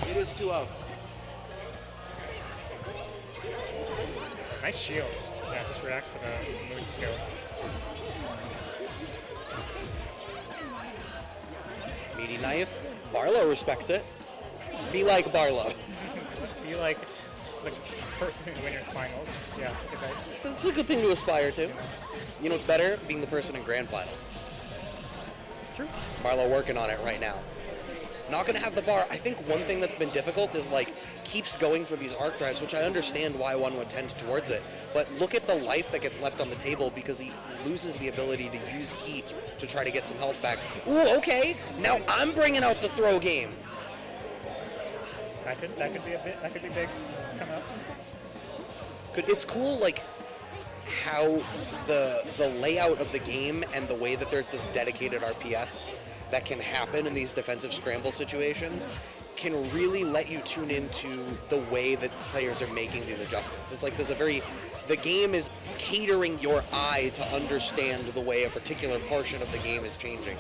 It is 2-0. Nice shield. Yeah, just reacts to the mood skill. Meaty knife. Barlowe respects it. Be like Barlowe. Be like the person in winners finals. Yeah, It's a good thing to aspire to. You know what's better? Being the person in grand finals. True. Barlowe working on it right now. Not going to have the bar. I think one thing that's been difficult is like keeps going for these arc drives, which I understand why one would tend towards it. But look at the life that gets left on the table because he loses the ability to use heat to try to get some health back. Ooh, okay. Now I'm bringing out the throw game. That could be big coming up. It's cool, like how the layout of the game and the way that there's this dedicated RPS that can happen in these defensive scramble situations can really let you tune into the way that players are making these adjustments. It's like the game is catering your eye to understand the way a particular portion of the game is changing.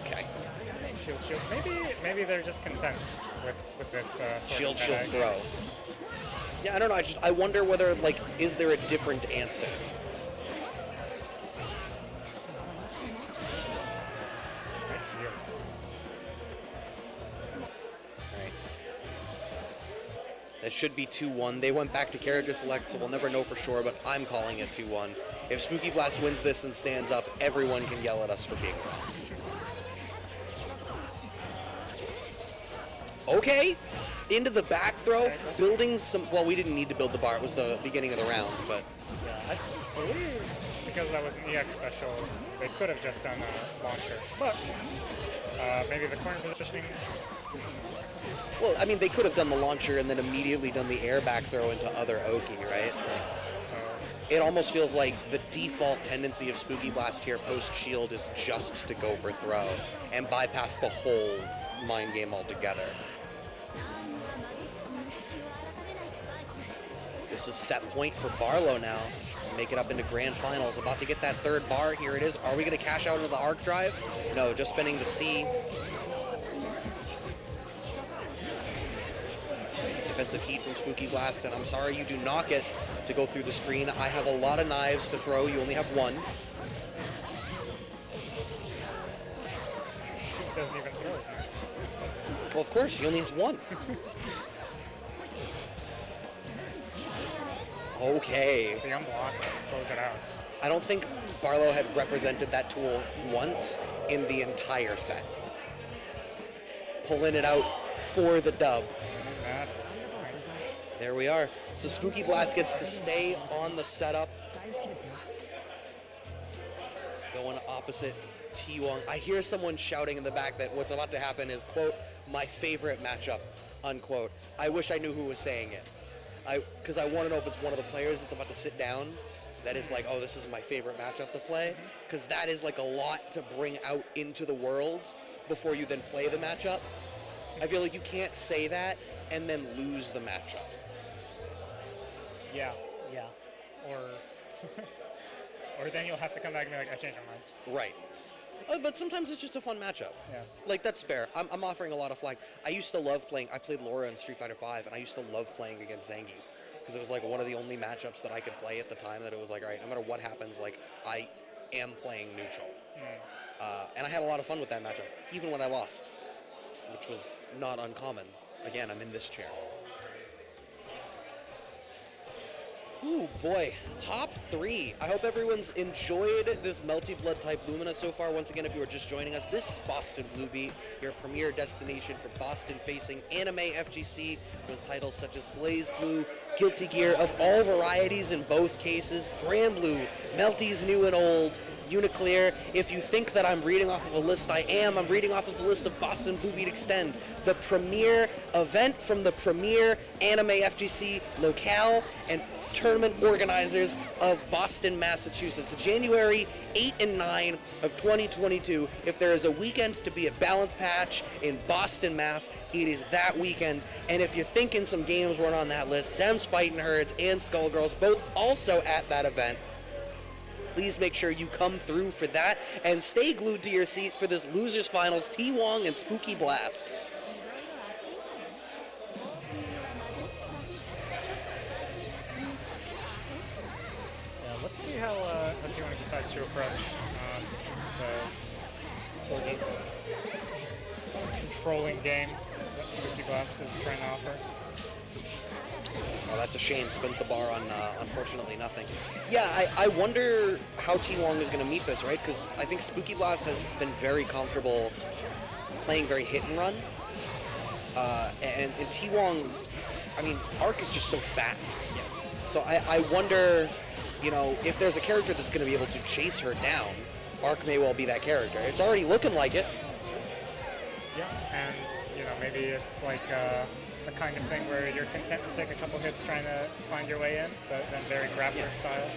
Okay. Shield. Maybe they're just content with this Shield throw. Yeah, I don't know. I wonder whether, like, is there a different answer? Nice shield. All right. That should be 2-1. They went back to character select, so we'll never know for sure, but I'm calling it 2-1. If SpookyBlast wins this and stands up, everyone can yell at us for being wrong. Okay. Into the back throw, building some. Well, we didn't need to build the bar. It was the beginning of the round, but. Yeah, I believe because that was an EX special, they could have just done a launcher. But maybe the corner positioning. Well, I mean, they could have done the launcher and then immediately done the air back throw into other Oki, right? So it almost feels like the default tendency of SpookyBlast here post-shield is just to go for throw and bypass the whole mind game altogether. This is set point for Barlowe now to make it up into grand finals. About to get that third bar. Here it is. Are we going to cash out into the arc drive? No, just spinning the C. Defensive heat from SpookyBlast, and I'm sorry you do not get to go through the screen. I have a lot of knives to throw. You only have one. he doesn't even throw his knife. Well, of course, he only has one. Okay. The unblock, close it out. I don't think Barlowe had represented that tool once in the entire set. Pulling it out for the dub. That is nice. There we are. So SpookyBlast gets to stay on the setup. Going opposite T-Wong. I hear someone shouting in the back that what's about to happen is, quote, my favorite matchup, unquote. I wish I knew who was saying it. Because I want to know if it's one of the players that's about to sit down that is like, oh, this is my favorite matchup to play. Because that is like a lot to bring out into the world before you then play the matchup. I feel like you can't say that and then lose the matchup. Yeah. Or or then you'll have to come back and be like, I changed my mind. Right. But sometimes it's just a fun matchup. Yeah. Like, that's fair. I'm offering a lot of flag. I used to love playing. I played Laura in Street Fighter V, and I used to love playing against Zangief because it was like one of the only matchups that I could play at the time that it was like, all right, no matter what happens, like, I am playing neutral. And I had a lot of fun with that matchup, even when I lost, which was not uncommon. Again, I'm in this chair. Ooh, boy. Top 3. I hope everyone's enjoyed this Melty Blood type Lumina so far. Once again, if you are just joining us, this is Boston Blue Beat, your premier destination for Boston-facing anime FGC with titles such as Blaze Blue, Guilty Gear of all varieties in both cases, Grand Blue, Melty's New and Old, Uniclear. If you think that I'm reading off of a list, I am. I'm reading off of the list of Boston Blue Beat Extend, the premier event from the premier anime FGC locale and tournament organizers of Boston, Massachusetts. January 8 and 9 of 2022. If there is a weekend to be at Balance Patch in Boston, Mass, it is that weekend. And if you're thinking some games weren't on that list, Them's Fighting Herds and Skullgirls, both also at that event, please make sure you come through for that and stay glued to your seat for this Losers Finals, T-Wong and SpookyBlast. Let's see how T-Wong decides to approach the sort of controlling game that SpookyBlast is trying to offer. Oh, that's a shame. Spins the bar on, unfortunately, nothing. Yeah, I wonder how T-Wong is going to meet this, right? Because I think SpookyBlast has been very comfortable playing very hit and run. And T-Wong, I mean, Arc is just so fast. Yes. So I wonder, you know, if there's a character that's going to be able to chase her down, Arc may well be that character. It's already looking like it. Yeah, and, you know, maybe it's like the kind of thing where you're content to take a couple hits trying to find your way in, but then very grappler style.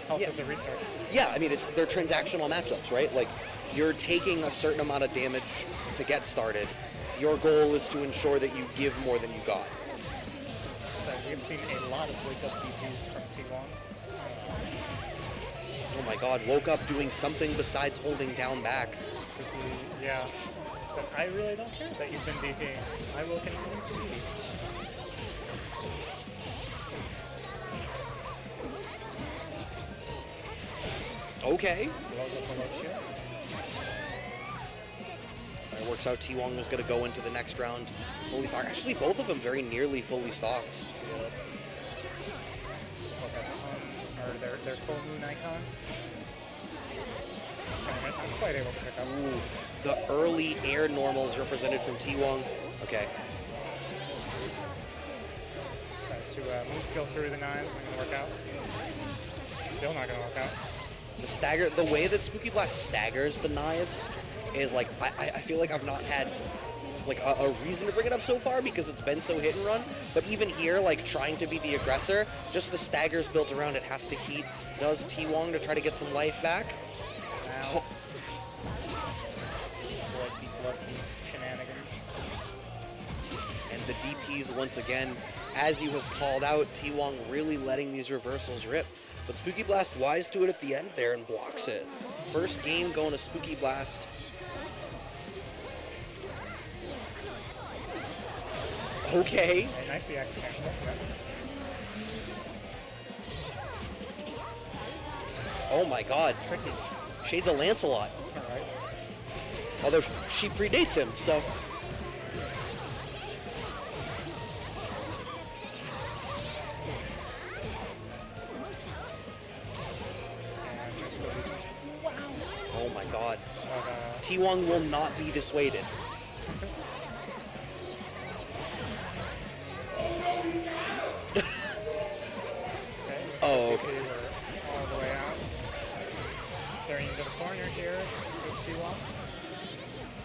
Health as a resource. Yeah, I mean, they're transactional matchups, right? Like, you're taking a certain amount of damage to get started. Your goal is to ensure that you give more than you got. So we've seen a lot of wake-up DPs from T-Wong. Oh my god, woke up doing something besides holding down back. Yeah. So I really don't care that you've been DPing. I will continue to DP. Okay. Blows up below shit. It works out T-Wong was going to go into the next round fully stocked. Actually, both of them very nearly fully stocked. Or their full moon icon. Okay, I'm quite able to pick up. Ooh, the early air normals represented from T-Wong. Okay. Tries to moon skill through the knives. Not gonna work out. Still not gonna work out. The way that SpookyBlast staggers the knives is like, I feel like I've not had like a reason to bring it up so far because it's been so hit and run. But even here, like trying to be the aggressor, just the staggers built around it has to heat. Does T-Wong to try to get some life back? Now, blood heat shenanigans. And the DPs once again, as you have called out, T-Wong really letting these reversals rip. But SpookyBlast wise to it at the end there and blocks it. First game going to SpookyBlast. Okay. A nice EX cancel. Oh my god. Tricky. Shades of Lancelot. Alright. Although she predates him, so. Oh my god. T-Wong will not be dissuaded. Oh, okay. We're all the way out. Carrying to the corner here is T-Wong.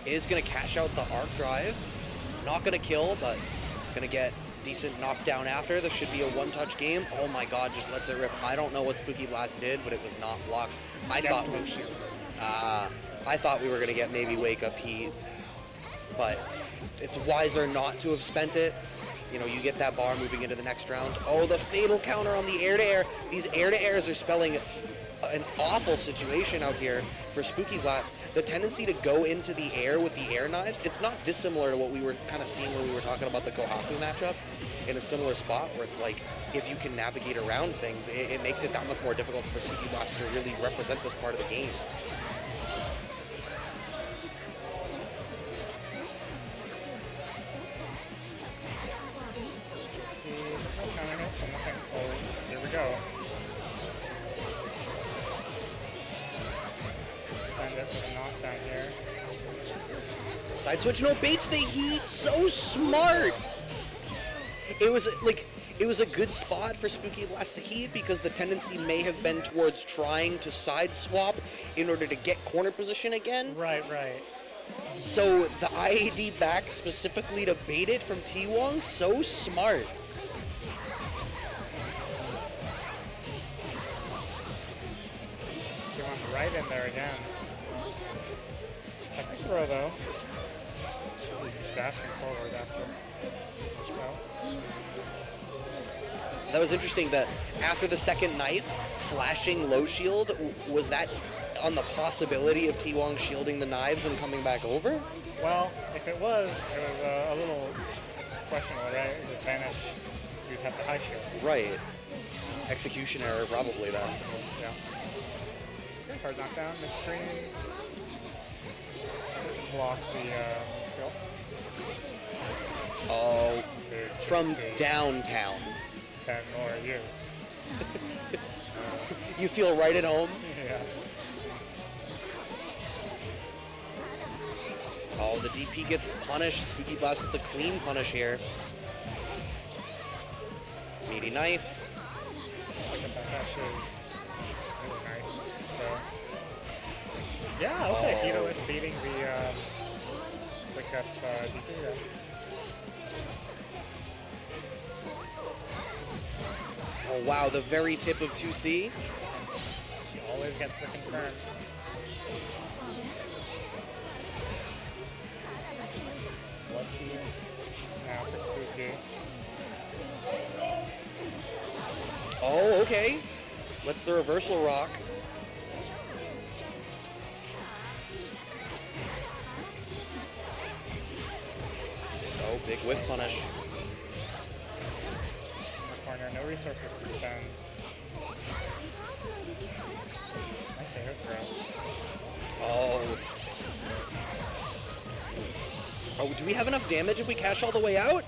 Is going to cash out the arc drive. Not going to kill, but going to get decent knockdown after. This should be a one-touch game. Oh my god, just lets it rip. I don't know what SpookyBlast did, but it was not blocked. I thought we were going to get maybe Wake Up Heat, but it's wiser not to have spent it. You know, you get that bar moving into the next round. Oh, the fatal counter on the air-to-air. These air-to-airs are spelling an awful situation out here for SpookyBlast. The tendency to go into the air with the air knives, it's not dissimilar to what we were kind of seeing when we were talking about the Kouhaku matchup in a similar spot where it's like, if you can navigate around things, it makes it that much more difficult for SpookyBlast to really represent this part of the game. Oh, here we go. Spend it for the knockdown here. Side switch, no baits the heat, so smart! It was a good spot for SpookyBlast to heat because the tendency may have been towards trying to side swap in order to get corner position again. Right. So the IAD back specifically to bait it from T-Wong, so smart. Right in there again. Technical throw though. He's dashing forward after. So. That was interesting that after the second knife, flashing low shield, was that on the possibility of T-Wong shielding the knives and coming back over? Well, if it was a little questionable, right? If it vanished, you'd have to high shield. Right. Execution error, probably that. Yeah. Hard knockdown, midstream. Block the skill. Oh, from Gypsy. downtown. 10 more years. You feel right at home? Yeah. Oh, the DP gets punished. SpookyBlast with the clean punish here. Meaty knife. Like the dash is really nice. So, yeah, okay. Hito is beating the pick up DP there. Oh wow, the very tip of 2C. She always gets the confirm. What keys? Now for Spooky. Oh, okay. Let's the reversal rock. Oh, big whiff punish. Corner, no resources to spend. Nice air throw. Oh. Oh, do we have enough damage if we catch all the way out?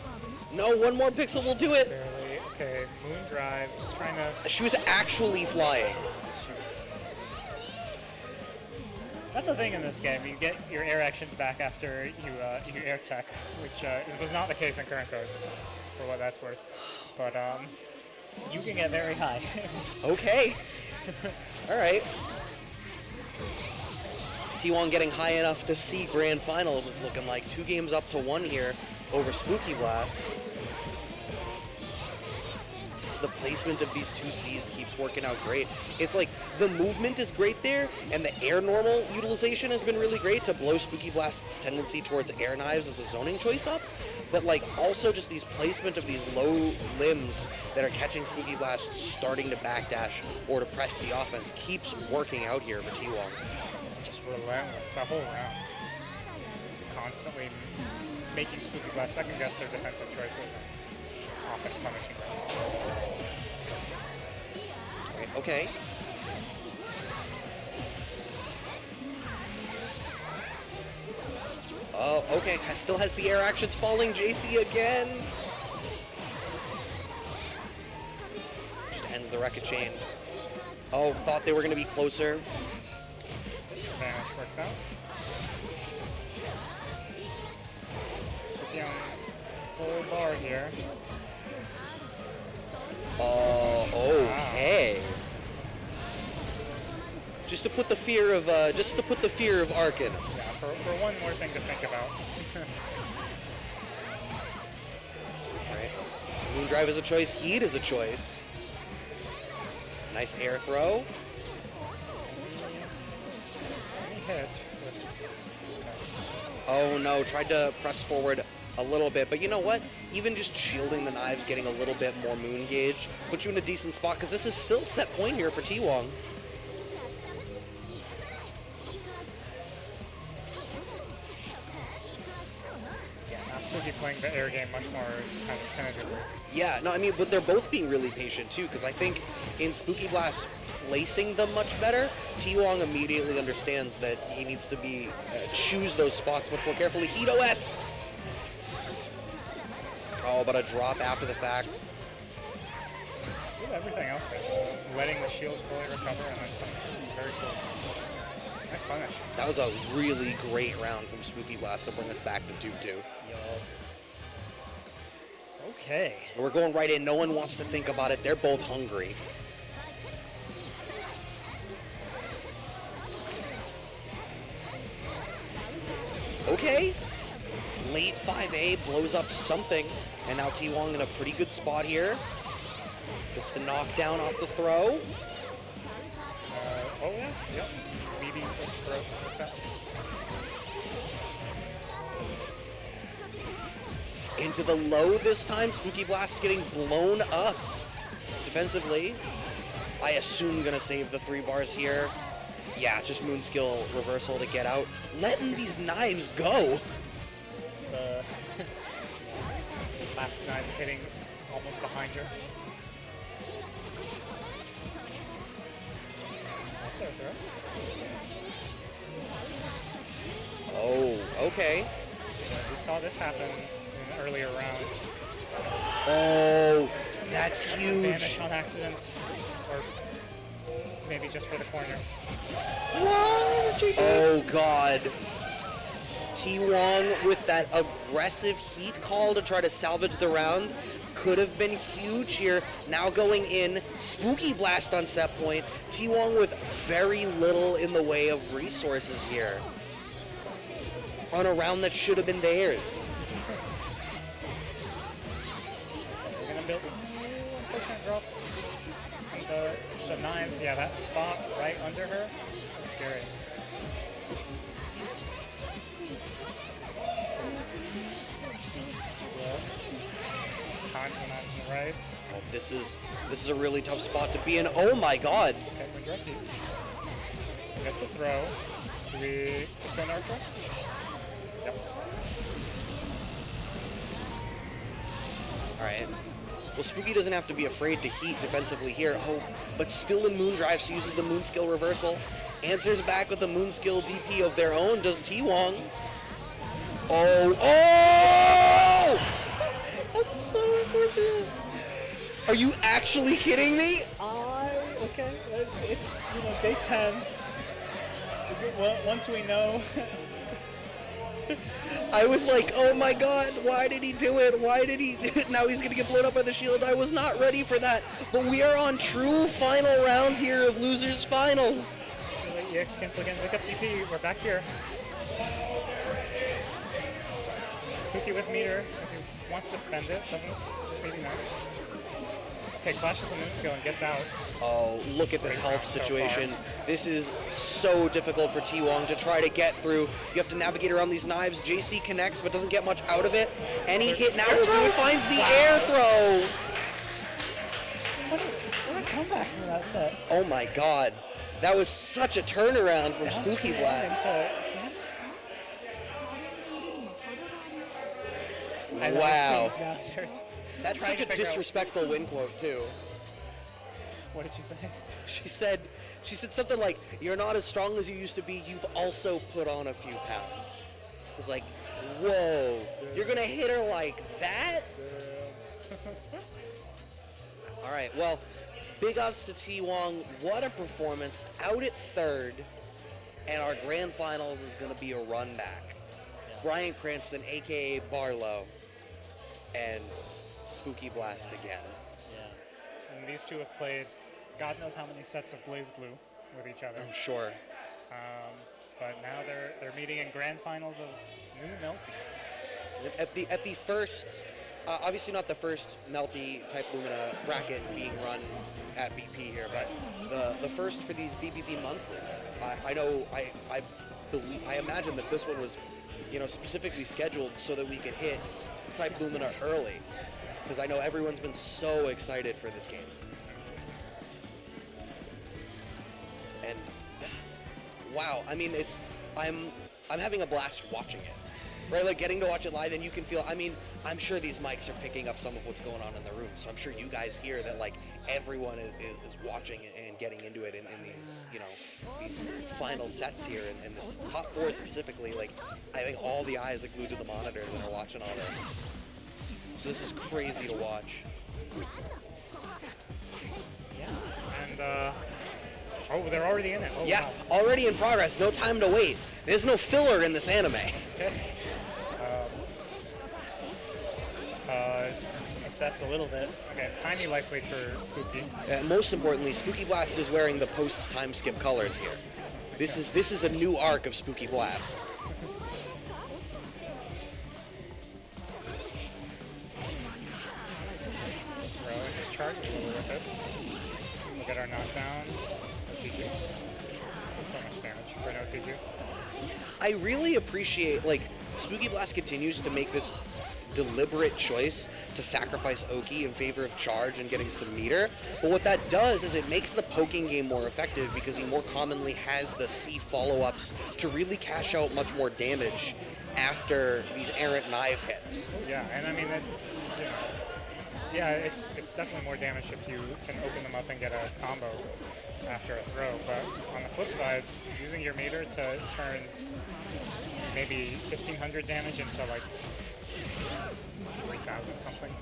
No, one more pixel will do it. Barely. Okay, Moon Drive, just trying to... She was actually flying. That's the thing in this game. You get your air actions back after you air tech, which was not the case in current code, for what that's worth. But you can get very high. Okay. All right. T-Wong getting high enough to see grand finals. It's looking like 2 games up to 1 here over SpookyBlast. The placement of these 2Cs keeps working out great. It's like the movement is great there, and the air normal utilization has been really great to blow SpookyBlast's tendency towards air knives as a zoning choice up. But like also just these placement of these low limbs that are catching SpookyBlast starting to backdash or to press the offense keeps working out here for T-Wong. Just relentless the whole round. Constantly making SpookyBlast second guess their defensive choices and often punishing them. Okay. Oh, okay. Still has the air actions falling. JC again. Just ends the record chain. Oh, thought they were going to be closer. Vanish works out. Spooky on full bar here. Oh, okay. Wow. Just to put the fear of Arcueid. Yeah, for one more thing to think about. Right. Moon Drive is a choice. Heat is a choice. Nice air throw. Hit. Oh no, tried to press forward a little bit, but you know what? Even just shielding the knives, getting a little bit more moon gauge, puts you in a decent spot, because this is still set point here for T-Wong. Yeah, now Spooky playing the air game much more kind of tentatively. Yeah, no, I mean, but they're both being really patient too, because I think in SpookyBlast placing them much better, T-Wong immediately understands that he needs to be choose those spots much more carefully. Hito S! Oh, but a drop after the fact. Do everything else, man. Letting the shield fully recover and then very cool. Nice punish. That was a really great round from SpookyBlast to bring us back to 2-2. Okay. We're going right in. No one wants to think about it. They're both hungry. Okay. Late 5A blows up something, and now T-Wong in a pretty good spot here. Gets the knockdown off the throw. Oh yeah, yep. BB throw. What's that? Into the low this time. SpookyBlast getting blown up defensively. I assume gonna save the 3 bars here. Yeah, just moon skill reversal to get out. Letting these knives go. Last knives hitting almost behind her. Nice air throw. Oh, okay. Yeah, we saw this happen in an earlier round. Oh, That's huge. Vanish on accident, or maybe just for the corner. Oh god. T-Wong with that aggressive heat call to try to salvage the round could have been huge here. Now going in, SpookyBlast on set point. T-Wong with very little in the way of resources here on a round that should have been theirs. We're gonna build a unfortunate drop. And the knives, yeah, that spot right under her, so scary. Times the knives on the right. Oh, this is a really tough spot to be in. Oh my god. Okay, we're directly. Gets a throw. Do we just go north? Yep. Alright. Well, Spooky doesn't have to be afraid to heat defensively here. Oh, but still in Moondrive, so uses the Moon Skill reversal. Answers back with the Moon Skill DP of their own, does T-Wong. Oh, oh! That's so unfortunate. Are you actually kidding me? Okay, it's, you know, day 10. Once we know. I was like, oh my god, why did he do it? Why did he? Now he's gonna get blown up by the shield. I was not ready for that. But we are on true final round here of Losers Finals. Wait, EX cancel again. Wake up DP. We're back here. Spooky with meter. If he wants to spend it, doesn't. Just maybe not. Okay, clashes the Moon Skill and gets out. Oh, look at this health situation. This is so difficult for T-Wong to try to get through. You have to navigate around these knives. JC connects, but doesn't get much out of it. Any hit now will do it. Finds the air throw. What a comeback from that set. Oh my god. That was such a turnaround from SpookyBlast. Wow. That's such a disrespectful win quote too. What did she say? She said something like, "You're not as strong as you used to be. You've also put on a few pounds." It was like, whoa, you're gonna hit her like that? All right, well, big ups to T-Wong. What a performance, out at third, and our grand finals is gonna be a run back. Brian Cranston, aka Barlowe, and SpookyBlast again. Yeah. And these two have played God knows how many sets of Blaze Blue with each other. I'm sure. But now they're meeting in grand finals of New Melty. At the first, obviously not the first Melty type Lumina bracket being run at BP here, but the first for these BBB monthlies. I imagine that this one was, specifically scheduled so that we could hit type Lumina early, because I know everyone's been so excited for this game. And wow, I mean, I'm having a blast watching it, right? Like getting to watch it live, and you can feel. I mean, I'm sure these mics are picking up some of what's going on in the room, so I'm sure you guys hear that. Like everyone is watching and getting into it in these, these final sets here, and this top four specifically. Like I think all the eyes are glued to the monitors and are watching all this. So this is crazy to watch. Yeah, and oh, they're already in it. Oh, yeah, wow. Already in progress. No time to wait. There's no filler in this anime. Okay. Assess a little bit. Okay, tiny life lead for Spooky. Most importantly, SpookyBlast is wearing the post-time skip colors here. This is a new arc of SpookyBlast. Charge a little with it. Look at our knockdown. TG. That's so much damage for no TG. I really appreciate, SpookyBlast continues to make this deliberate choice to sacrifice Oki in favor of charge and getting some meter. But what that does is it makes the poking game more effective because he more commonly has the C follow-ups to really cash out much more damage after these errant knife hits. Yeah, and I mean, it's, yeah, it's definitely more damage if you can open them up and get a combo after a throw. But on the flip side, using your meter to turn maybe 1,500 damage into like 3,000 something.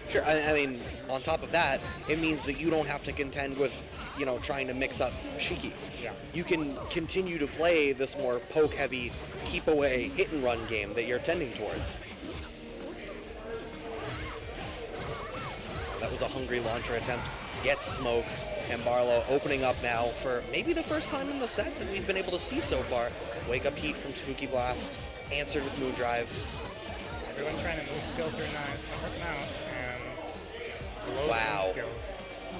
Sure, I mean, on top of that, it means that you don't have to contend with, you know, trying to mix up Shiki. Yeah. You can continue to play this more poke-heavy, keep-away, hit-and-run game that you're tending towards. That was a hungry launcher attempt. Gets smoked, and Barlowe opening up now for maybe the first time in the set that we've been able to see so far. Wake up heat from SpookyBlast, answered with Moondrive. Everyone trying to move skill through knives, not working out, and just blow Wow. skills.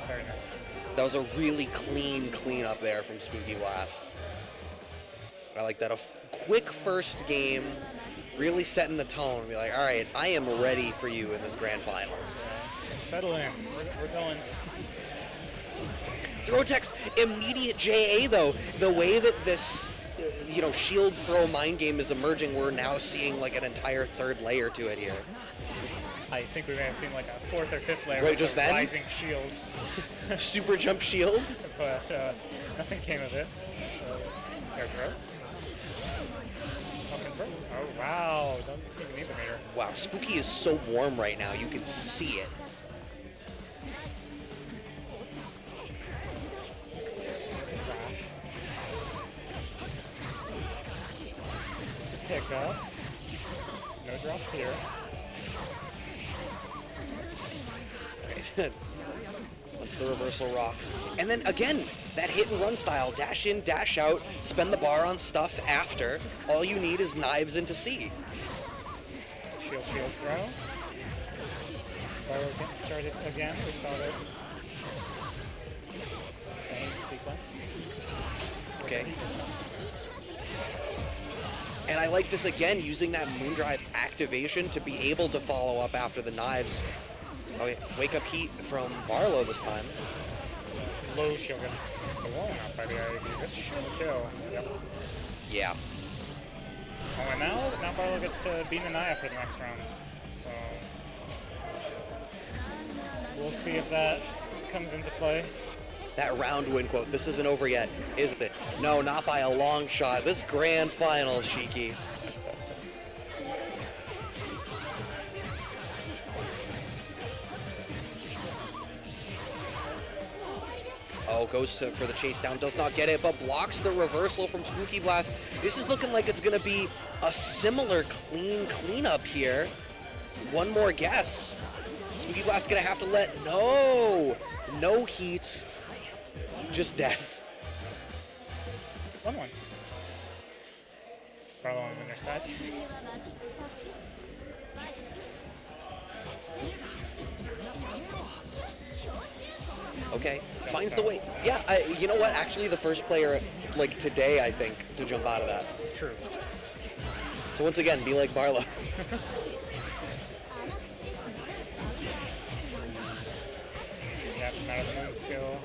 Very nice. That was a really clean up there from SpookyBlast. I like that. A quick first game, really setting the tone. Be like, all right, I am ready for you in this grand finals. Settle in. We're going. Throwtech's immediate JA though, the way that this, you know, shield throw mind game is emerging, we're now seeing like an entire third layer to it here. I think we may have seen like a fourth or fifth layer Right, with just a then? rising shield, Super jump shield. but nothing came of it. So, air throw. Up and throw. Oh wow, doesn't even need the meter. Wow, Spooky is so warm right now, you can see it. Slash. Pick up. No drops here. That's the reversal rock. And then again, that hit and run style. Dash in, dash out, spend the bar on stuff after. All you need is knives into C. Shield throw. Barlowe getting started again. We saw this same sequence. Okay. And I like this again, using that Moondrive activation to be able to follow up after the knives. Okay, wake up heat from Barlowe this time. Low shield gets blown up by the IAD. Good shield kill. Yep. Yeah. Oh, and now Barlowe gets to beat Naya for the next round. So we'll see if that comes into play. That round win quote. This isn't over yet, is it? No, not by a long shot. This grand final, Shiki. Oh, goes for the chase down, does not get it, but blocks the reversal from SpookyBlast. This is looking like it's going to be a similar cleanup here. One more guess. SpookyBlast going to have to let, no heat, just death. 1-1. Barlowe on the winner side. Okay, finds the way. Yeah, you know what? Actually, the first player, like today, I think, to jump out of that. True. So once again, be like Barlowe. Yeah, out of the moon skill.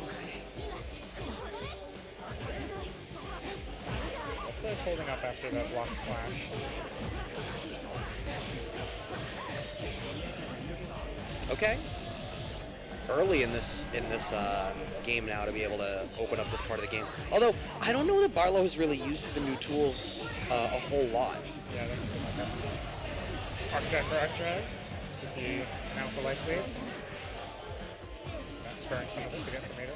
Player's holding up after the block slash. Okay. Early in this game now to be able to open up this part of the game. Although I don't know that Barlowe has really used the new tools a whole lot. Yeah, that's something like that. Arcueid for Arcueid. Spooky now for life lead. Burn some of it to get some meter.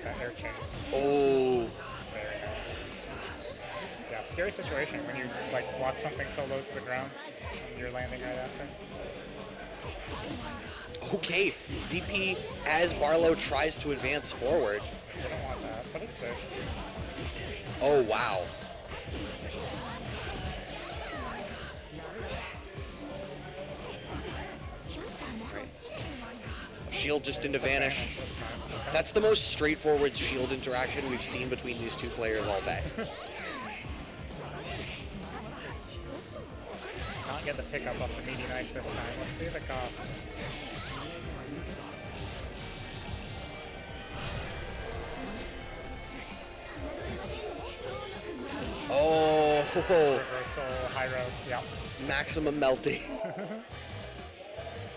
That air chain. Oh. Very nice. Yeah, scary situation when you just like block something so low to the ground and you're landing right after. Okay. DP as Barlowe tries to advance forward. You don't want that, but it's safe. Oh, wow. Shield just into vanish. That's the most straightforward shield interaction we've seen between these two players all day. Not get the pickup off the meaty knife this time. Let's see the cost. Oh, Reversal, high road, yeah. maximum melting.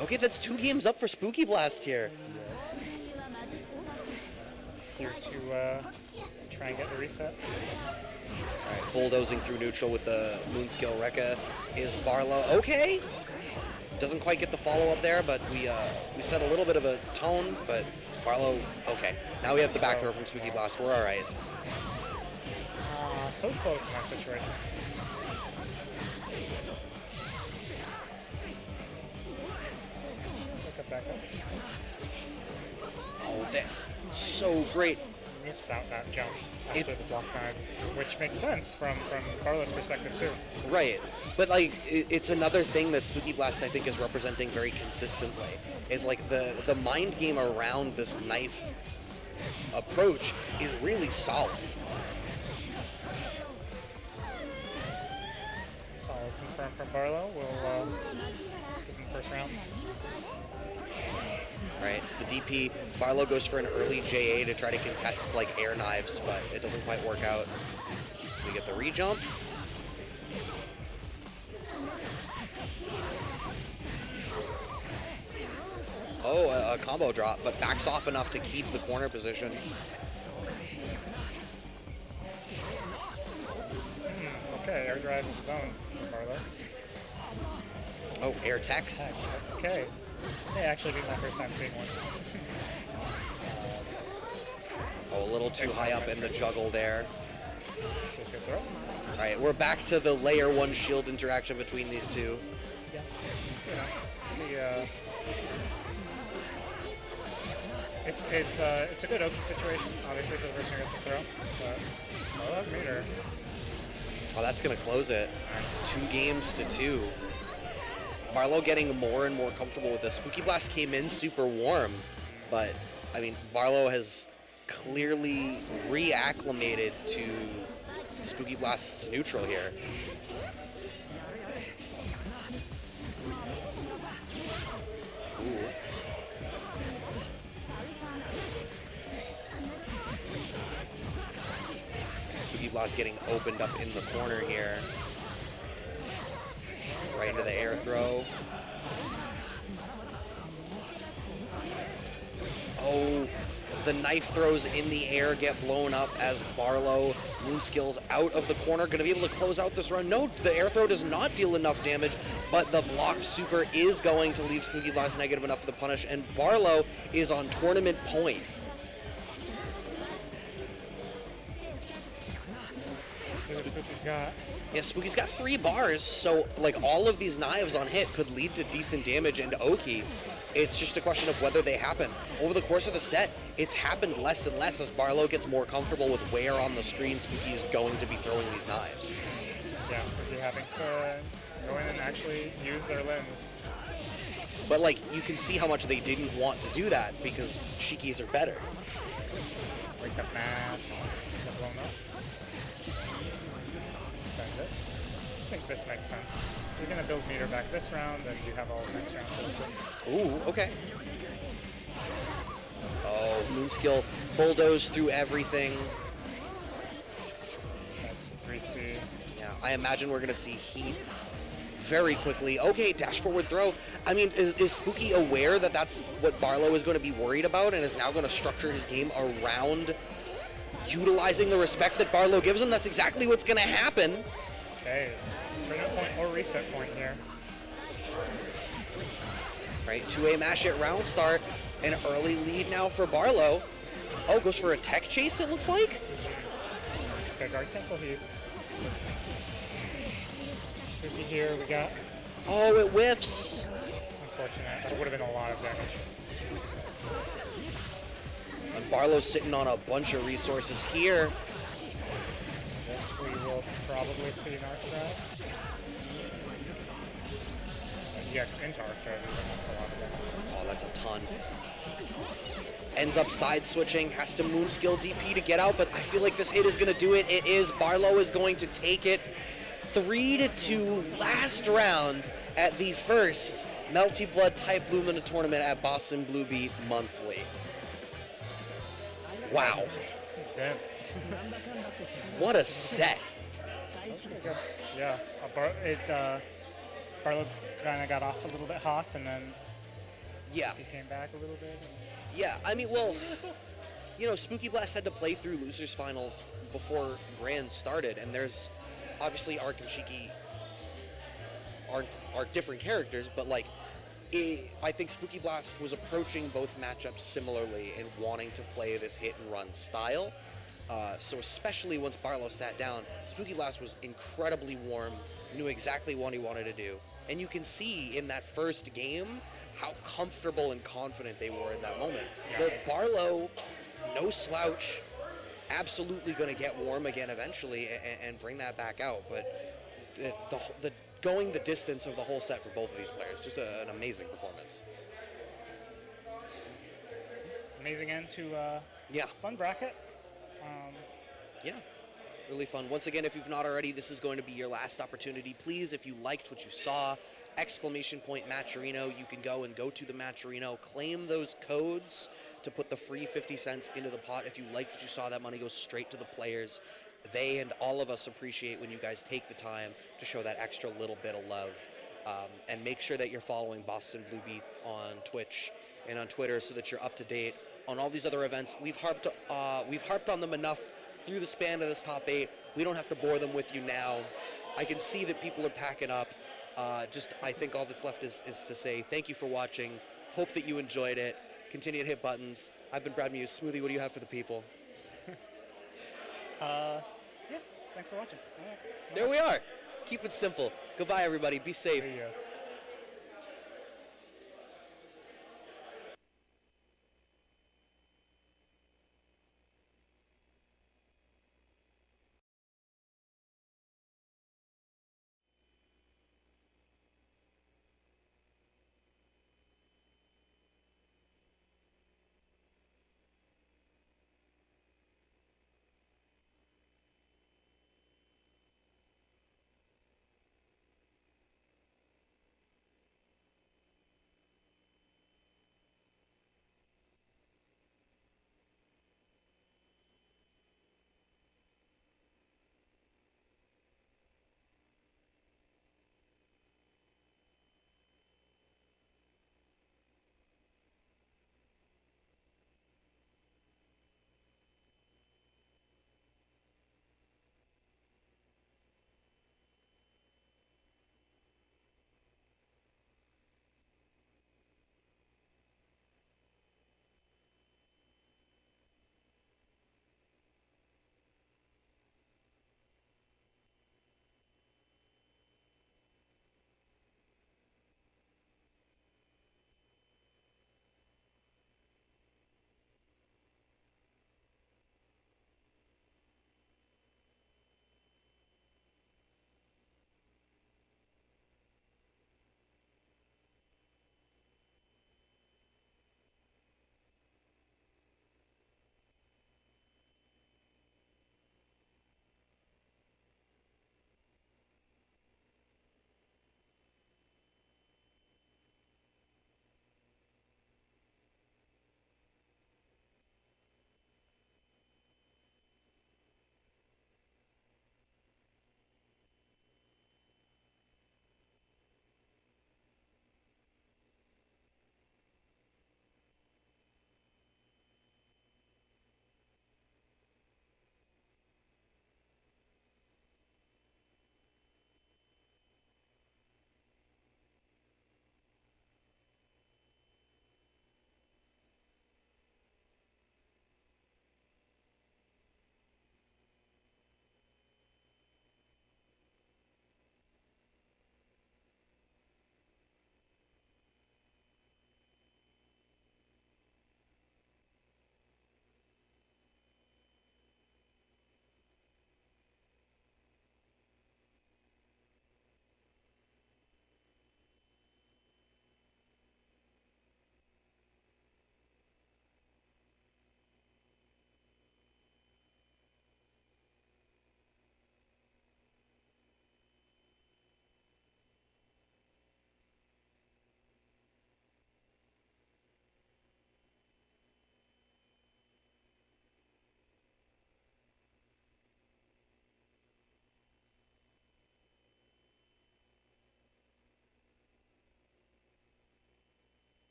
Okay, that's 2 games up for SpookyBlast here. Here to try and get the reset. Bulldozing through neutral with the moon skill Rekka is Barlowe. Okay. Doesn't quite get the follow-up there, but we set a little bit of a tone, but Barlowe, okay. Now we have the back throw from SpookyBlast. We're all right. So close in that situation. Back up. Oh, that so great. Rips out that jump after the block knives, which makes sense from Barlowe's perspective too. Right, but like it's another thing that SpookyBlast I think is representing very consistently. Is like the mind game around this knife approach is really solid. Solid confirm from Barlowe. We'll give him first round. Right, the DP, Barlowe goes for an early JA to try to contest like air knives, but it doesn't quite work out. We get the re-jump. Oh, a combo drop, but backs off enough to keep the corner position. Okay, air drive of his own from Barlowe. Oh, air text. Okay. May actually be my first time seeing one. Oh, a little too high up in the juggle there. Good throw. All right, we're back to the layer 1 shield interaction between these two. Yeah. You know, it's a good open situation, obviously for the person who gets the throw, but that's meter. Oh, that's gonna close it. Nice. 2 games to 2. Barlowe getting more and more comfortable with this. SpookyBlast came in super warm, but I mean, Barlowe has clearly reacclimated to SpookyBlast's neutral here. Ooh. SpookyBlast getting opened up in the corner here. Right into the air throw. Oh, the knife throws in the air get blown up as Barlowe moon skills out of the corner. Going to be able to close out this run. No, the air throw does not deal enough damage, but the blocked super is going to leave SpookyBlast negative enough for the punish, and Barlowe is on tournament point. Let's see what Spooky's got. Yeah, Spooky's got 3 bars, so like all of these knives on hit could lead to decent damage into Oki. It's just a question of whether they happen. Over the course of the set, it's happened less and less as Barlowe gets more comfortable with where on the screen Spooky is going to be throwing these knives. Yeah, Spooky having to go in and actually use their lens. But like, you can see how much they didn't want to do that because Shikis are better. Wake up math. Get blown up. Spend it. I think this makes sense. You're going to build meter back this round, and you have all next round. Ooh, okay. Oh, moon skill bulldoze through everything. That's greasy. Yeah, I imagine we're going to see heat very quickly. Okay, dash forward throw. I mean, is Spooky aware that that's what Barlowe is going to be worried about and is now going to structure his game around utilizing the respect that Barlowe gives him? That's exactly what's going to happen. Okay, turn-up point or reset point here. Right, 2A mash at round start. An early lead now for Barlowe. Oh, goes for a tech chase, it looks like? Okay, guard cancel heat. Spooky here, we got... Oh, it whiffs. Unfortunate, that would have been a lot of damage. And Barlowe's sitting on a bunch of resources here. This we will probably see in Arcueid. EX into Arcueid, that's a lot of damage. Oh, that's a ton. Ends up side switching, has to moon skill DP to get out, but I feel like this hit is going to do it. It is. Barlowe is going to take it. 3-2 last round at the first Melty Blood Type Lumina tournament at Boston Blue Beat Monthly. Wow. Damn. What a set. Yeah, Barlowe kind of got off a little bit hot, and then Yeah. he came back a little bit. Yeah, I mean, well, you know, SpookyBlast had to play through losers finals before Grand started, and there's obviously Arc and Shiki are different characters, but like I think SpookyBlast was approaching both matchups similarly in wanting to play this hit and run style. So especially once Barlowe sat down, SpookyBlast was incredibly warm, knew exactly what he wanted to do, and you can see in that first game how comfortable and confident they were in that moment. But Barlowe, no slouch, absolutely going to get warm again eventually and bring that back out. But the going the distance of the whole set for both of these players, just an amazing performance. Amazing end to Yeah. fun bracket. Yeah, really fun. Once again, if you've not already, this is going to be your last opportunity. Please, if you liked what you saw, ! Matcherino, you can go to the Matcherino, claim those codes to put the free 50 cents into the pot. If you liked what you saw, that money goes straight to the players. They and all of us appreciate when you guys take the time to show that extra little bit of love. And make sure that you're following Boston Blue Beat on Twitch and on Twitter so that you're up to date on all these other events. We've harped on them enough through the span of this top 8. We don't have to bore them with you now. I can see that people are packing up. I think all that's left is to say thank you for watching. Hope that you enjoyed it. Continue to hit buttons. I've been Brad Muse. Smoothie, what do you have for the people? Yeah, thanks for watching. All right. There we are. Keep it simple. Goodbye, everybody. Be safe. There you go.